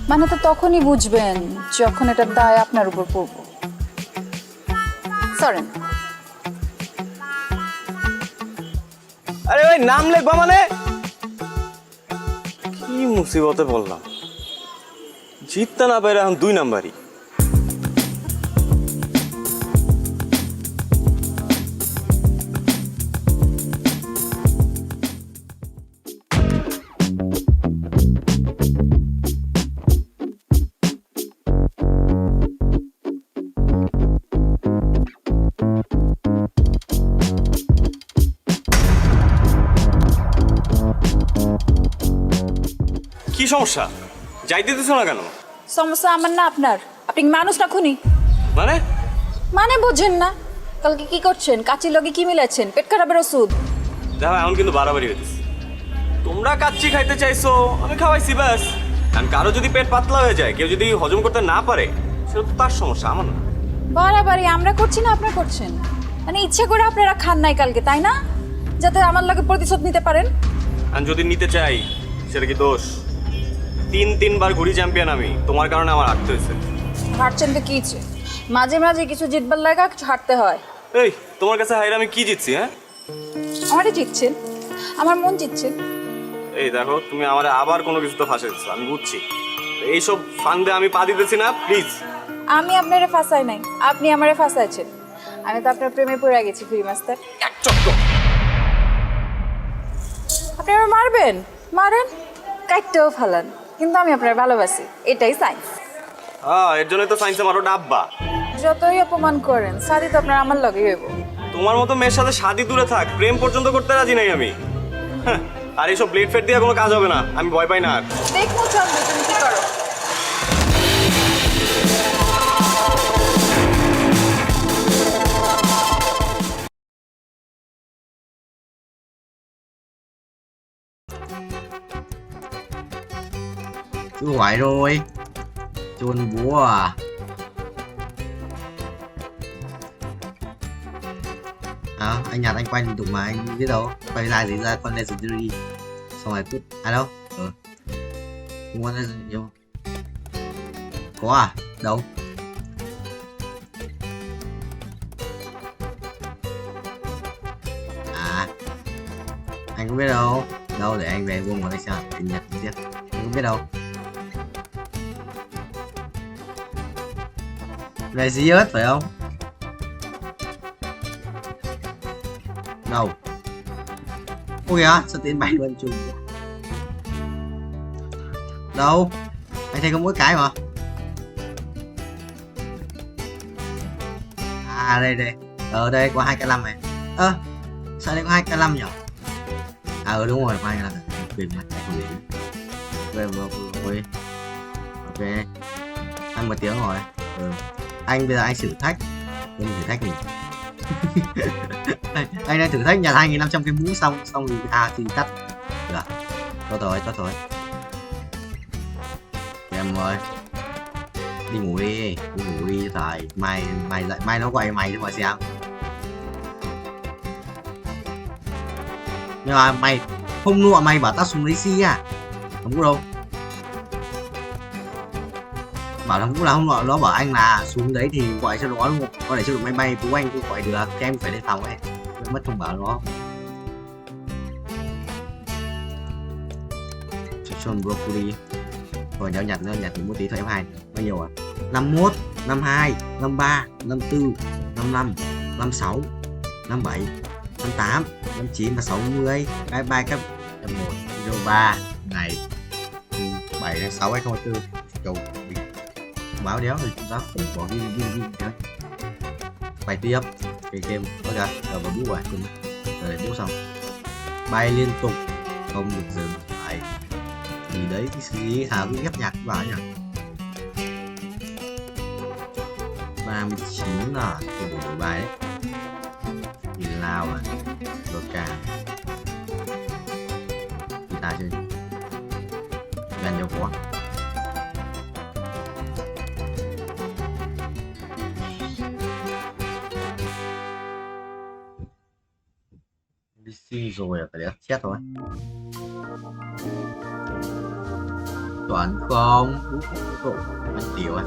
মানে তো তখনই বুঝবেন যখন এটার দায় আপনার উপর পড়ব। সরেন। আরে ভাই নাম লিখবা মানে কি মুসিবতে বললাম জিততে না পারে এখন 2 নাম্বারই কি সমস্যা যাইতে দিছ না কেন সমস্যা আমার না আপনার আপনি মানুষ না খুনি মানে মানে বুঝেন না কালকে কি করছেন কাচির লগে কি মিলাচ্ছেন পেট খারাপের ওষুধ দেখো এখন কিন্তু বাড়াবাড়ি হইতেছে তোমরা কাচ্চি খাইতে চাইছো আমি খাওয়াইছি ব্যাস কারণ কারো যদি পেট পাতলা হয়ে যায় কেউ যদি হজম করতে না পারে সেটা তো তার সমস্যা আমার না বাড়াবাড়ি আমরা করছি না আপনারা করছেন মানে ইচ্ছে করে আপনারা খান নাই কালকে তাই না যাতে আমার লগে প্রতিশোধ নিতে পারেন আর যদি নিতে চাই সেটা কি দোষ 3 বার ঘুরি চ্যাম্পিয়ন আমি তোমার কারণে আমার হারতে হয়েছে হারছেন তো কি মাঝে মাঝে কিছু জিতবার লাগা কিছু হারতে হয় এই তোমার কাছে হাইরে আমি কি জিতছি হ্যাঁ আমারই জিতছেন আমার মন জিতছে এই দেখো তুমি আমারে আবার কোনো কিছু তো ফাঁসাইছো আমি বুঝছি এইসব ফান্দে আমি পা দিতেছি না প্লিজ আমি আপনারে ফাঁসাই নাই আপনি আমারে ফাঁসাইছেন আমি তো আপনার প্রেমে পড়ে গেছি ফ্রি মাস্টার এক চক্কর আপনি আমায় মারবেন মারেন কাটতেও ফেলান কিন্তু আমি আপনার ভালোবাসি এটাই সাইন্স এর জন্যই তো সায়েন্সে মারো ডাব্বা যতই অপমান করেন শাদি তো আপনার আমার লগেই হইব তোমার মতো মেয়ের সাথে শাদি দূরে থাক প্রেম পর্যন্ত করতে রাজি নাই আমি আর এইসব ব্লেড ফেড দিয়ে কোনো কাজ হবে না আমি ভয় পাই না আর দেখো চন্দ্র তুমি কি করো Chú ngoại rồi. Chôn búa à. Anh nhặt anh quay liên tục mà anh biết đâu. Quay lại thì ra con legendary. Xong rồi cút. Đâu? Không có legendary không? Có à? Đâu? Anh không biết đâu. Đâu để anh về buông vào đây xem. Anh nhặt tiếp. Anh không biết đâu. Về Ziot phải không? Đâu? Ôi kìa, sao tiến bay luôn chung. Đâu? Anh thấy có mỗi cái mà. À đây đây. Ở đây có 2 cái 5 này. Sao đây có 2 cái 5 nhỉ? Đúng rồi, 2 cái 5. Quên mà, không để. Quên. Ok. Ăn 1 tiếng rồi. Anh bây giờ anh thử thách. Anh thử thách mình. Anh đang thử thách nhặt 2.500 cái mũ xong rồi thì tắt. Được. Tốt rồi. Em ơi. Đi ngủ đi rồi. Mai nó quay mày cho mà xem. Nhưng mà mày không nụ mày bảo tao xuống lấy xi à? Không có đâu. Bảo thằng Vũ là không gọi nó bảo anh là xuống đấy thì gọi cho nó luôn, có để cho được máy bay của anh cũng gọi được, các em phải lên phòng ấy, mất thông báo nó. Chọn broccoli rồi nhớ nhặt một tí thôi em hai bao nhiêu à? 51, 52, 53, 54, 55, 56, 57, 58, 59 và 60. Bye bye các em 1 video 3 ngày 7 tháng 6 2024 cầu báo đéo thì chúng ta phải bỏ ghi đấy. Bài tiếp cái game có ra rồi vào bút rồi cùng rồi bút xong bay liên tục không được dừng lại thì đấy cái gì thảo cứ ghép nhạc vào nhỉ. 39 là từ đổi bài đấy thì lao là rồi cả người ta chơi gần nhau quá. DC rồi phải đã chết rồi. Toán không đủ mình tiểu à.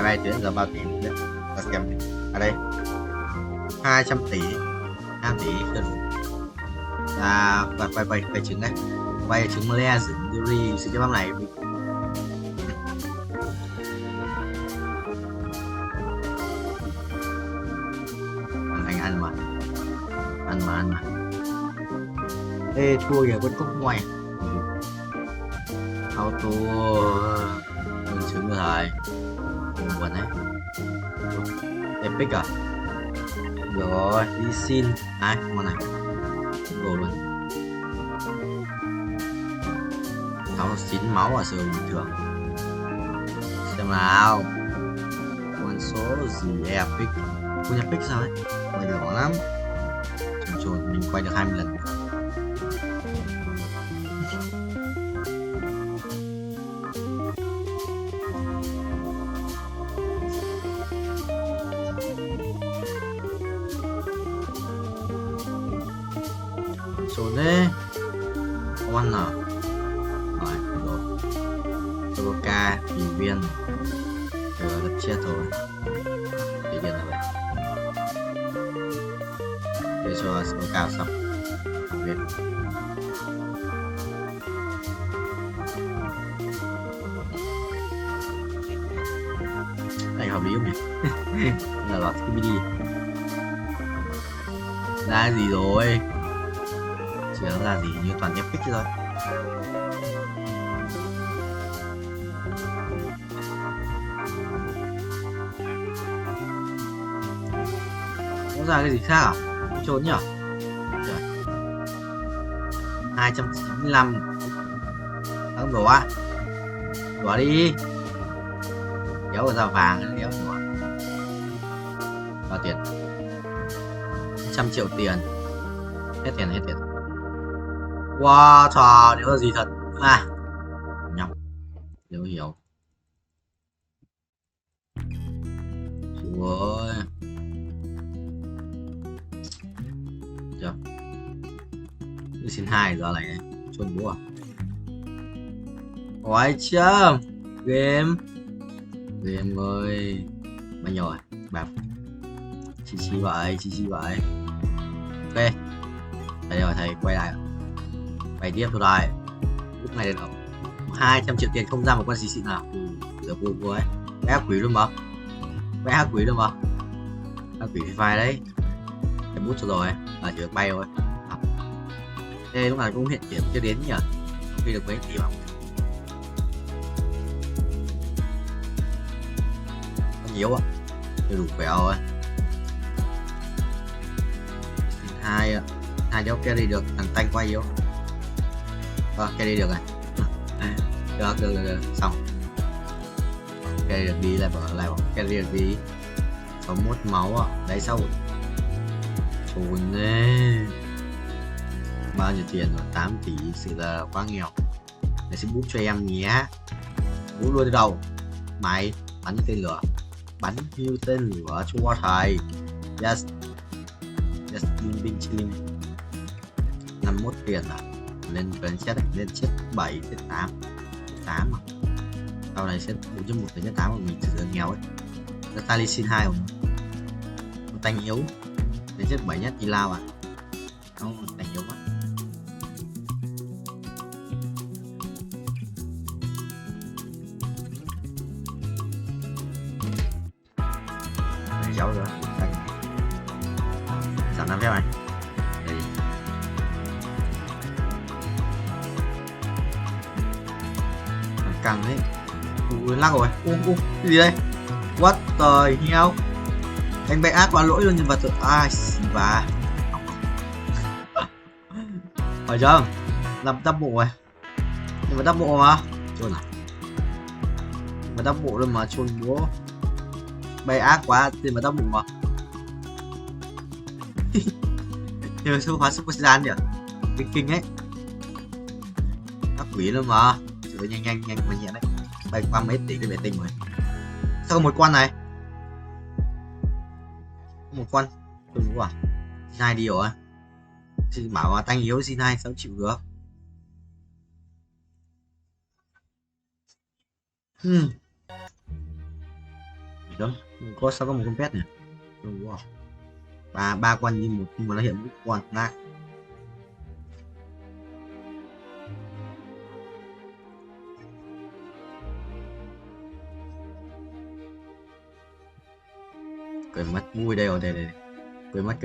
Máy tuyến giờ bao tiền đấy. Ta xem ở đây 200 tỷ 2 tỷ gần là quay trứng đấy, quay trứng legendary sự cái băm này. Anh ăn mà. Ê thua kìa, vẫn cốc ngoài auto mình trứng rồi buồn đấy. Epic à? Rồi đi xin ai món này đồ luôn. Tháo 9 máu à, sự bình thường. Xem nào con số gì epic. Con epic sao ấy quay được lắm, trồn mình quay được 20 lần. Trốn đấy con nào rồi rồi Soroka kỳ viên đất chết rồi kỳ viên rồi để cho Soroka xong viên này hợp lý không nhỉ? Là lọt cái mini ra gì rồi, chỉ là gì như toàn epic thôi. Có ra cái gì khác à? Trốn nhỉ? 295 thắng đổ á, đổ đi kéo vào ra vàng kéo đổ bao tiền 100 triệu tiền, hết tiền. Wow trời, nếu là gì thật à nhóc nếu hiểu rồi chưa xin 2 giờ này chôn búa à? Quái châm game ơi bao nhiêu rồi bạc chi vậy ok đây rồi thầy quay lại quay tiếp thôi đây lúc này đến 200 triệu tiền không ra một con gì xịn nào được vụ ấy vẽ quỷ luôn mà ác quỷ file đấy em bút cho rồi là chỉ được bay thôi đây lúc nào cũng hiện điểm chưa đến nhỉ, khi được mấy tỷ bằng nhiều ạ, đủ khỏe rồi. Hai đéo carry được, thằng tanh quay yếu carry được này được xong carry được đi lại bỏ carry được đi 61 máu ạ. Đấy sao trốn đấy, bao nhiêu tiền rồi, 8 tỷ, sự là quá nghèo. Để xin bút cho em nhé, bút luôn đầu máy bắn như tên lửa, cho thầy. Yes binh 51 tiền à, lên chết 7 chết 8 mà sau này sẽ 4.1 đến 8 mà mình thực sự nghèo ấy. Tali xin 2 rồi tanh yếu đến chết 7 nhất đi lao à, không tanh yếu quá. Cháu rồi giảm 5 phép này căng đấy. Ui lắc rồi. Cái gì đây? What the hell? Anh bẽ ác quá lỗi luôn, nhưng mà tự xì bà. Phải chưa? Làm đắp bộ rồi. Nhưng mà đắp bộ mà. Chôn à? Mà đắp bộ luôn mà chôn búa. Bẽ ác quá thì mà đắp bộ mà. Nhưng số hóa super gian nhỉ? Kinh ấy. Các quỷ luôn mà. Trời nhanh mà nhẹ đấy. Bay qua mấy tỷ cái vệ tinh rồi. Sao có một con này? Một con. Tôi đúng à? Xin 2 đi rồi. Xin bảo mà tanh yếu xin 2 sao chịu được. Đó, có sao có một con pet này. Đúng không? Ba con như một nhưng mà nó hiện một con nát. Quên mất vui đây rồi, đây. Quên mất.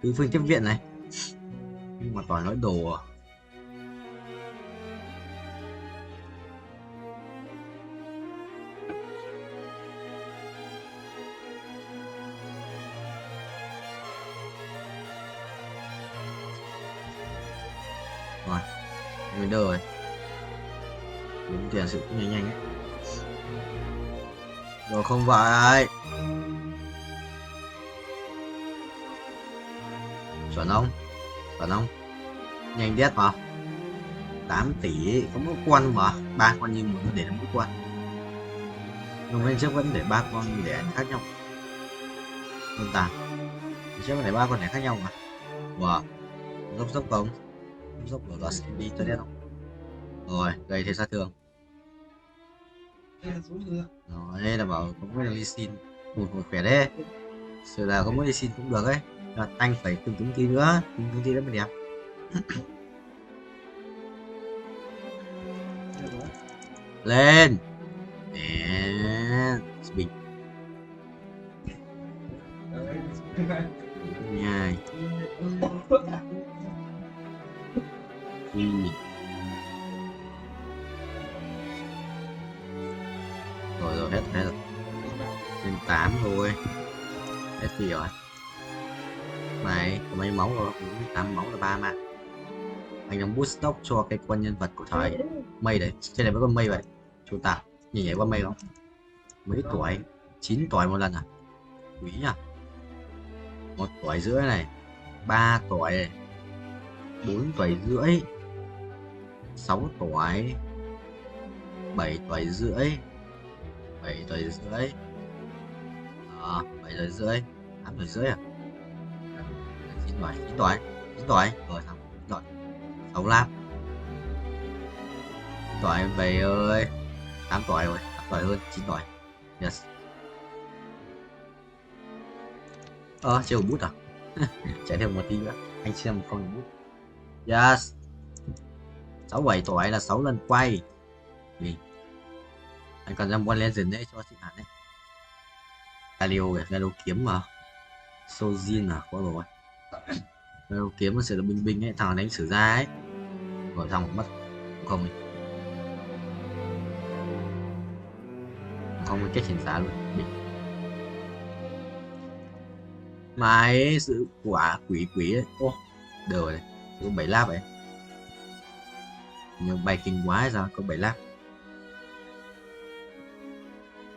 Cứ phương tiếp viện này. Nhưng mà toàn nói đồ à. Rồi, mình đỡ rồi. Đúng tiền sự cũng nhanh ấy. Rồi không vậy. Chuẩn không? Nhanh đét mà. 8 tỷ có mỗi con mà, 3 con nhưng mà nó để là mỗi con. Nhưng bên trước vẫn để 3 con để khác nhau. Không ta. Bên trước vẫn để 3 con để khác nhau mà. Wow. Dốc không? Dốc của là đi cho đét không? Rồi, gây thêm sát thương. Rồi, đây là bảo có mỗi là xin một khỏe đấy. Sự là có mỗi xin cũng được ấy. Anh phải từng tí nữa, từng tí nữa mới đẹp. Lên nè, bình nhai rồi hết rồi lên 8 rồi, hết gì rồi mày có mấy máu rồi, 8 máu là 3 mà. Anh đang boost stock cho cái quân nhân vật của thời mây đấy, trên này có con mây vậy chú tao nhìn nhảy qua mây không? Mấy tuổi? 9 tuổi một lần à? Quý nhỉ? 1 tuổi rưỡi này, 3 tuổi này, 4 tuổi rưỡi, 6 tuổi, 7 tuổi rưỡi, 7 tuổi rưỡi, 7 tuổi rưỡi, 8 tuổi rưỡi à? 9 tuổi, rồi xong, 9 tuổi, 6 lap, 9 tuổi về ơi, 8 tuổi rồi, 8 tuổi hơn, 9 tuổi, yes. Chưa có bút à? Chạy thêm một tí nữa, anh xem một con bút, yes. 6-7 tuổi là 6 lần quay. Anh còn ra One Legend đấy cho chị hẳn đấy. Galio kiếm mà. Sojin à, có rồi. Galio kiếm nó sẽ là binh ấy, thằng đánh sử ra ấy. Rồi xong mất không ấy. Không có cách hiện giá luôn. Mày sự quả quỷ ấy. Ô, được rồi. Có 7 lap ấy. Nhưng bay kinh quá hay sao, có 7 lap.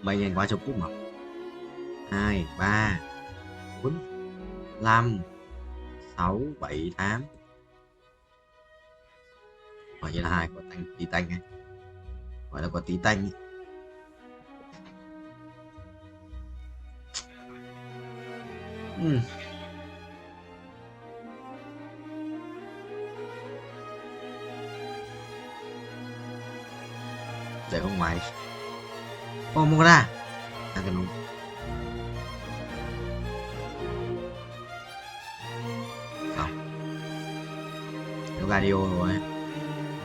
Bay nhanh quá cho cúp mà. 2, 3, 4, 5, 6, 7, 8. Gọi như là 2 có tí tanh ấy. Gọi là có tí tanh ấy. Để không ngoài. Ô mua ra. Cái đúng. Xong. Galio rồi.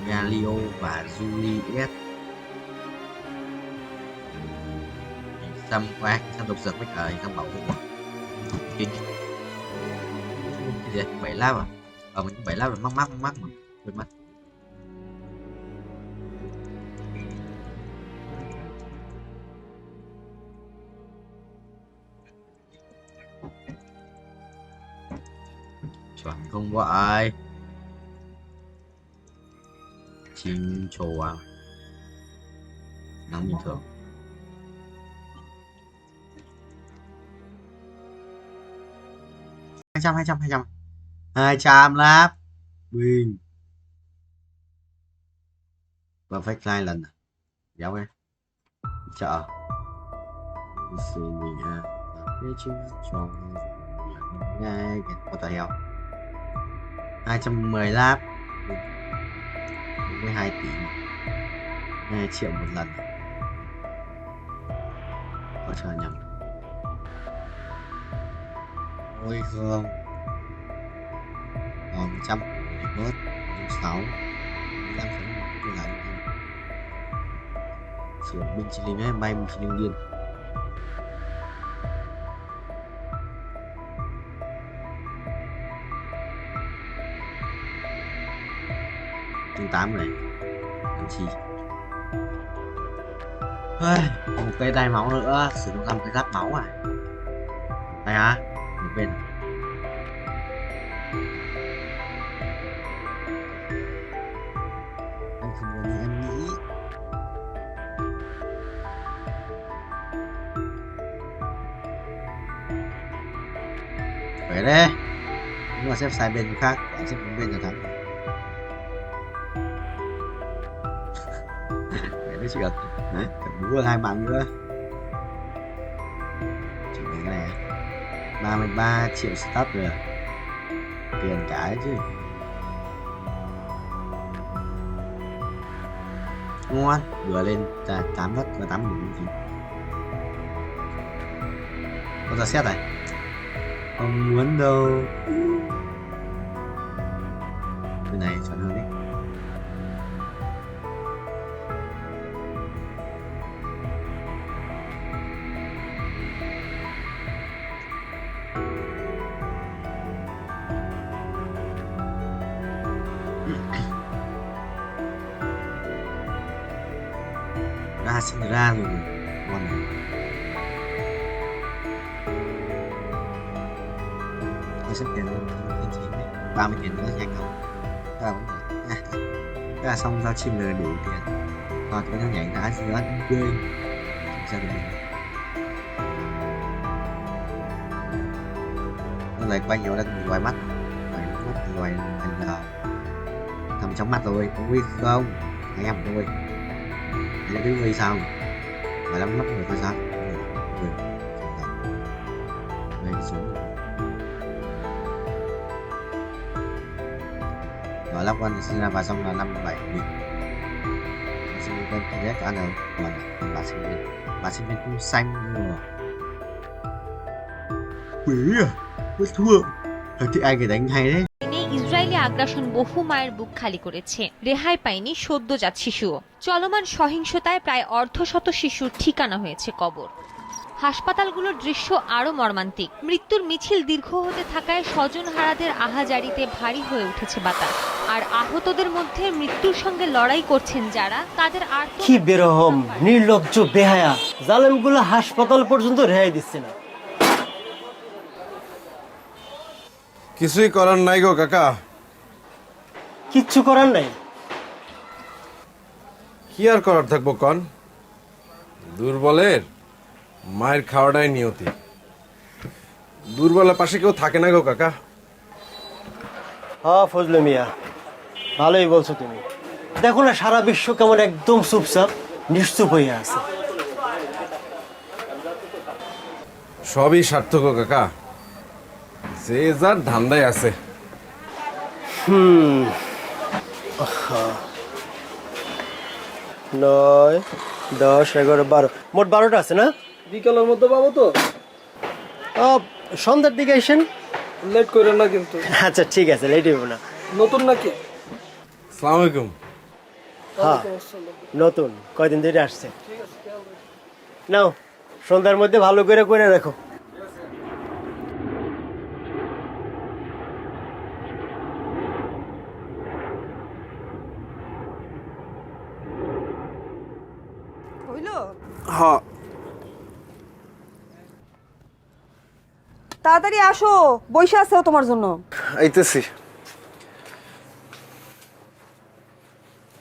Galio và Juliet. Xăm qua, xăm độc dược với cả xăm bảo hộ. Kinh. Cái gì? 7 lap à? Mình 7 lap là mắc mà. Quên mất. Chuẩn không vậy. Chim trồ à? Nắng bình thường. Hai trăm lap. Win. Perfect 2 lần. Déo em. Chợ. Xin mình à. Cái chim trồ. Ngay cái what the hell. 210 lap. 42 tỷ 2 triệu một lần. Có chờ nhầm. Ôi không. Còn 100 để bớt 6 15 cái lại sử dụng binh chi linh ấy, bay binh chi linh điên Chương 8 này. Làm chi? Một cây đai máu nữa, sử dụng ra một cái giáp máu à? Đây hả? Một bên. Anh không có như em nghĩ. Phải đấy. Nếu mà xếp sai bên khác, anh xếp đúng bên là thắng. Vậy đấy chuyện. Đấy, cầm đua 2 bạn nữa. Chuẩn bị cái này 33 triệu start rồi. Tiền cái chứ. Ngon, vừa lên 8 đất và 8 đủ gì. Có ra xét này. Không muốn đâu. Cái này chuẩn hơn đấy. Ra xin ra rồi. Ngon này. Tôi xếp tiền lên 30 tiền nữa nhanh không? Thế là xong giao chim là đủ tiền. Hoặc cái thằng nhảy đá gì đó quên. Ra được mình. Nó lại quay nhiều đang ngoài mắt. Ngoài thành là thầm trong mắt rồi, có nguy không? Anh em tôi. Anh em cứ nguy sao? Mà lắm mắt người ta sao? Đây xuống. Và lắp quan sinh ra và xong là 57 nghìn. Sinh viên bên kia cả nào còn bà sinh viên cũng xanh rồi. Quỷ à, mới thua. Thì ai cái đánh hay đấy. Israeli আগ্রাসন বহু মায়ের বুক খালি করেছে। রেহাই পায়নি সদ্যজাত শিশুও। চলমান সহিংসতায় প্রায় অর্ধশত শিশুর ঠিকানা হয়েছে কবর। হাসপাতালগুলোর দৃশ্য আরো মর্মান্তিক। মৃত্যুর মিছিল দীর্ঘ হতে থাকায় স্বজনহারাদের আহাজারিতে ভারী হয়ে উঠেছে বাতাস। আর আহতদের মধ্যে মৃত্যুর সঙ্গে লড়াই করছেন যারা, তাদের আর কি বেরহম, নির্লজ্জ, বেহায়া জালেমগুলো হাসপাতাল পর্যন্ত রেহাই দিচ্ছে না। কিছুই করার নাই গো কাকা। কিচ্ছু করার নাই? কি আর করার থাকবো কন? দুর্বলের মায়ের খাওয়াটাই নিয়তি। দুর্বলের পাশে কেউ থাকে না গো কাকা। হ্যাঁ ফজলে মিয়া, ভালোই বলছো তুমি। দেখো না সারা বিশ্ব কেমন একদম চুপচাপ নিশ্চুপ হয়ে আছে। সবই সার্থক কাকা, যে যার ধান্দায় আছে। 9, 10, 11, 12 মোট 12টা আছে না? বিকালের মধ্যে পাবো তো? সন্ধ্যার দিকে আসেন। লেট করেন না কিন্তু। আচ্ছা ঠিক আছে, লেট হইব না। নতুন নাকি? আসসালামু আলাইকুম। হ্যাঁ নতুন, কয়দিন ধরে আসছে। নাও সন্ধ্যার মধ্যে ভালো করে করে রাখো। হ্যাঁ তাড়াতাড়ি আসো, বইসা আছে তোমার জন্য। আইতেছি।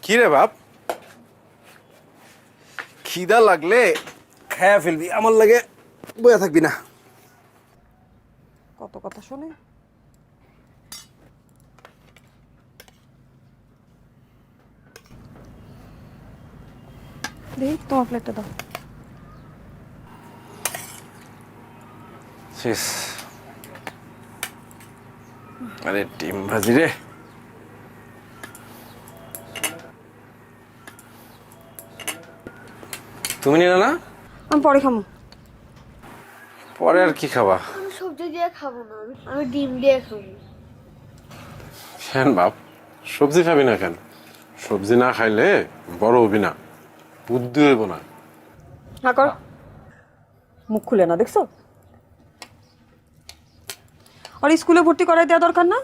কি রে বাপ, খিদা লাগলে খায়া ফেলবি, আমার লাগে বয়া থাকবি না। কত কথা শুনে। দেখ তোমার প্লেটটা দাও। শেষ। আরে ডিম ভাজি রে। তুমি নিলে না? আমি পরে খাবো। পরে আর কি খাবা? আমি সবজি দিয়ে খাবো না, আমি ডিম দিয়ে খাবো। কেন বাপ, সবজি খাবি না কেন? সবজি না খাইলে বড় হবি না, বুদ্ধি হইব না। হ্যাঁ কর, মুখ খুলে না দেখছো? আর স্কুলে ভর্তি করাই দেওয়া দরকার না?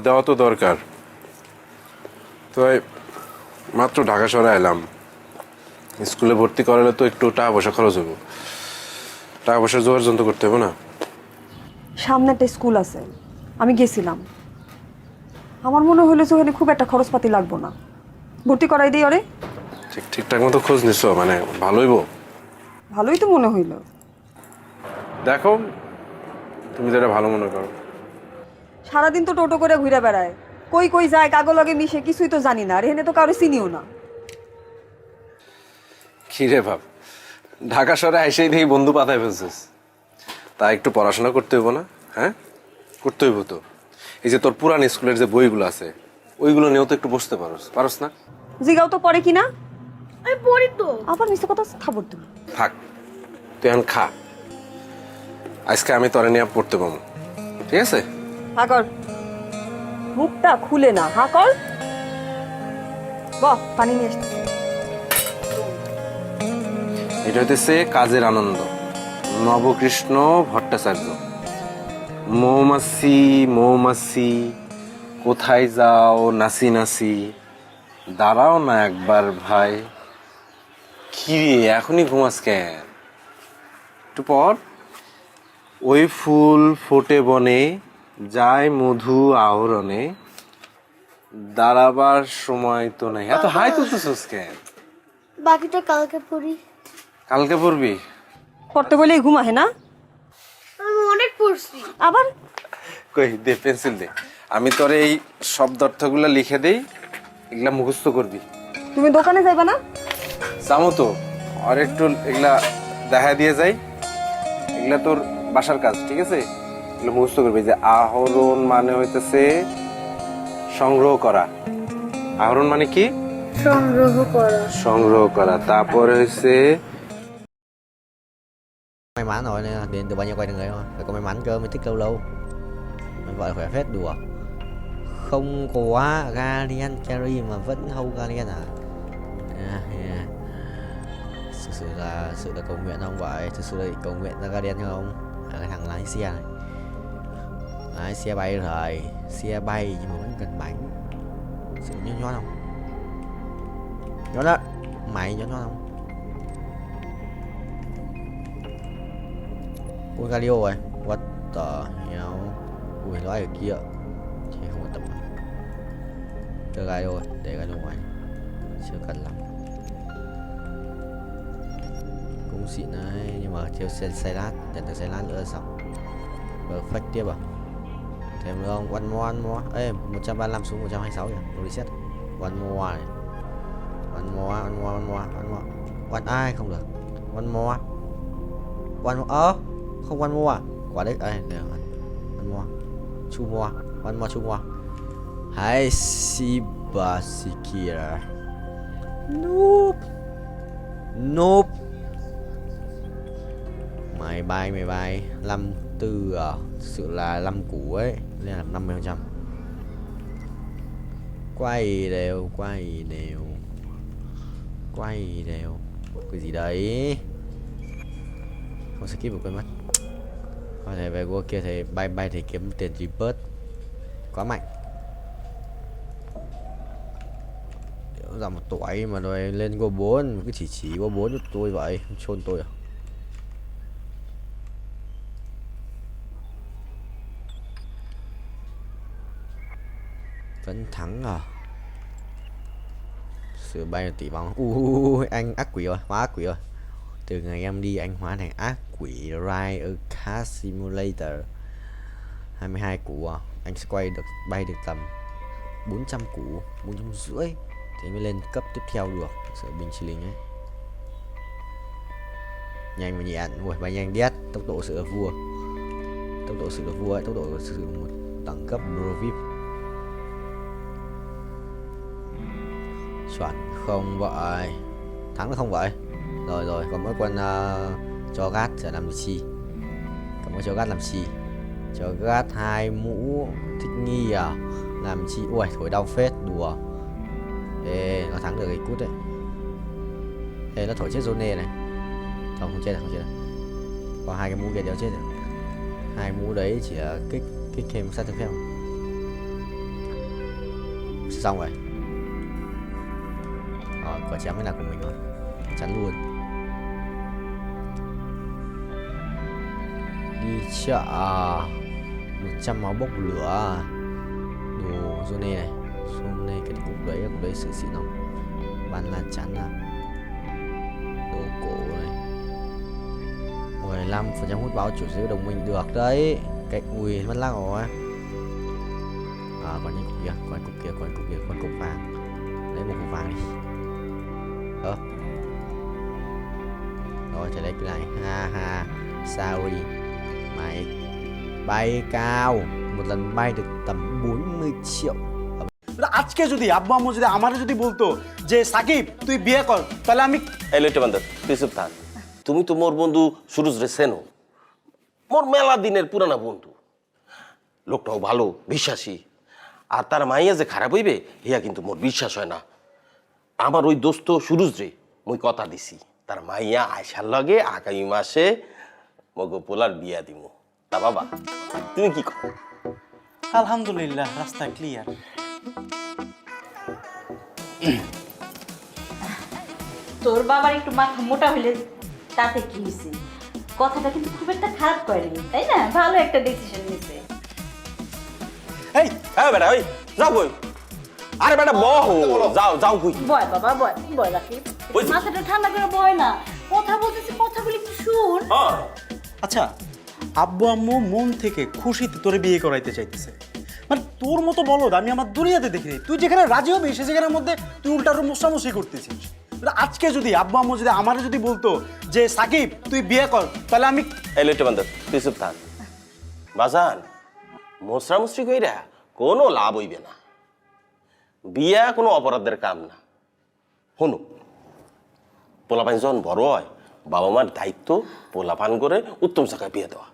দেওয়া তো দরকার। তো মাত্র ঢাকা শহরে এলাম, স্কুলে ভর্তি করালে তো একটু টাকা পয়সা খরচ হবো, টাকা পয়সা জোগাড় যন্ত্র করতে হবে না? সামনে একটা স্কুল আছে, আমি গেছিলাম, আমার মনে হলো যে ওখানে খুব একটা খরচপাতি লাগবো না, ভর্তি করাই দিই। ওরে ঠিকঠাক মতো খোঁজ নিছো? মানে ভালোইব? ভালোই তো মনে হইল। দেখো তুমি যেটা ভালো মনে করো। সারাদিন তো টোটো করে ঘুরে বেড়ায়, কই কই যায়, কাগো লগে মিশে, কিছুই তো জানি না, আর এখানে তো কারো চিনিও না। কি রে ভাব, ঢাকা শহরে এসেই দেখি বন্ধু পাতায় ফেলছিস, তা একটু পড়াশোনা করতে হইব না? হ্যাঁ করতে হইব তো। এই যে তোর পুরান স্কুলের যে বইগুলো আছে ওইগুলো নিয়েও তো একটু বসতে পারস না? জিগাও তো পড়ে কিনা। আমি পড়ি তো। আবার মিছে কথা থাবর তুমি। থাক, তুই এখন খা, আজকে আমি তোরে নিয়ে পড়তে পাবো, ঠিক আছে? হা কর, মুখটা খুলে না, হা কর। বাহ, পানি নিয়ে আসতে। এটা হইতেছে কাজের আনন্দ, নবকৃষ্ণ ভট্টাচার্য। মৌমাছি মৌমাছি কোথায় যাও নাচি নাচি, দাঁড়াও না একবার ভাই। কি রে এখনই ঘুমাস কেন? একটু পর। ওই ফুল ফোটে বনে, যায় মধু আহরণে, দাঁড়াবার সময় তো নাই। এত হাই তুলতেছিস কেন? বাকিটা কালকে পড়ি। কালকে পড়বি? পড়তে বলেই ঘুমাহে না? আমি অনেক পড়ছি। আবার কই দে, পেন্সিল দে, আমি তোর এই শব্দ অর্থগুলো লিখে দেই, এগুলা মুখস্থ করবি। তুমি দোকানে যাইবা না? যাবো তো, আর একটু এগুলা দেখা দিয়ে যাই, এগুলা তোর বাসার কাজ, ঠিক আছে? এগুলো মুখস্থ করবি। যে আহরণ মানে হইতেছে সংগ্রহ করা। আহরণ মানে কি? সংগ্রহ করা। সংগ্রহ করা। তারপরে হইছে May mắn rồi nên điện từ bao nhiêu quay được người thôi, phải có may mắn cơ mới thích lâu lâu. Mình gọi là khỏe phết đùa. Không có Guardian Carry mà vẫn hold Guardian à? Thực sự là cầu nguyện không vậy? Thực sự là cầu nguyện ra Guardian không? Cái thằng lái xe này, lái xe bay rồi, xe bay nhưng mà vẫn cần bánh. Sự nhón không? Nhón đó, mày nhón không? Ui Galio rồi, what the hell? Ui nó ở kia, thì không quan tâm. Chơi Galio rồi, để Galio ngoài, chưa cần lắm. Cũng xịn đấy, nhưng mà thiếu xe lát, nhận được xe lát nữa là xong. Perfect tiếp à? Thêm nữa không? One more. Ê, 135 xuống 126 kìa, nó reset. One more này. One more. One ai không được. One more. Không one more à? Quả đấy, đây được rồi. One more. Two more. One more, two more. Hãy Sibasikira. Nope. Mày bay 54 à? Thực sự là 5 củ ấy, nên là 50%. Quay đều. Cái gì đấy? Không skip được, quên mất. Có thể về qua kia thì bay thì kiếm tiền G-Bird. Quá mạnh. Ra một tuổi mà rồi lên qua 4, cứ chỉ qua 4 giúp tôi vậy, chôn tôi à? Vẫn thắng à? Sự bay là tỷ vong. Anh ác quỷ rồi, hóa ác quỷ rồi. Từ ngày em đi anh hóa thành ác quỷ Ride Car Simulator. 22 củ à? Anh sẽ bay được tầm 400 củ, 450 thì mới lên cấp tiếp theo được. Sự bình chỉ linh ấy. Nhanh mà nhẹ, ui bay nhanh đét, tốc độ sự là vua. Tốc độ sự là vua ấy, tốc độ sự một đẳng cấp Pro VIP. Chuẩn không vậy? Thắng được không vậy? Rồi còn mỗi con cho gát sẽ làm chi? Còn mỗi cho gát làm chi? Cho gát 2 mũ thích nghi à? Làm chi? Ui thổi đau phết, đùa. Ê, nó thắng được cái cút đấy. Ê, nó thổi chết Zone này. Không chết rồi. Còn 2 cái mũ kia đéo chết rồi. 2 mũ đấy chỉ là kích thêm sát thương phép. xong rồi. Rồi, quả chém cái nào của mình rồi. Chắn luôn. Đi chợ 100 máu bốc lửa. Đồ Johnny này. Johnny cái cục đấy sự xịn không? Bàn là chắn à. Đồ cổ này. 15% hút báo chủ sở hữu đồng minh được đấy. Cái ui mất lắc rồi. Còn những cục kia, còn cục vàng. Lấy một cục vàng đi. Rồi chạy lấy cái này. Ha ha. Sorry. Mày bay cao. Một lần bay được tầm 40 triệu. আজকে যদি আব্বু আম্মু যদি আমারে যদি বলতো যে সাকিব তুই বিয়ে কর তাহলে আমি এই লইটা বান্দর তুই চুপ থাক তুমি তো মোর বন্ধু সুরজ রে চেনো মোর মেলা দিনের পুরানা বন্ধু লোকটাও ভালো বিশ্বাসী আর তার মাইয়া যে খারাপ হইবে হিয়া কিন্তু মোর বিশ্বাস হয় না আমার ওই দোস্ত সুরজ রে মুই কথা দিছি তার মাইয়া আয়সার লগে আগামী মাসে মগো পোলার বিয়া দিমু তা বাবা তুমি কি কর আলহামদুলিল্লাহ রাস্তা ক্লিয়ার তোর বাবার একটু মাথা মোটা হইলে তাতে কি হয়েছে কথাটা কিন্তু খুব একটা খারাপ করেনি তাই না ভালো একটা ডিসিশন নিছে এই বেটা ওই যাও কই আরে বেটা বহো যাও কই বয় বাবা বয় রাখি মাথাটা ঠান্ডা করে বয় না কথা বলতেছি কথাগুলি একটু শুন আচ্ছা আব্বু আম্মু মন থেকে খুশিতে তোরে বিয়ে করাইতে চাইতেছে মানে তোর মতো বলদ আমি আমার দুনিয়াতে দেখি নাই তুই যেখানে রাজি হবি সে জায়গার মধ্যে তুই উল্টার মোসামসি করতেছিস আজকে যদি আব্বু আম্মু যদি আমারে যদি বলতো যে সাকিব তুই বিয়ে কর তাহলে আমি এই লইটা বান্দর তুই চুপ থাক বাজান মোসরামুসরি কইরা কোনো লাভ হইবে না বিয়া কোনো অপরাধের কাম না হনু পোলাপান যখন বড় হয় বাবা মার দায়িত্ব পোলাপান করে উত্তম জায়গায় বিয়ে দেওয়া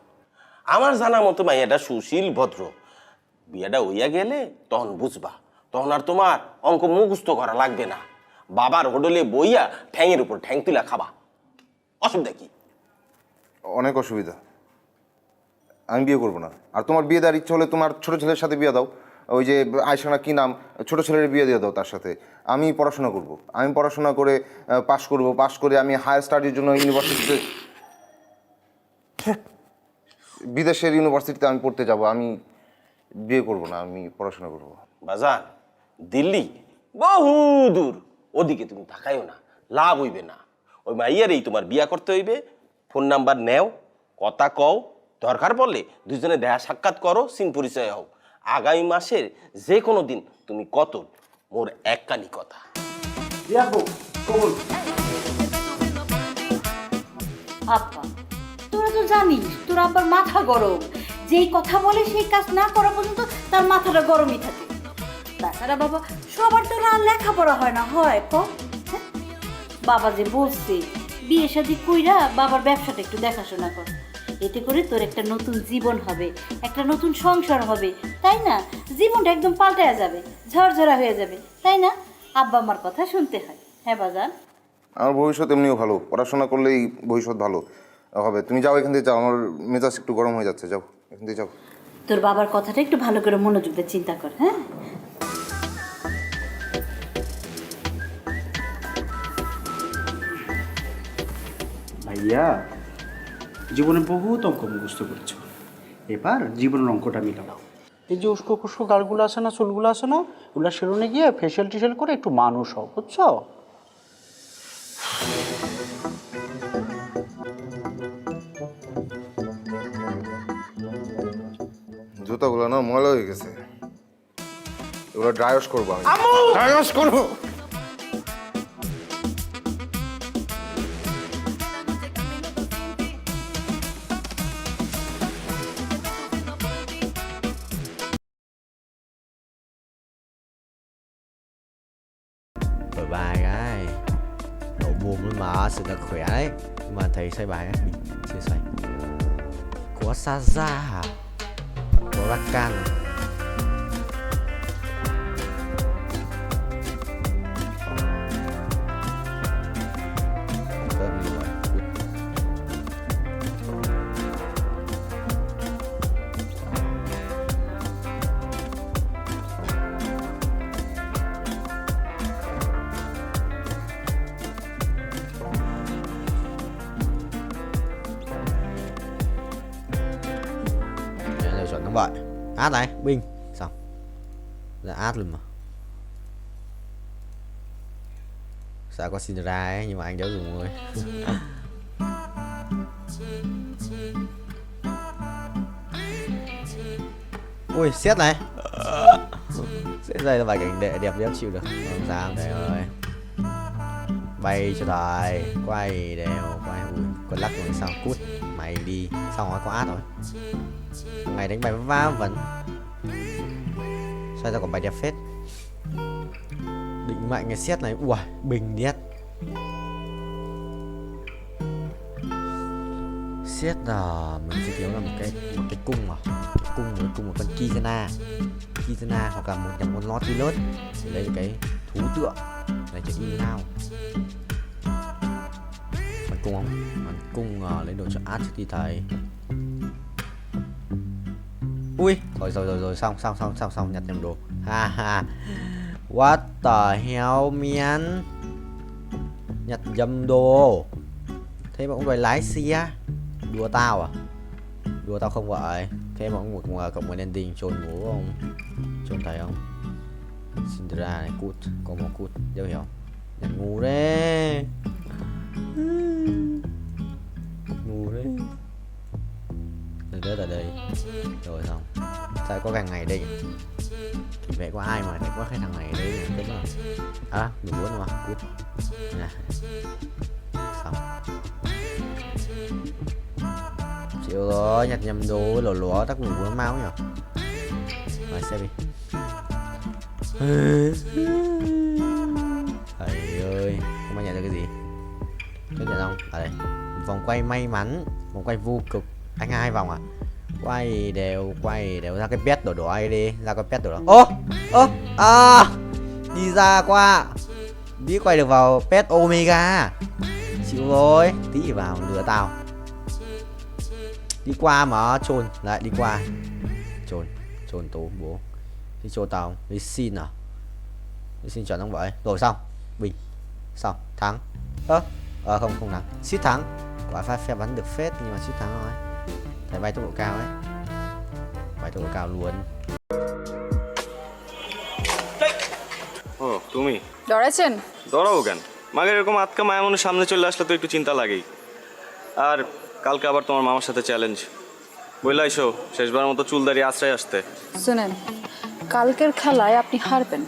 আমার জানা মতো মাইয়াটা সুশীল ভদ্র বিয়েটা হইয়া গেলে তখন বুঝবা তখন আর তোমার অঙ্ক মুখস্থ করা লাগবে না বাবার হোটেলে বইয়া ঠ্যাংয়ের উপর ঠ্যাং তুলা খাবা অসুবিধা কি অনেক অসুবিধা আমি বিয়ে করবো না আর তোমার বিয়ে দেওয়ার ইচ্ছা হলে তোমার ছোট ছেলের সাথে বিয়ে দাও ওই যে আয়সানা কি নাম ছোট ছেলের বিয়ে দিয়ে দাও তার সাথে আমি পড়াশোনা করব আমি পড়াশোনা করে পাশ করে আমি হায়ার স্টাডির জন্য ইউনিভার্সিটিতে বিদেশের ইউনিভার্সিটিতে আমি পড়তে যাব আমি বিয়ে করব না আমি পড়াশোনা করব বাজান দিল্লি বহু দূর ওদিকে তুমি তাকাইও না লাভ হইবে না ওই মাইয়ারেই তোমার বিয়া করতে হইবে ফোন নাম্বার নেও কথা কও দরকার পড়লে দুজনে দেখা সাক্ষাৎ করো সিন পরিচয় হও আগামী মাসের যে কোনো দিন তুমি কত মোর এককানি কথা আপা তোরা তো জানিস তোর আব্বার মাথা গরম যেই কথা বলে সেই কাজ না করা পর্যন্ত তার মাথাটা গরমই থাকে তাছাড়া বাবা সবার তো আর লেখাপড়া হয় না হয় বাবা যে বলছে বিয়ে শাদী কইরা বাবার ব্যবসাটা একটু দেখাশোনা কর এতে করে তোর একটা নতুন জীবন হবে একটা নতুন সংসার হবে তাই না জীবনটা একদম পাল্টায়া যাবে ঝরঝরা হয়ে যাবে তাই না আব্বা আমার কথা শুনতে হয় হ্যাঁ বাজান আমার ভবিষ্যৎ এমনিও ভালো পড়াশোনা করলেই ভবিষ্যৎ ভালো হবে তুমি যাও এখান থেকে যাও আমার মেজাজ একটু গরম হয়ে যাচ্ছে যাও এখান থেকে যাও তোর বাবার কথাটা একটু ভালো করে মনোযোগ দিয়ে চিন্তা কর হ্যাঁ ভাইয়া জীবনে বহুত অঙ্ক মুখস্থ করেছ এবার জীবনের অঙ্কটা মিলাও এই যে উস্কো খুস্কো গালগুলো আছে না চুলগুলো আছে না ওগুলো সেলুনে গিয়ে ফেশিয়াল টিশিয়াল করে একটু মানুষ হও বুঝছো জুতাগুলো না ময়লা হয়ে গেছে এগুলো ড্রাই ওয়াশ করবো আমি ড্রাই ওয়াশ করবো Bài cái đậu buồn lên mà sự là khỏe đấy nhưng mà thầy xây bài bị chia sẻ có sa ra có rakan Át này, Bình. Xong. Là át luôn mà. Sao có xin ra ấy, nhưng mà anh đéo dùng rồi. Ui, xét này. Xét đây là bài cảnh đệ đẹp đéo chịu được. Không sao, trời ơi. Bay cho đời, quay đều, quay ui, con lắc rồi sao cút. Mày đi, xong rồi có át rồi. Ngày đánh bài va vẫn. Sao ra còn bài đẹp phết. Định mạnh cái xét này, ui, bình điết. Xét là mình sẽ thiếu là một cái cung mà. Cung một con Kizana hoặc là một nhầm con Nautilus để lấy cái thú tượng để cho in nào. Bắn cung không? Bắn cung lấy đồ cho át trước đi thầy. Ui, rồi xong nhặt nhầm đồ. Ha ha. What the hell man? Nhặt nhầm đồ. Thế mà cũng đòi lái xe. Đùa tao à? Đùa tao không vậy. Thế mà cũng một cộng một ending trồn ngủ không? Trồn thấy không? Cinderella này cút, có một cút, dấu hiểu. Nhặt ngu đấy. Ngu đấy. Rớt ở đây. Rồi xong. Sao có thằng này đây? Thì vậy có ai mà lại có cái thằng này đây tức là. À, 14 mà, cút. Nè. Xong. Chịu rồi, nhặt nhầm đồ lỗ tắc ngủ nó máu nhỉ. Rồi xem đi. Thầy ơi, không ai nhận được cái gì. Tôi nhận không? Ở đây. Vòng quay may mắn, vòng quay vô cực. Anh 2 vòng à? Quay đều ra cái pet đỏ ấy đi, ra cái pet đỏ đó. Đi ra qua. Biết quay được vào pet Omega. Chịu rồi, tí vào lừa tao. Đi qua mà trồn lại đi qua. Trồn tố bố. Đi trồn tao, đi xin à? Đi xin chuẩn không vậy? Rồi xong. Bình. Xong, thắng. Không thắng. Suýt thắng. Quả phe bắn được phết nhưng mà suýt thắng thôi. Thầy bay tốc độ cao ấy. Bay tốc độ cao luôn. ও তুমি ডরাইছেন? ডরাবো কেন? মাগের এরকম আটকা মায়া মনে সামনে চলে আসলে তো একটু চিন্তা লাগেই। আর কালকে আবার তোমার মামার সাথে চ্যালেঞ্জ। বললে আইসো শেষবার মতো চুল দাঁড়িয়ে আশ্রয় আসতে। শুনেন, কালকের খেলায় আপনি হারবেন।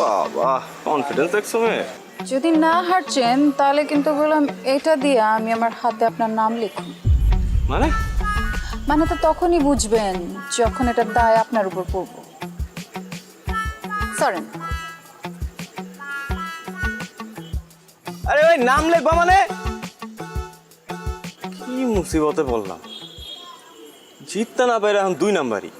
বাবা, কনফিডেন্স দেখছো মেয়ে? যদি না হারছেন তাহলে কিন্তু বললাম এটা দিয়ে আমি আমার হাতে আপনার নাম লিখুন। মানে তো তখনই বুঝবেন যখন এটা দায় আপনার উপর পড়ব। সরেন। আরে ভাই নাম লিখবা মানে? কি মুসিবতে বললাম। জিততে না পারে এখন 2 নাম্বারই।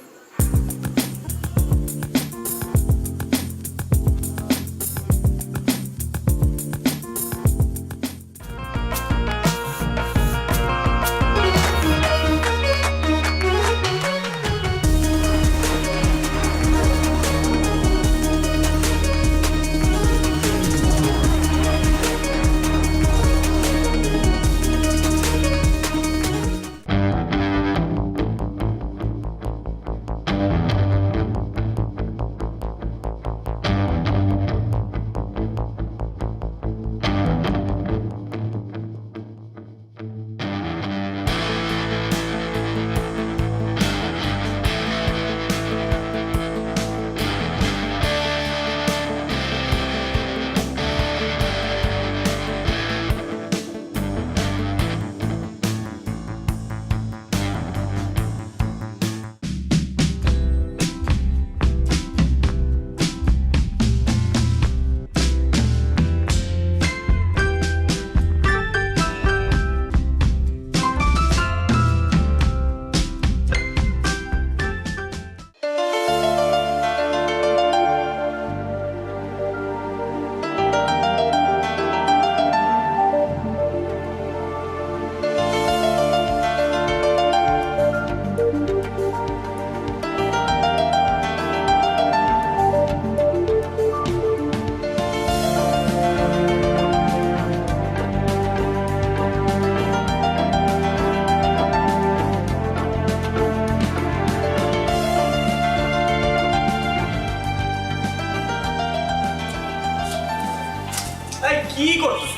কি করছিস?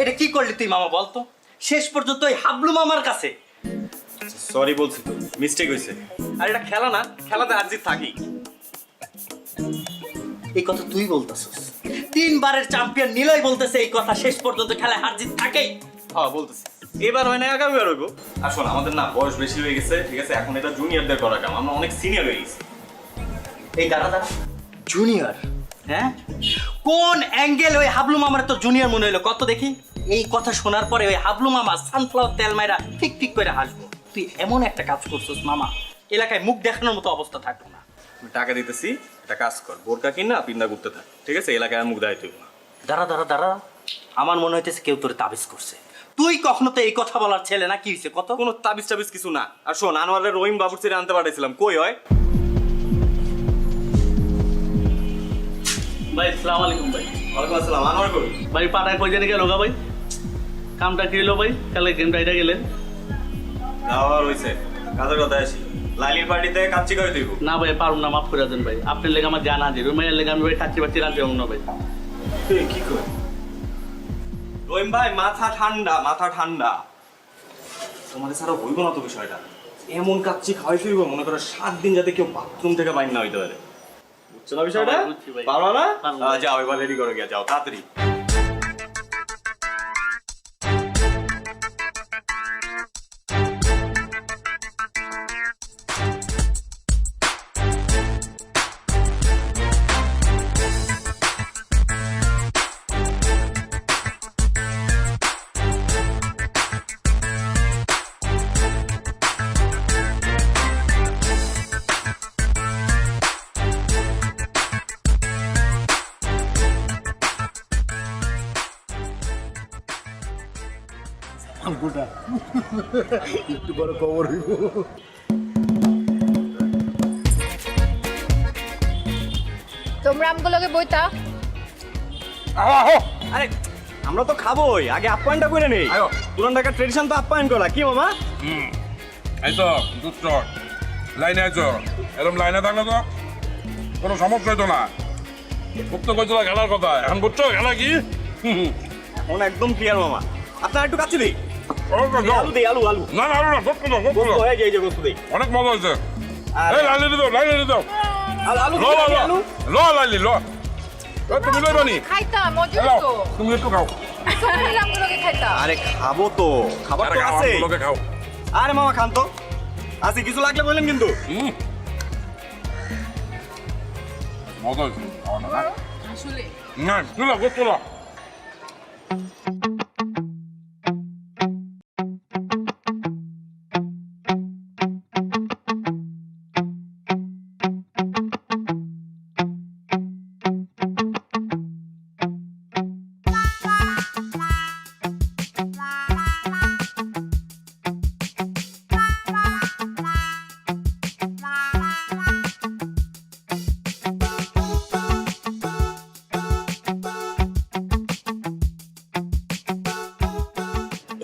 এটা কি করলি তুই মামা বলতো? শেষ পর্যন্ত ওই হাবলু মামার কাছে। সরি বলছি তো, মিস্টেক হয়েছে। আর এটা খেলা না, খেলাতে হার জিত থাকি। এই কথা তুই বলতেছিস? 3 বারের চ্যাম্পিয়ন নিলয় বলতেছে এই কথা, শেষ পর্যন্ত খেলায় হার জিত থাকেই। হ্যাঁ বলতেছি, এবার হয় না আগামী বার হইব। আর শোন, আমাদের না বয়স বেশি হয়ে গেছে, ঠিক আছে? এখন এটা জুনিয়রদের করা কাম, আমরা অনেক সিনিয়র হয়ে গেছি। এই দাঁড়া জুনিয়র, হ্যাঁ? কোন অ্যাঙ্গেল ওই হাবলু মামার তো জুনিয়র মনে হইলো কত দেখি? এই কথা শোনার পরে ওই হাবলু মামা সানফ্লাওয়ার তেল মাইরা ঠিক ঠিক করে হাসবো। তুই এমন একটা কাজ করছিস মামা, এলাকায় মুখ দেখানোর মতো অবস্থা থাকলো না। টাকা দিতেছি, একটা কাজ কর, বোরকা কিন না পিন্দা করতে থাক, ঠিক আছে? এলাকায় মুখ দেখাই তুই না। দাঁড়া, আমার মনে হইতেছে কেউ তোরে তাবিজ করছে। তুই কখনো তো এই কথা বলার ছেলে না, কি হয়েছে কত? কোনো তাবিজ টাবিজ কিছু না। আর শোন, আনোয়ারের রহিম বাবুর ছেড়ে আনতে পাঠাইছিলাম, কই হয়? ভাই আসসালামু আলাইকুম ভাই। ওয়ালাইকুম আসসালাম। আনোয়ার কই? ভাই পাঠায় কই জানি গেল গা ভাই? কামটা কি হলো ভাই? কালে গেমটা এটা গেলেন? যাওয়ার হইছে, কাজের কথা আসি। লাইলির পার্টিতে কাচ্চি করে দিব। না ভাই পারুম না, মাফ করে দেন ভাই। আপনার লেগে আমার জানা আছে, রুমের লেগে আমি ভাই কাচ্চি বাচ্চি রাখতে পারবো না ভাই। তুই কি কর? রহিম ভাই মাথা ঠান্ডা, মাথা ঠান্ডা। তোমাদের ছাড়া হইব না তো বিষয়টা। এমন কাচ্চি খাওয়াই ফিরব, মনে করো 7 দিন যাতে কেউ বাথরুম থেকে বাইর না হইতে পারে। বুঝছো না বিষয়টা? পারো না? যাও এবার রেডি করে গিয়ে যাও তাড়াতাড়ি। একটু বড় খবর হইব। তোমরা আমগুলোকে বইতা। আরে আমরা তো খাবোই, আগে আপ্যায়নটা করে নেই। পুরান ঢাকার ট্রেডিশন তো আপ্যায়ন করা, কি মামা? আইসো দুষ্ট লাইনে আইসো, এরকম লাইনে থাকলে তো কোনো সমস্যা হইতো না। খুব তো কইছিল খেলার কথা, এখন বুঝছো খেলা কি? এখন একদম ক্লিয়ার মামা। আপনার একটু কাছে দিই। আলু দেই, আলু আলু। না না না, গোস্ত দাও, গোস্ত দাও। হয়ে যায় যে গোস্ত দেই। অনেক মজা হয়েছে। এই লাইলি দাও, লাইলি দাও। আলু ল ল ল ল লাইলি ল। তুমি লইবানি? খাইতাম, মজা তো। তুমি একটু খাও। সবাই মিলে আমগুলোকে খাইতাম। আরে খাবো তো, খাবার তো আছে। লোকে খাও। আরে মামা খান তো। আসি কিছু লাগলে বললেন কিন্তু। মজা হয়েছে। আসলে না, চলো গোস্ত ল।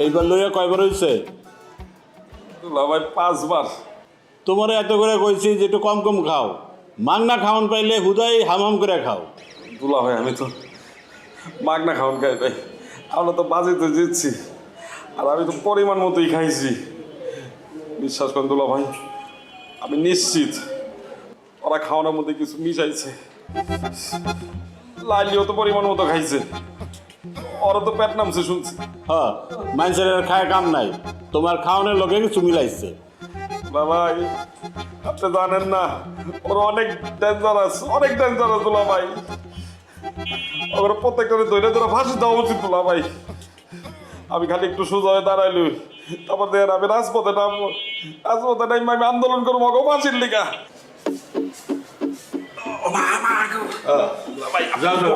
এইবার লইয়া কয়বার হয়েছে? ভাই 5 বার। তোমার এত করে কইছি যে একটু কম কম খাও, মাগনা খাওয়ান পাইলে হুদাই হামাম করে খাও। দুলা ভাই আমি তো মাগনা খাওয়ান খাই ভাই, আমরা তো বাজেতে জিতছি আর আমি তো পরিমাণ মতোই খাইছি। বিশ্বাস করেন দুলা ভাই, আমি নিশ্চিত ওরা খাওয়ানোর মধ্যে কিছু মিশাইছে। লাইলিও তো পরিমাণ মতো খাইছে, ওরা তো পেট নামছে শুনছি। হ্যাঁ, মানুষের আর খায় কাম নাই, তোমার খাওয়ানোর লোকে কিছু মিলাইছে। ভাই আপনি জানেন না, ওরা অনেক ডেঞ্জারাস, অনেক ডেঞ্জারাস দুলা ভাই। ওরা প্রত্যেকটা ধরে ধরে ফাঁসি দেওয়া উচিত দুলা ভাই। আমি খালি একটু সোজা হয়ে দাঁড়াইলি, তারপর দেখেন আমি রাজপথে নামবো, রাজপথে নামবো, আমি আন্দোলন করবো ওকে ফাঁসির লিগা। যাও যাও,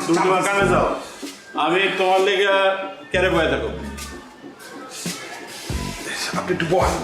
তুমি তোমার কামে যাও, আমি তোমার লেগে কেড়ে বয়ে থাকো। আপনি একটু বসেন।